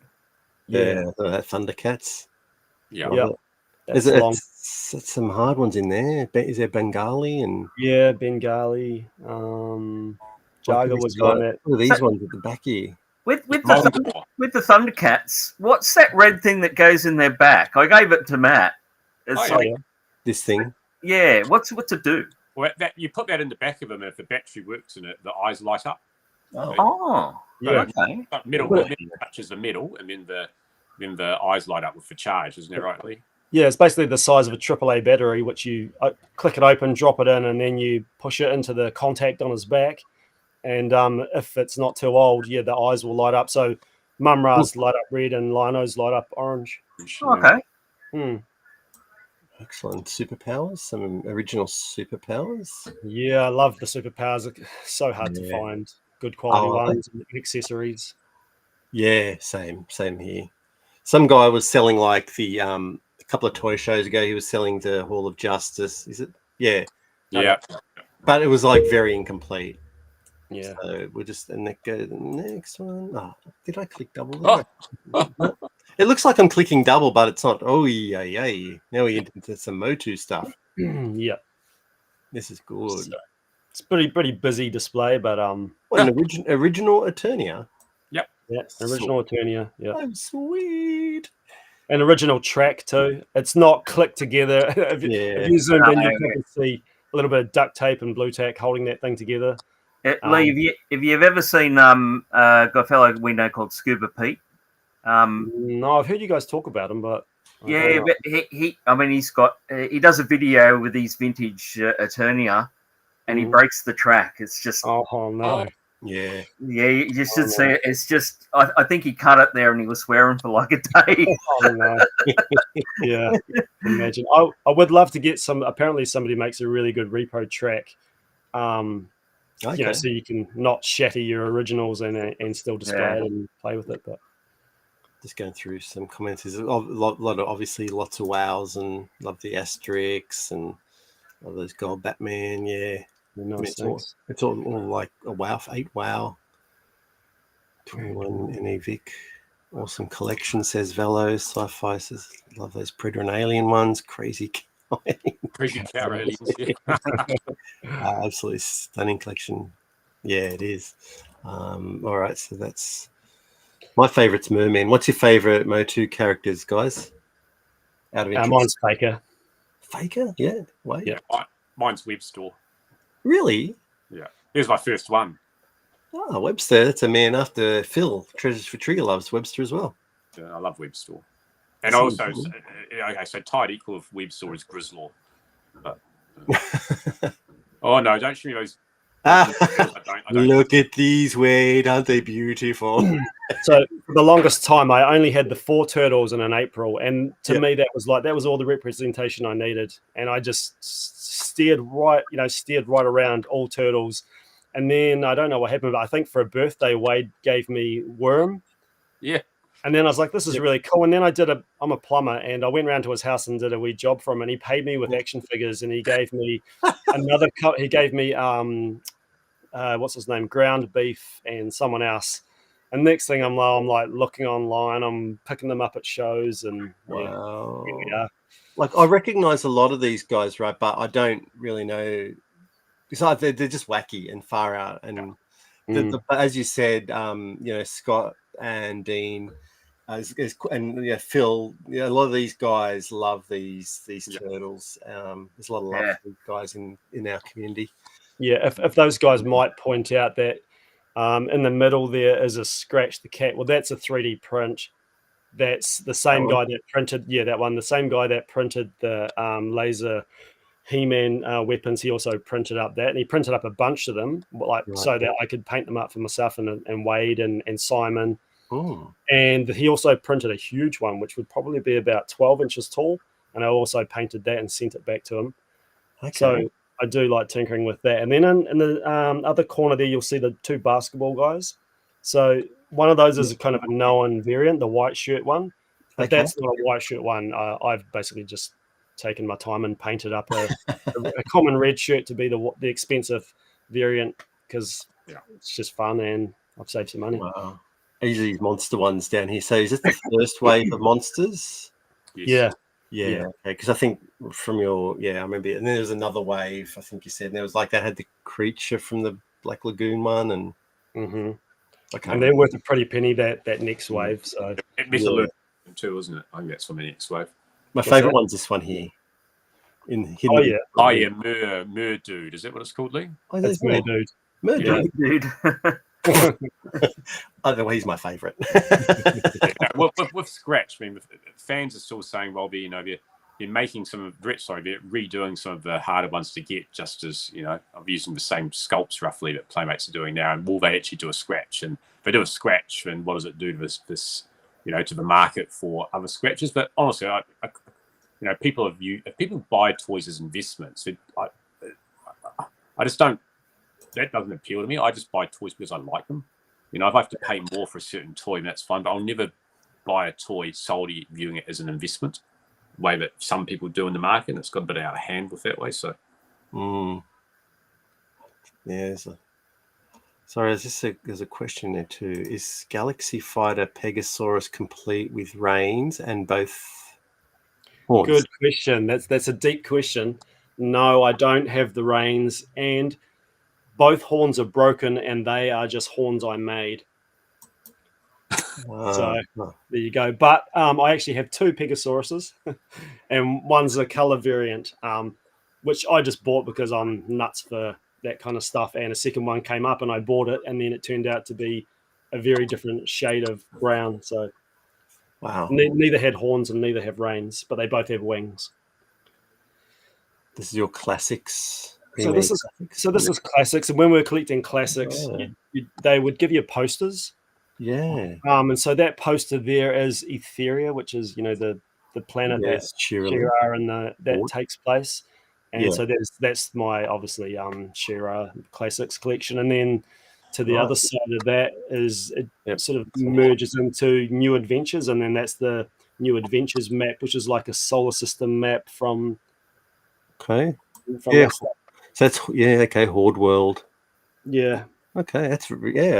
Yeah. Thundercats. Yeah. There's some hard ones in there. Is there Bengali and Bengali? Jaga was one. These ones at the back here. With the Thundercats, what's that red thing that goes in their back? I gave it to Matt. It's this thing. Yeah. What's it do? Well, you put that in the back of them, and if the battery works in it, the eyes light up. Okay. Metal touches the metal, and then the eyes light up with the charge. Isn't that right, Lee? Yeah, it's basically the size of a AAA battery, which you click it open, drop it in, and then you push it into the contact on his back. And if it's not too old, the eyes will light up. So Mumra's light up red and Lino's light up orange. Okay. Excellent. Superpowers, some original superpowers. Yeah, I love the superpowers. So hard to find good quality ones and accessories. Yeah, same here. Some guy was selling like the a couple of toy shows ago. He was selling the Hall of Justice. Is it? Yeah. Yeah. But it was like very incomplete. Yeah. So we'll just and then go to the next one. Oh, did I click double there? It looks like I'm clicking double, but it's not. Oh, yeah. Now we get into some Motu stuff. Yeah. This is good. So, it's pretty busy display, but what, an original Eternia? Yep. Yeah, original Eternia. Yeah. Oh, sweet. an original track too. It's not clicked together. if you zoomed in, you probably see a little bit of duct tape and blue tack holding that thing together. Lee, if you've ever seen got a fellow we know called Scuba Pete. No, I've heard you guys talk about him, but but he does a video with his vintage Eternia, and he breaks the track. It's just oh no. Yeah, you should see it. It's just, I think he cut it there and he was swearing for like a day. Oh no. Yeah, imagine. I would love to get some. Apparently, somebody makes a really good repo track. So you can not shatter your originals and still display it and play with it. But just going through some comments, there's a lot of obviously lots of wows and love the asterisks and all those gold Batman. Yeah. Nice, it's all like a wow, 8 wow, 21 NAVIC. Awesome collection, says Velo. Sci-Fi says, love those Predator and Alien ones. Crazy cow aliens. Absolutely stunning collection. Yeah, it is. All right, so that's my favorite's Merman. What's your favorite Motu characters, guys? Out of interest. Mine's Faker. Faker? Yeah. Wait. Yeah. Mine's Webster. Really? Yeah. Here's my first one. Oh, Webster. That's a man after Phil. Treasures for Trigger loves Webster as well. Yeah, I love Webster. And also, so tied equal of Webster is Grizzlaw. But, oh, no, don't show me those. I don't. Look at these, Wade. Aren't they beautiful? So for the longest time, I only had the 4 turtles in an April. And to me, that was all the representation I needed. And I just steered right around all turtles. And then I don't know what happened, but I think for a birthday, Wade gave me Worm. Yeah. And then I was like, this is really cool. And then I'm a plumber, and I went around to his house and did a wee job for him. And he paid me with action figures, and he gave me what's his name? Ground beef and someone else. And next thing I'm like looking online, I'm picking them up at shows, and wow. Like I recognize a lot of these guys, right? But I don't really know. Besides, they're just wacky and far out. And as you said, Scott and Dean, and Phil, a lot of these guys love these turtles. There's a lot of love for these guys in our community. Yeah, if those guys might point out that in the middle there is a Scratch the Cat. Well, that's a 3D print. That's the same guy that printed, that one. The same guy that printed the laser He-Man weapons. He also printed up that, and he printed up a bunch of them, so that I could paint them up for myself and Wade and Simon. Ooh. And he also printed a huge one, which would probably be about 12 inches tall. And I also painted that and sent it back to him. Okay. So I do like tinkering with that. And then in the other corner there, you'll see the 2 basketball guys. So one of those is kind of a known variant, the white shirt one. But that's not a white shirt one. I've basically just taken my time and painted up a common red shirt to be the expensive variant, because it's just fun and I've saved some money. Wow. Usually these monster ones down here. So is this the first wave of monsters? Yes. Yeah. Okay. Because I think from I remember it. And then there was another wave, I think you said. And there was that had the creature from the Black Lagoon one. And and they're worth a pretty penny, that next wave. So Metalurgic too, isn't it? I think that's from the next wave. My favourite one's this one here. Mer Dude. Is that what it's called, Lee? Oh, there's Mer Dude. Mer Dude. Either way, he's my favourite. With Scratch, I mean, fans are still saying, well, they're making they're redoing some of the harder ones to get, just as, I'm using the same sculpts roughly that Playmates are doing now. And will they actually do a Scratch? And if they do a Scratch, then what does it do to this to the market for other Scratches? But honestly, if people buy toys as investments, I just don't. That doesn't appeal to me. I just buy toys because I like them. If I have to pay more for a certain toy, that's fine. But I'll never buy a toy solely viewing it as an investment, the way that some people do in the market. And it's got a bit out of hand with that way. So, sorry, there's a question there too. Is Galaxy Fighter Pegasaurus complete with reins and both horns? Good question. That's a deep question. No, I don't have the reins, and both horns are broken, and they are just horns I made. So there you go. But I actually have 2 Pegasauruses, and one's a color variant, which I just bought because I'm nuts for that kind of stuff. And a second one came up, and I bought it, and then it turned out to be a very different shade of brown. So wow, neither had horns and neither have reins, but they both have wings. This is your classics. So this is classics, and when we were collecting classics, they would give you posters. Yeah. And so that poster there is Etheria, which is the planet that Shira and that takes place. And so that's my obviously Shira Classics collection, and then to the other side of that is it sort of merges into New Adventures, and then that's the New Adventures map, which is like a solar system map from. Okay. So that's Horde World. Yeah. Okay, I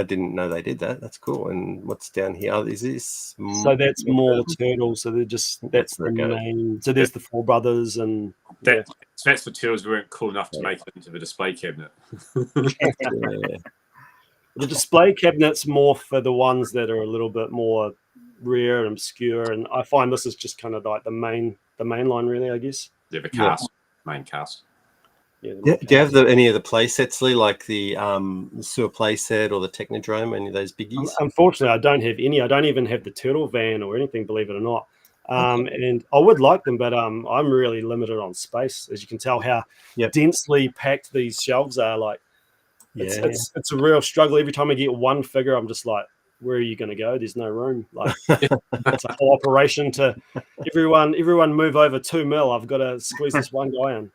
didn't know they did that. That's cool. And what's down here? Is this? So that's more turtles. So that's the main. So there's the 4 brothers, and that's for turtles who weren't cool enough to make it into the display cabinet. The display cabinet's more for the ones that are a little bit more rare and obscure, and I find this is just kind of like the main line, really, I guess. Yeah, the cast, main cast. Yeah, do you have any of the play sets, Lee, like the sewer play set or the Technodrome, any of those biggies? Unfortunately, I don't have any. I don't even have the turtle van or anything, believe it or not. And I would like them, but I'm really limited on space, as you can tell how densely packed these shelves are. Like, it's a real struggle. Every time I get one figure, I'm just like, where are you going to go? There's no room. Like, it's a whole operation to everyone move over 2 mil. I've got to squeeze this one guy in.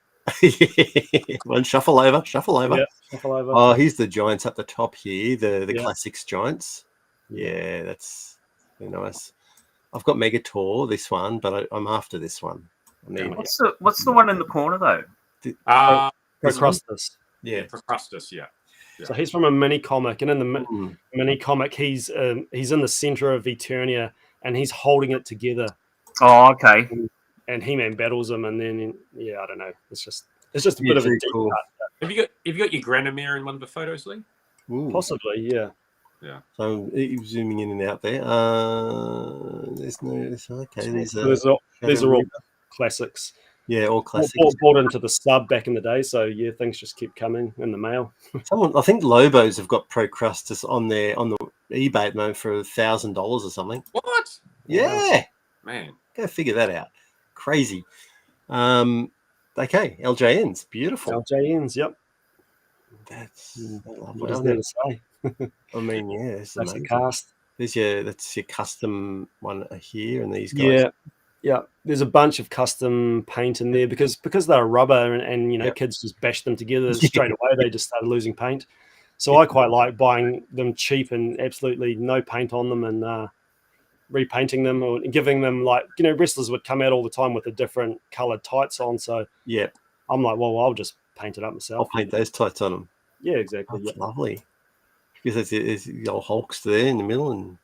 One shuffle over. Yeah, shuffle over. Oh, here's the giants up the top here. The classics giants. Yeah, that's very nice. I've got Megator, this one, but I'm after this one. What's the one in the corner though? Procrustes. Yeah, Procrustes. Yeah. So he's from a mini comic, and in the mini comic, he's in the center of Eternia, and he's holding it together. Oh, okay. And He-Man battles him, and then I don't know. It's just a bit of a deep cut. Have you got your Granomir in one of the photos, Lee? Ooh. Possibly, yeah. Yeah. So I'm zooming in and out there. There's no. Okay, these are all classics. Yeah, all classics. Bought into the sub back in the day, so things just keep coming in the mail. I think Lobos have got Procrustes on the eBay at the moment for $1,000 or something. What? Yeah, man, go figure that out. Crazy. Okay, LJNs, beautiful. LJNs, yep. That's what is there to say? I mean, yeah, that's the cast. That's your custom one here, and these guys. Yeah. There's a bunch of custom paint in there because they're rubber, and kids just bash them together straight away. They just started losing paint. So I quite like buying them cheap and absolutely no paint on them, and repainting them or giving them, like, wrestlers would come out all the time with a different colored tights on. So I'm like, well, I'll just paint it up myself. I'll paint those tights on them. Yeah, exactly. That's lovely. Because there's the old Hulk's there in the middle, and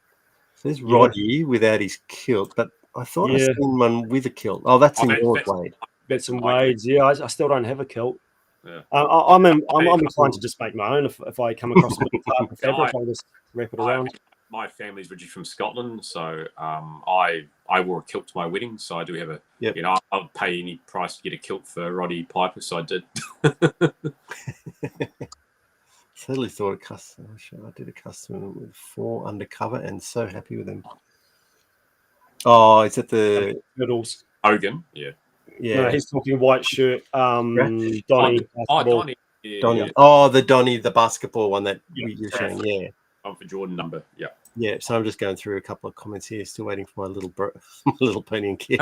there's Roddy without his kilt, but I thought I seen one with a kilt. Oh, that's in yours, Wade. That's in Wade's. Yeah, I still don't have a kilt. Yeah. I'm inclined to just make my own if I come across a bit of fabric. I'll just wrap it around. My family's originally from Scotland, so I wore a kilt to my wedding. So I do have I'll pay any price to get a kilt for Roddy Piper. So I did. Totally thought a custom. I did a custom with 4 undercover, and so happy with them. Oh, is it the Turtles? Hogan, yeah. No, he's talking white shirt. Donnie. Donnie. Yeah, Donnie. Oh, the Donnie, the basketball one that you're showing. Yeah. For Jordan number. Yeah. Yeah. So I'm just going through a couple of comments here. Still waiting for my little pony and kid.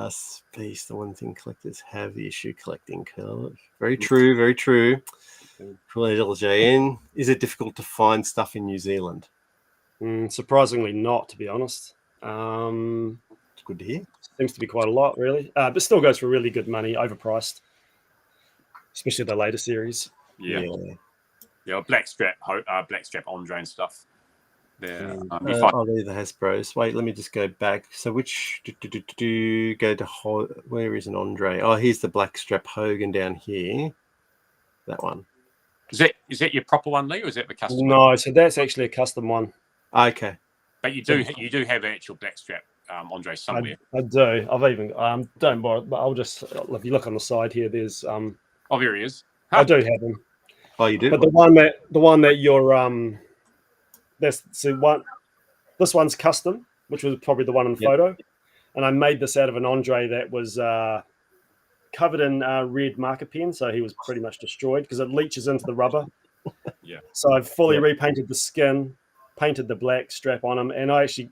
Space. The one thing collectors have the issue collecting colors. Very true. Very true. Cool. LJN. Is it difficult to find stuff in New Zealand? Surprisingly not, to be honest. It's good to hear. Seems to be quite a lot, really. But still goes for really good money, overpriced, especially the later series. Yeah, Blackstrap Andre and stuff. There. I'll leave the Hasbros. Wait, let me just go back. So which go to where is an Andre? Oh, here's the Blackstrap Hogan down here. That one. Is that your proper one, Lee, or is that the custom? No, so that's actually a custom one. Okay. But you do have an actual blackstrap, Andre, somewhere. I do. I've even don't borrow, but I'll just if you look on the side here, there's Oh, there he is. Huh. I do have them. Oh, you do. But the one that you're this one's custom, which was probably the one in the photo, and I made this out of an Andre that was covered in red marker pen, so he was pretty much destroyed because it leaches into the rubber. Yeah. So I've fully repainted the skin, painted the black strap on him, and I actually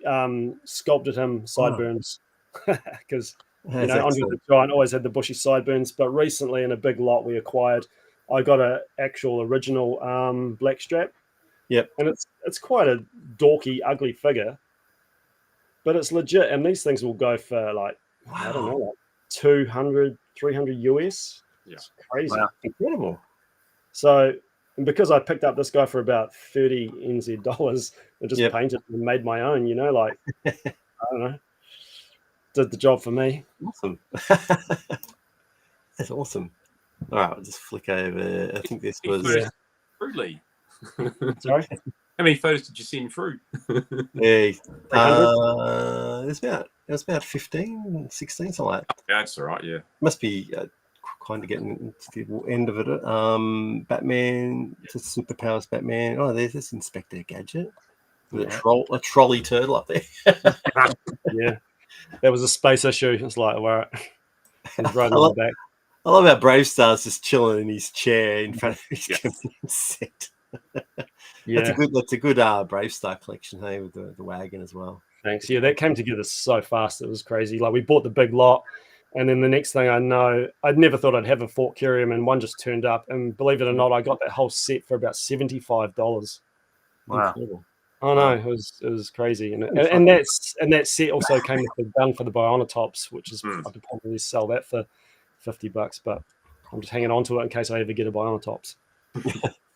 sculpted him sideburns because Andre the Giant always had the bushy sideburns. But recently, in a big lot we acquired, I got an actual original black strap. Yep. And it's quite a dorky, ugly figure, but it's legit. And these things will go for like I don't know, like 200, 300 US. Yeah. It's crazy. Wow. Incredible. So, and because I picked up this guy for about 30 NZ dollars and just painted and made my own, like, I don't know, did the job for me. Awesome. That's awesome. All right, I'll just flick over. I think this was... Truly. Sorry? How many photos did you send through? It was about 15, 16, something like that. Yeah, that's all right, yeah. Must be kind of getting to the end of it. Batman, just Superpowers Batman. Oh, there's this Inspector Gadget. A trolley turtle up there. Yeah. That was a space issue. It's like, all right. He's riding on the back. I love how Brave Star's just chilling in his chair in front of his set. Yeah, that's a good Brave Star collection, hey, with the wagon as well. Thanks. Yeah, that came together so fast. It was crazy. Like we bought the big lot, and then the next thing I know, I'd never thought I'd have a Fort Curium, and one just turned up. And believe it or not, I got that whole set for about $75. Wow. Incredible. Oh no, it was crazy, and that set also came with the gun for the Bionatops, which is I could probably sell that for $50, but I'm just hanging on to it in case I ever get a Bionatops.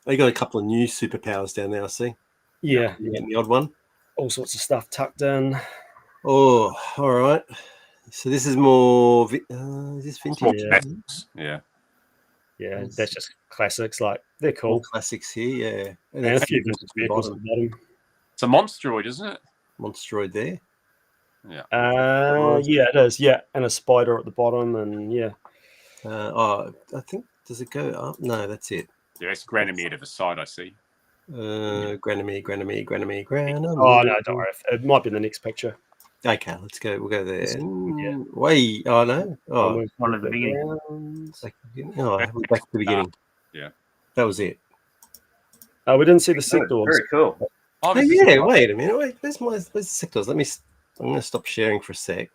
They got a couple of new superpowers down there, I see. Yeah. You're getting the odd one. All sorts of stuff tucked in. Oh, all right. So this is more. Is this vintage? Yeah. Yeah, that's just classics. Like they're cool. All classics here, yeah. And a few vintage vehicles at the bottom. It's a Monstroid, isn't it? Monstroid there. Yeah. Yeah, it is. Yeah, and a spider at the bottom, and yeah. I think does it go up? No, that's it. Yeah, it's Granomir to the side, I see. Granomir. Oh no, don't worry. It might be in the next picture. Okay, let's go. We'll go there. Yeah. Wait. Oh no. Oh, one of the beginning. Back to the beginning. Yeah. That was it. We didn't see the sectors. Very cool. Oh yeah. Wait a minute. Wait. Where's the sectors? I'm going to stop sharing for a sec.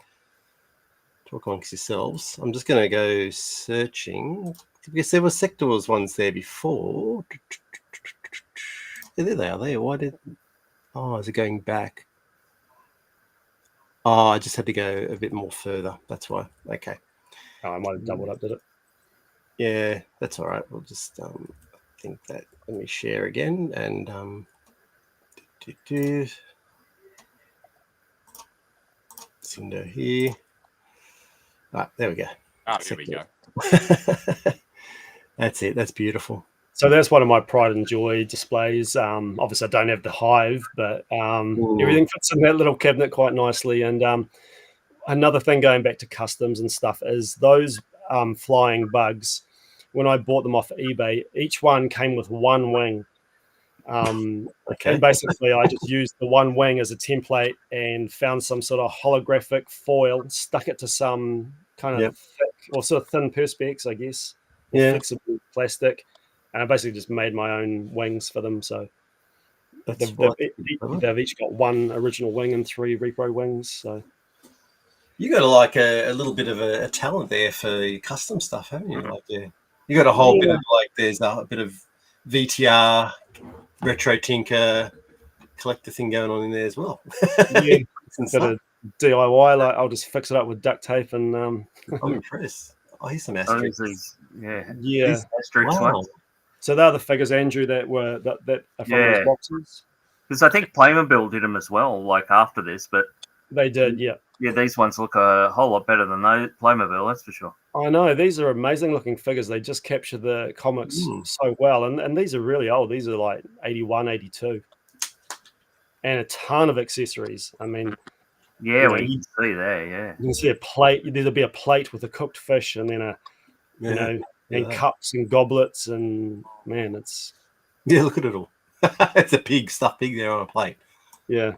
Talk amongst yourselves. I'm just going to go searching because there were sectors ones there before. Yeah, there they are. There. Why did? Oh, is it going back? Oh, I just had to go a bit more further. That's why. Okay. Oh, I might have doubled up, did it? Yeah, that's all right. We'll just think that. Let me share again and window here. There we go. There we go. That's it. That's beautiful. So that's one of my pride and joy displays. Obviously, I don't have the hive, but everything fits in that little cabinet quite nicely. And another thing going back to customs and stuff is those flying bugs. When I bought them off eBay, each one came with one wing. Okay. And basically, I just used the one wing as a template and found some sort of holographic foil, stuck it to some kind of thick or sort of thin perspex, I guess. Yeah. Flexible plastic. And I basically just made my own wings for them. So they've each got one original wing and 3 repro wings. So you got like a little bit of a talent there for custom stuff, haven't you? Like, you got a whole bit of like there's a bit of VTR, retro tinker, collector thing going on in there as well. Yeah, instead of DIY, like I'll just fix it up with duct tape and. I'm impressed. Oh, here's some asterisks. Yeah. Wow. So they're the figures, Andrew, that are from those boxes. Because I think Playmobil did them as well, like after this, but They did, yeah. Yeah, these ones look a whole lot better than those Playmobil, that's for sure. I know, these are amazing looking figures. They just capture the comics so well. And these are really old. These are like 81, 82. And a ton of accessories. I mean, yeah, well, you can see there, yeah. You can see a plate. There'll be a plate with a cooked fish and then and cups and goblets. And man, it's... Yeah, look at it all. It's a pig, stuffed pig there on a plate. Yeah.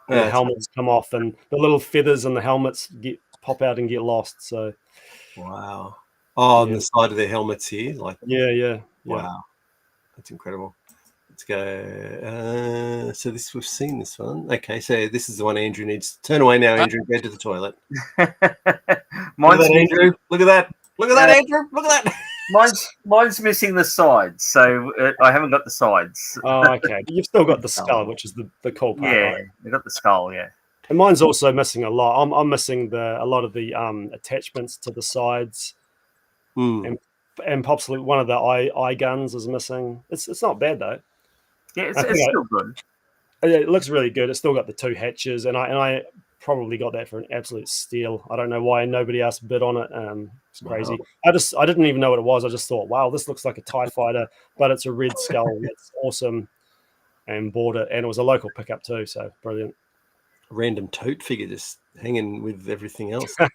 And the helmets come off and the little feathers and the helmets pop out and get lost. So, wow. Oh, on the side of their helmets here, like wow, that's incredible. Let's go. So we've seen this one. Okay, so this is the one Andrew needs. Turn away now, Andrew. Go to the toilet. Look at that, Andrew. Look at that. Look at that, Andrew. Look at that. Mine's missing the sides, so I haven't got the sides. Oh, okay. But you've still got the skull, which is the cool part. Yeah, right? I got the skull. Yeah. And mine's also missing a lot. I'm missing a lot of the attachments to the sides, and possibly one of the eye guns is missing. It's not bad though. Yeah, it's still good. It looks really good. It's still got the two hatches, and I probably got that for an absolute steal. I don't know why nobody else bid on it. It's crazy. Wow. I didn't even know what it was. I just thought, wow, this looks like a TIE fighter, but it's a red skull. It's awesome, and bought it, and it was a local pickup too. So brilliant. Random tote figure just hanging with everything else. I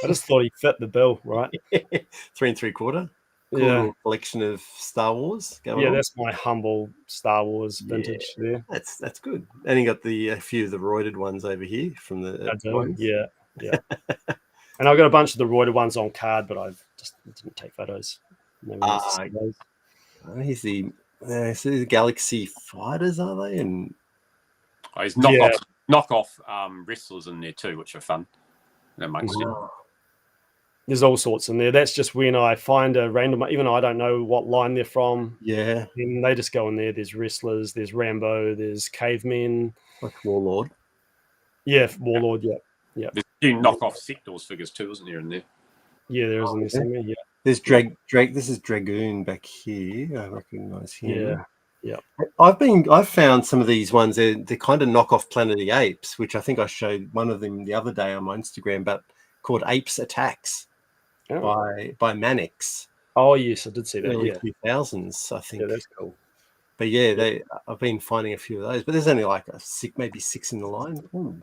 just thought he fit the bill, right? 3 3/4. Cool little collection of Star Wars going on. That's my humble Star Wars vintage there. That's good. And you got a few of the roided ones over here from the yeah. And I've got a bunch of the roided ones on card, but I didn't take photos. Here's the Galaxy Fighters, are they? And he's knockoff wrestlers in there too, which are fun. That makes sense. There's all sorts in there. That's just when I find a random, even though I don't know what line they're from. Yeah. And they just go in there. There's wrestlers, there's Rambo, there's cavemen. Like Warlord. Yeah, Warlord, yeah. There's a few knockoff Sectors figures too, isn't there, in there? Yeah, there is in there somewhere, yeah. There's this is Dragoon back here. I recognize him. Yeah. I've found some of these ones, they're kind of knockoff Planet of the Apes, which I think I showed one of them the other day on my Instagram, but called Apes Attacks. By Mannix. Oh yes, I did see that. Early 2000s, I think. Yeah, that's cool. But I've been finding a few of those, but there's only like maybe 6 in the line. Ooh.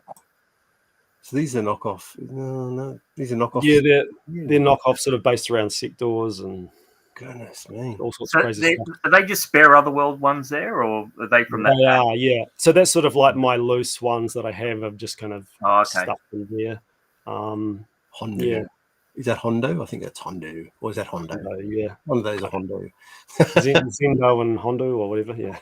So these are knockoff. No, these are knockoff. Yeah, they're knockoff, sort of based around Sectors and goodness me, all sorts of crazy stuff. Are they just spare Otherworld ones there, or are they from that? They are, yeah. So that's sort of like my loose ones that I have. I've just kind of stuffed in there. Hondo. Yeah. Is that Hondo? I think that's Hondo. Or is that Hondo? Yeah. One of those are Hondo. Zendo and Hondo or whatever, yeah.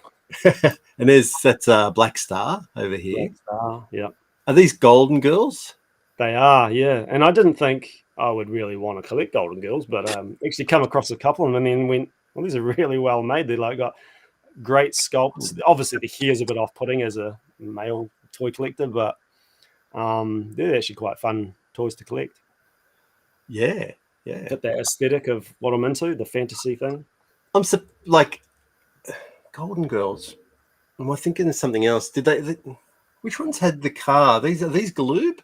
And that's Black Star over here. Black Star, yeah. Are these Golden Girls? They are, yeah. And I didn't think I would really want to collect Golden Girls, but actually come across a couple of them and then went, well, these are really well made. They're like got great sculpts. Obviously, the hair's a bit off-putting as a male toy collector, but they're actually quite fun toys to collect. Yeah. Got that aesthetic of what I'm into, the fantasy thing. I'm like Golden Girls. Am I thinking of something else? Did they? Which ones had the car? Are these Galoob?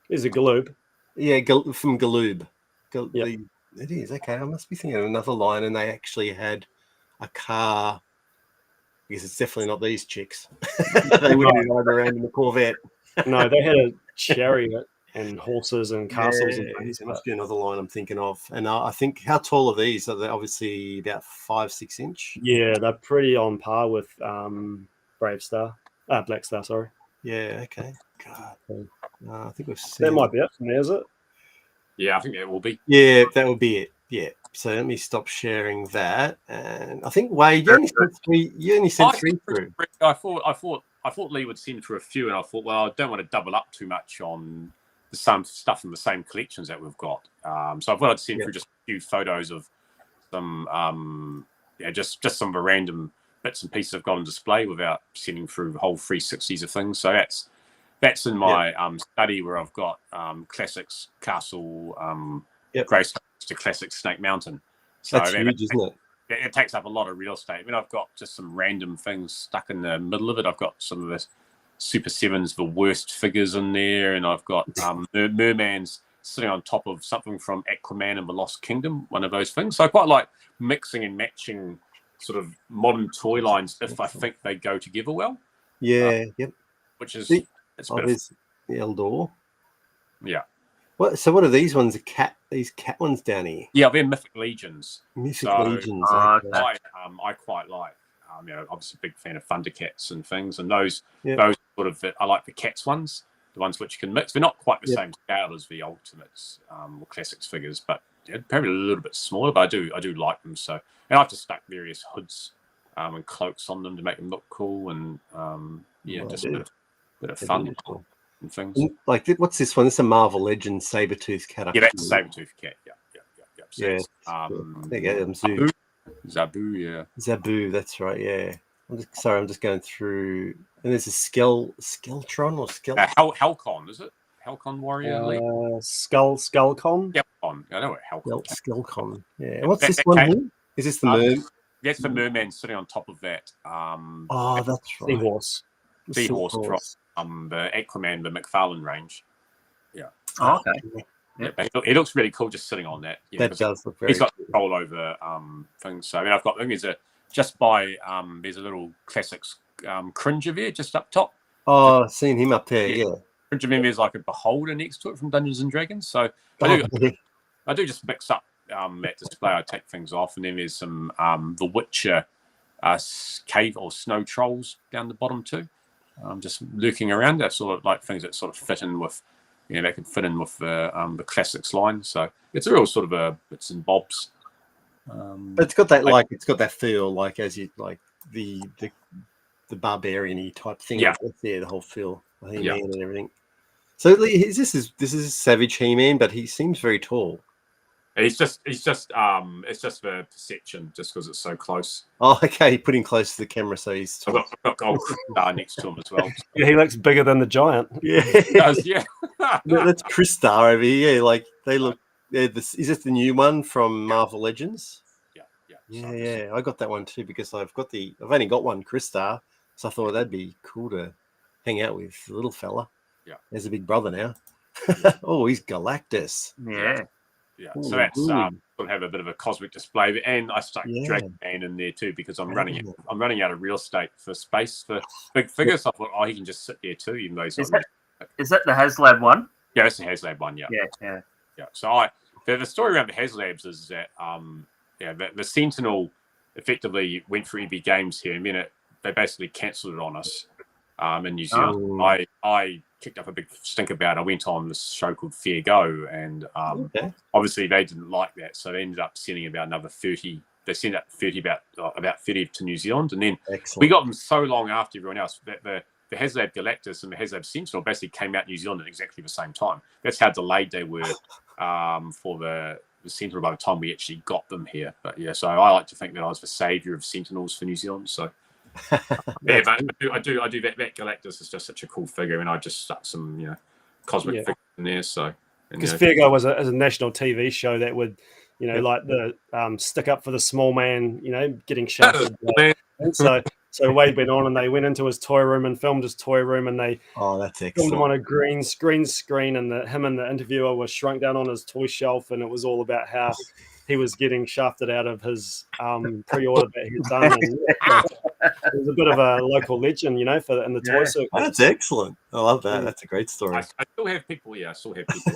Is a Galoob? Yeah, from Galoob. Yep. It is okay. I must be thinking of another line, and they actually had a car. Because it's definitely not these chicks. They wouldn't be riding around in the Corvette. No, they had a chariot and horses and castles and things. There must be another line I'm thinking of. And I think, how tall are these? Are they obviously about 5-6 inch? Yeah, they're pretty on par with Black Star, sorry. Yeah, okay. God. I think we've seen that might be it from there, is it? Yeah, I think that will be. Yeah, that will be it. Yeah. So let me stop sharing that. And I think Wade, you only sent three through. I thought Lee would send through a few, and I thought, well, I don't want to double up too much on the same stuff in the same collections that we've got. So I thought I'd send through just a few photos of some, just some of the random bits and pieces I've got on display without sending through the whole 360s of things. So that's in my study where I've got classics Castle, Grace to classic Snake Mountain. So that's huge, isn't it? It takes up a lot of real estate. I mean, I've got just some random things stuck in the middle of it. I've got some of this Super Sevens, the worst figures in there, and I've got Merman's sitting on top of something from Aquaman and the Lost Kingdom, one of those things. So I quite like mixing and matching sort of modern toy lines if I think they go together well. Yeah, yep. Which is there's the Eldor. Yeah. So what are these ones? These cat ones down here? Yeah, they're Mythic Legions. Mythic Legions. I quite like. Obviously, a big fan of Thundercats and things, and those sort of I like the Cats ones, the ones which you can mix. They're not quite the same scale as the Ultimates or Classics figures, but they're probably a little bit smaller. But I do like them. So, and I've just stuck various hoods and cloaks on them to make them look cool, and just a bit of fun. And things. Like, what's this one? This is a Marvel Legends Sabertooth cat. Yeah, that's a Sabertooth cat. Yeah. So there you go. Zabu, yeah. Zabu, that's right. Yeah. I'm just going through, and there's a Skeltron or Helcon, is it? Helcon Warrior Elite? Skullcon. Helcon. I know what Helcon. Skullcon. Yeah. And what's this one here? Is this the Merman? That's the Merman sitting on top of that. That's right. Seahorse from the Aquaman, the McFarlane range. Yeah. Oh, okay. Yeah, it looks really cool just sitting on that. That does look very He's got control over things. So I've got, there's a little Classics Cringer there just up top. Oh, I've seen him up there, yeah. Cringer there's like a beholder next to it from Dungeons and Dragons. So I do just mix up that display. I take things off, and then there's some The Witcher cave or snow trolls down the bottom too. Just lurking around. They're sort of like things that sort of fit in with, they could fit in with the Classics line. So it's a real sort of a bits and bobs. But it's got that it's got that feel, like as you like the barbarian-y type thing. Yeah, the whole feel, He-Man and everything. So this is Savage He-Man, but he seems very tall. It's just the perception, just because it's so close. Oh, okay. Put him close to the camera, so he's tall. I've got gold next to him as well. Yeah, he looks bigger than the giant. Yeah, he does. Yeah, that's Chris Star over here. Yeah, like they look. Is this the new one from Marvel Legends? Yeah. I got that one too because I've only got one Chris Star, so I thought that'd be cool to hang out with the little fella. Yeah, there's a big brother now. Oh, he's Galactus. Yeah, so that's we'll have a bit of a cosmic display, and I stuck Dragon Man in there too because I'm running out of real estate for space for big figures. So I thought, he can just sit there too, even though he's not. Is that the HasLab one? Yeah, it's the HasLab one. Yeah. So the story around the HasLabs is that the Sentinel effectively went for EB Games here, and then they basically cancelled it on us in New Zealand. I kicked up a big stink about it. I went on this show called Fair Go, and obviously they didn't like that, so they ended up sending about another 30. They sent out 30 about 30 to New Zealand, and then we got them so long after everyone else that the HasLab Galactus and the HasLab Sentinel basically came out New Zealand at exactly the same time. That's how delayed they were for the Sentinel by the time we actually got them here. But yeah, so I like to think that I was the saviour of Sentinels for New Zealand. So but I do that Galactus is just such a cool figure, and I just stuck some cosmic figures in there. So because Fairgo was a national TV show that would like the stick up for the small man, getting shafted. And so Wade went on and they went into his toy room and filmed his toy room, and they that's excellent. filmed him on a green screen, and him and the interviewer were shrunk down on his toy shelf, and it was all about how he was getting shafted out of his pre-order that he'd done. And, it was a bit of a local legend, in the toy circuit. That's excellent. I love that. That's a great story. I still have people. Yeah, I still have people.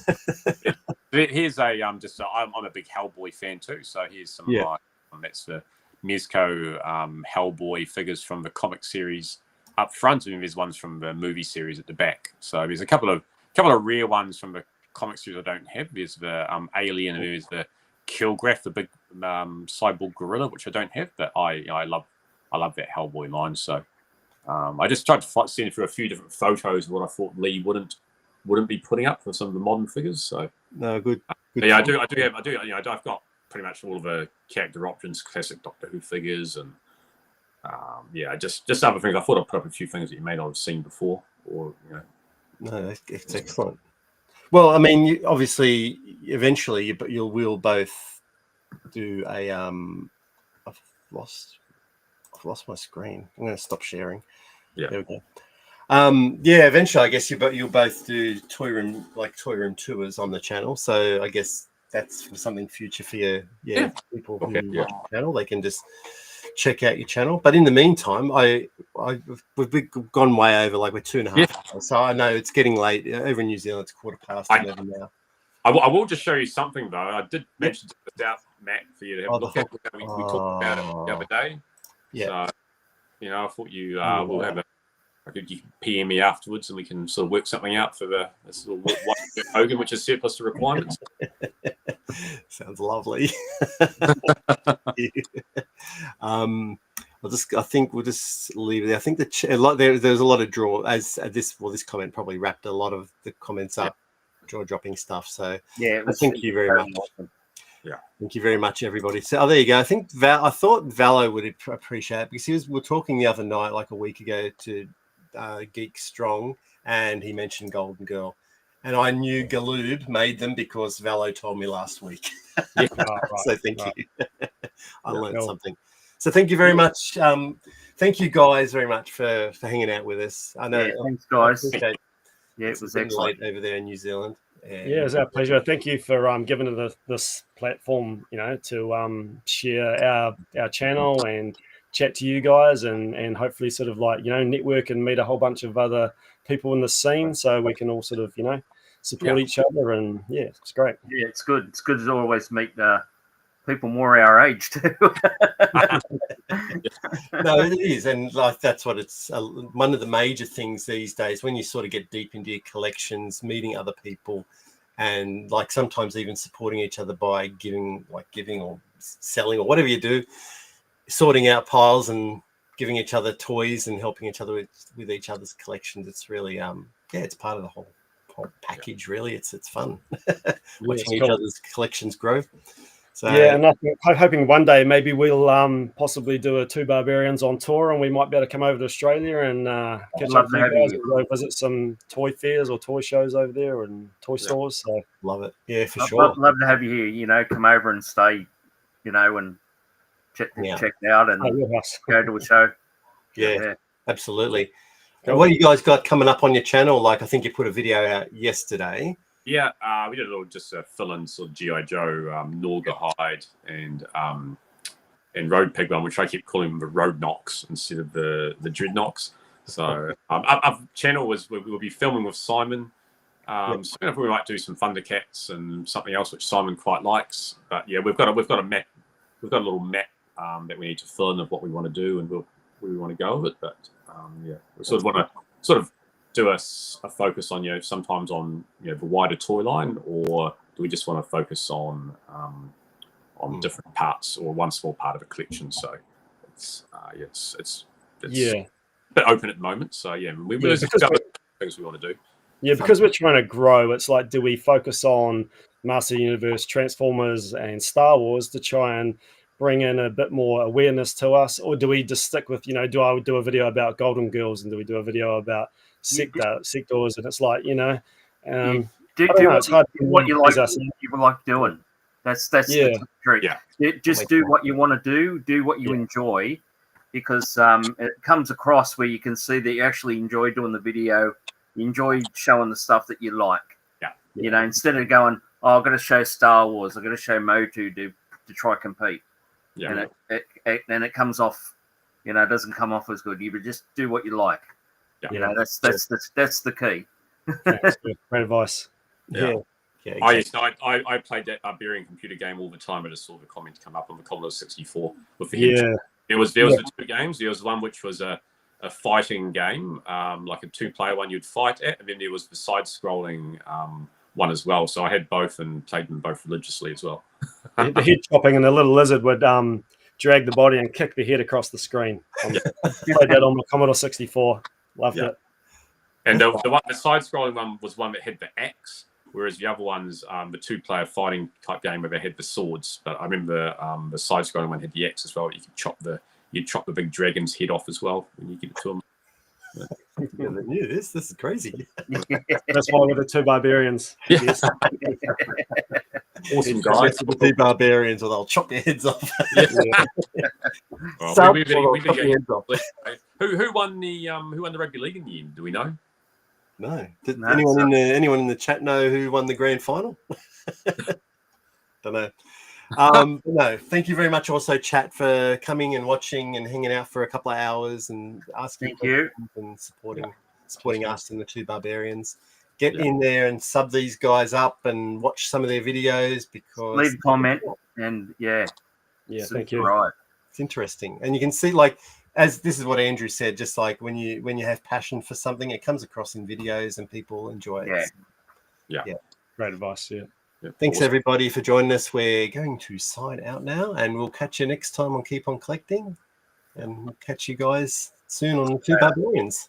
Here's a I'm a big Hellboy fan too. So here's some of my that's the Mezco Hellboy figures from the comic series up front, and there's ones from the movie series at the back. So there's a couple of rare ones from the comic series I don't have. There's the Alien, and there's the Killgraph, the big cyborg gorilla, which I don't have, but I love that Hellboy line. So I just tried to send through a few different photos of what I thought Lee wouldn't be putting up for some of the modern figures. So no, good. Yeah, I do. I've got pretty much all of the character options, classic Doctor Who figures, and just other things. I thought I'd put up a few things that you may not have seen before, or No, it's excellent. Well, I mean, obviously, eventually, but we'll both do a. I've lost my screen. I'm going to stop sharing. Yeah. There we go. Yeah, eventually, I guess you'll both do toy room tours on the channel. So I guess that's something future for you. Yeah, people who watch the channel, they can just check out your channel. But in the meantime, we've gone way over. Like we're 2.5 hours, so I know it's getting late over in New Zealand. It's 11:15 now. I will just show you something though. I did mention this out, Matt, for you to have a look at. We talked about it the other day. Yeah. So, I thought you will have you can PM me afterwards and we can sort of work something out for this little white Hogan, which is surplus to requirements. Sounds lovely. I think we'll just leave it there. I think there's a lot of draw as this comment probably wrapped a lot of the comments up, jaw dropping stuff. So thank you very much. Awesome. Yeah, thank you very much, everybody. So there you go. I think I thought Valo would appreciate it because we were talking the other night, like a week ago, to Geek Strong, and he mentioned Golden Girl, and I knew Galoob made them because Valo told me last week. So thank you. I learned something. So thank you very much. Thank you guys very much for hanging out with us. I know. Thanks, guys. It was excellent over there in New Zealand. And it's our pleasure. Thank you for giving us this platform, to share our channel and chat to you guys and hopefully sort of network and meet a whole bunch of other people in the scene so we can all sort of, support each other. And it's great. Yeah, it's good. It's good to always meet people more our age too. No, it is. And that's what it's one of the major things these days when you sort of get deep into your collections, meeting other people and sometimes even supporting each other by giving or selling or whatever you do, sorting out piles and giving each other toys and helping each other with each other's collections. It's really it's part of the whole package. Really, it's fun watching each other's collections grow. So, and I'm hoping one day maybe we'll possibly do a Two Barbarians on tour, and we might be able to come over to Australia and catch up with you guys and go visit some toy fairs or toy shows over there and toy stores. So love it, for sure. I'd love to have you here. Come over and stay, and check out and go to a show. Yeah. Absolutely. Cool. What do you guys got coming up on your channel? I think you put a video out yesterday. Yeah, we did a little just fill-in sort of G.I. Joe, Norgahide, and Road Pig one, which I keep calling them the Road Knocks instead of the Dreadnoughts. So our channel we'll be filming with Simon. So we might do some Thundercats and something else which Simon quite likes. But we've got a map. We've got a little map that we need to fill in of what we want to do and where we want to go with it. But we sort of want to do a focus on sometimes on the wider toy line, or do we just want to focus on different parts or one small part of a collection? So it's a bit open at the moment. So we discover things we want to do. Yeah, because we're trying to grow. It's like, do we focus on Master Universe, Transformers, and Star Wars to try and bring in a bit more awareness to us, or do we just stick with do I do a video about Golden Girls and do we do a video about sectors? And it's like do what you like doing. That's the truth. Just do what you want to do what you enjoy, because it comes across where you can see that you actually enjoy doing the video, you enjoy showing the stuff that you like. Instead of going, I've got to show Star Wars, I've got to show Motu to try compete. And it comes off, it doesn't come off as good. You would just do what you like. That's the key. Great advice. I played that Barbarian computer game all the time. I just saw the comments come up on the Commodore 64 with the There was the two games. There was one which was a fighting game, like a 2-player one you'd fight at, and then there was the side-scrolling one as well. So I had both and played them both religiously as well. The head chopping, and the little lizard would drag the body and kick the head across the screen. Played that on the Commodore 64. Loved it. And the side-scrolling one was one that had the axe, whereas the other one's the 2-player fighting type game where they had the swords. But I remember the side-scrolling one had the axe as well. You could chop the big dragon's head off as well when you get it to them. This is crazy. That's why we're the Two Barbarians. Yes. Awesome guys. The Two Barbarians, or they'll chop your heads off. Well, we chop your heads off. Who won the rugby league in the end? Do we know? No. Did anyone in the chat know who won the grand final? Don't know. No, thank you very much also, chat, for coming and watching and hanging out for a couple of hours and asking questions and supporting us and the Two Barbarians. Get in there and sub these guys up and watch some of their videos, because leave a comment and thank you. Right, it's interesting, and you can see, like, as this is what Andrew said, just like when you have passion for something, it comes across in videos and people enjoy it. Yeah. Great advice. Yeah. Thanks everybody for joining us. We're going to sign out now, and we'll catch you next time on Keep On Collecting, and we'll catch you guys soon on the Two Barbarians.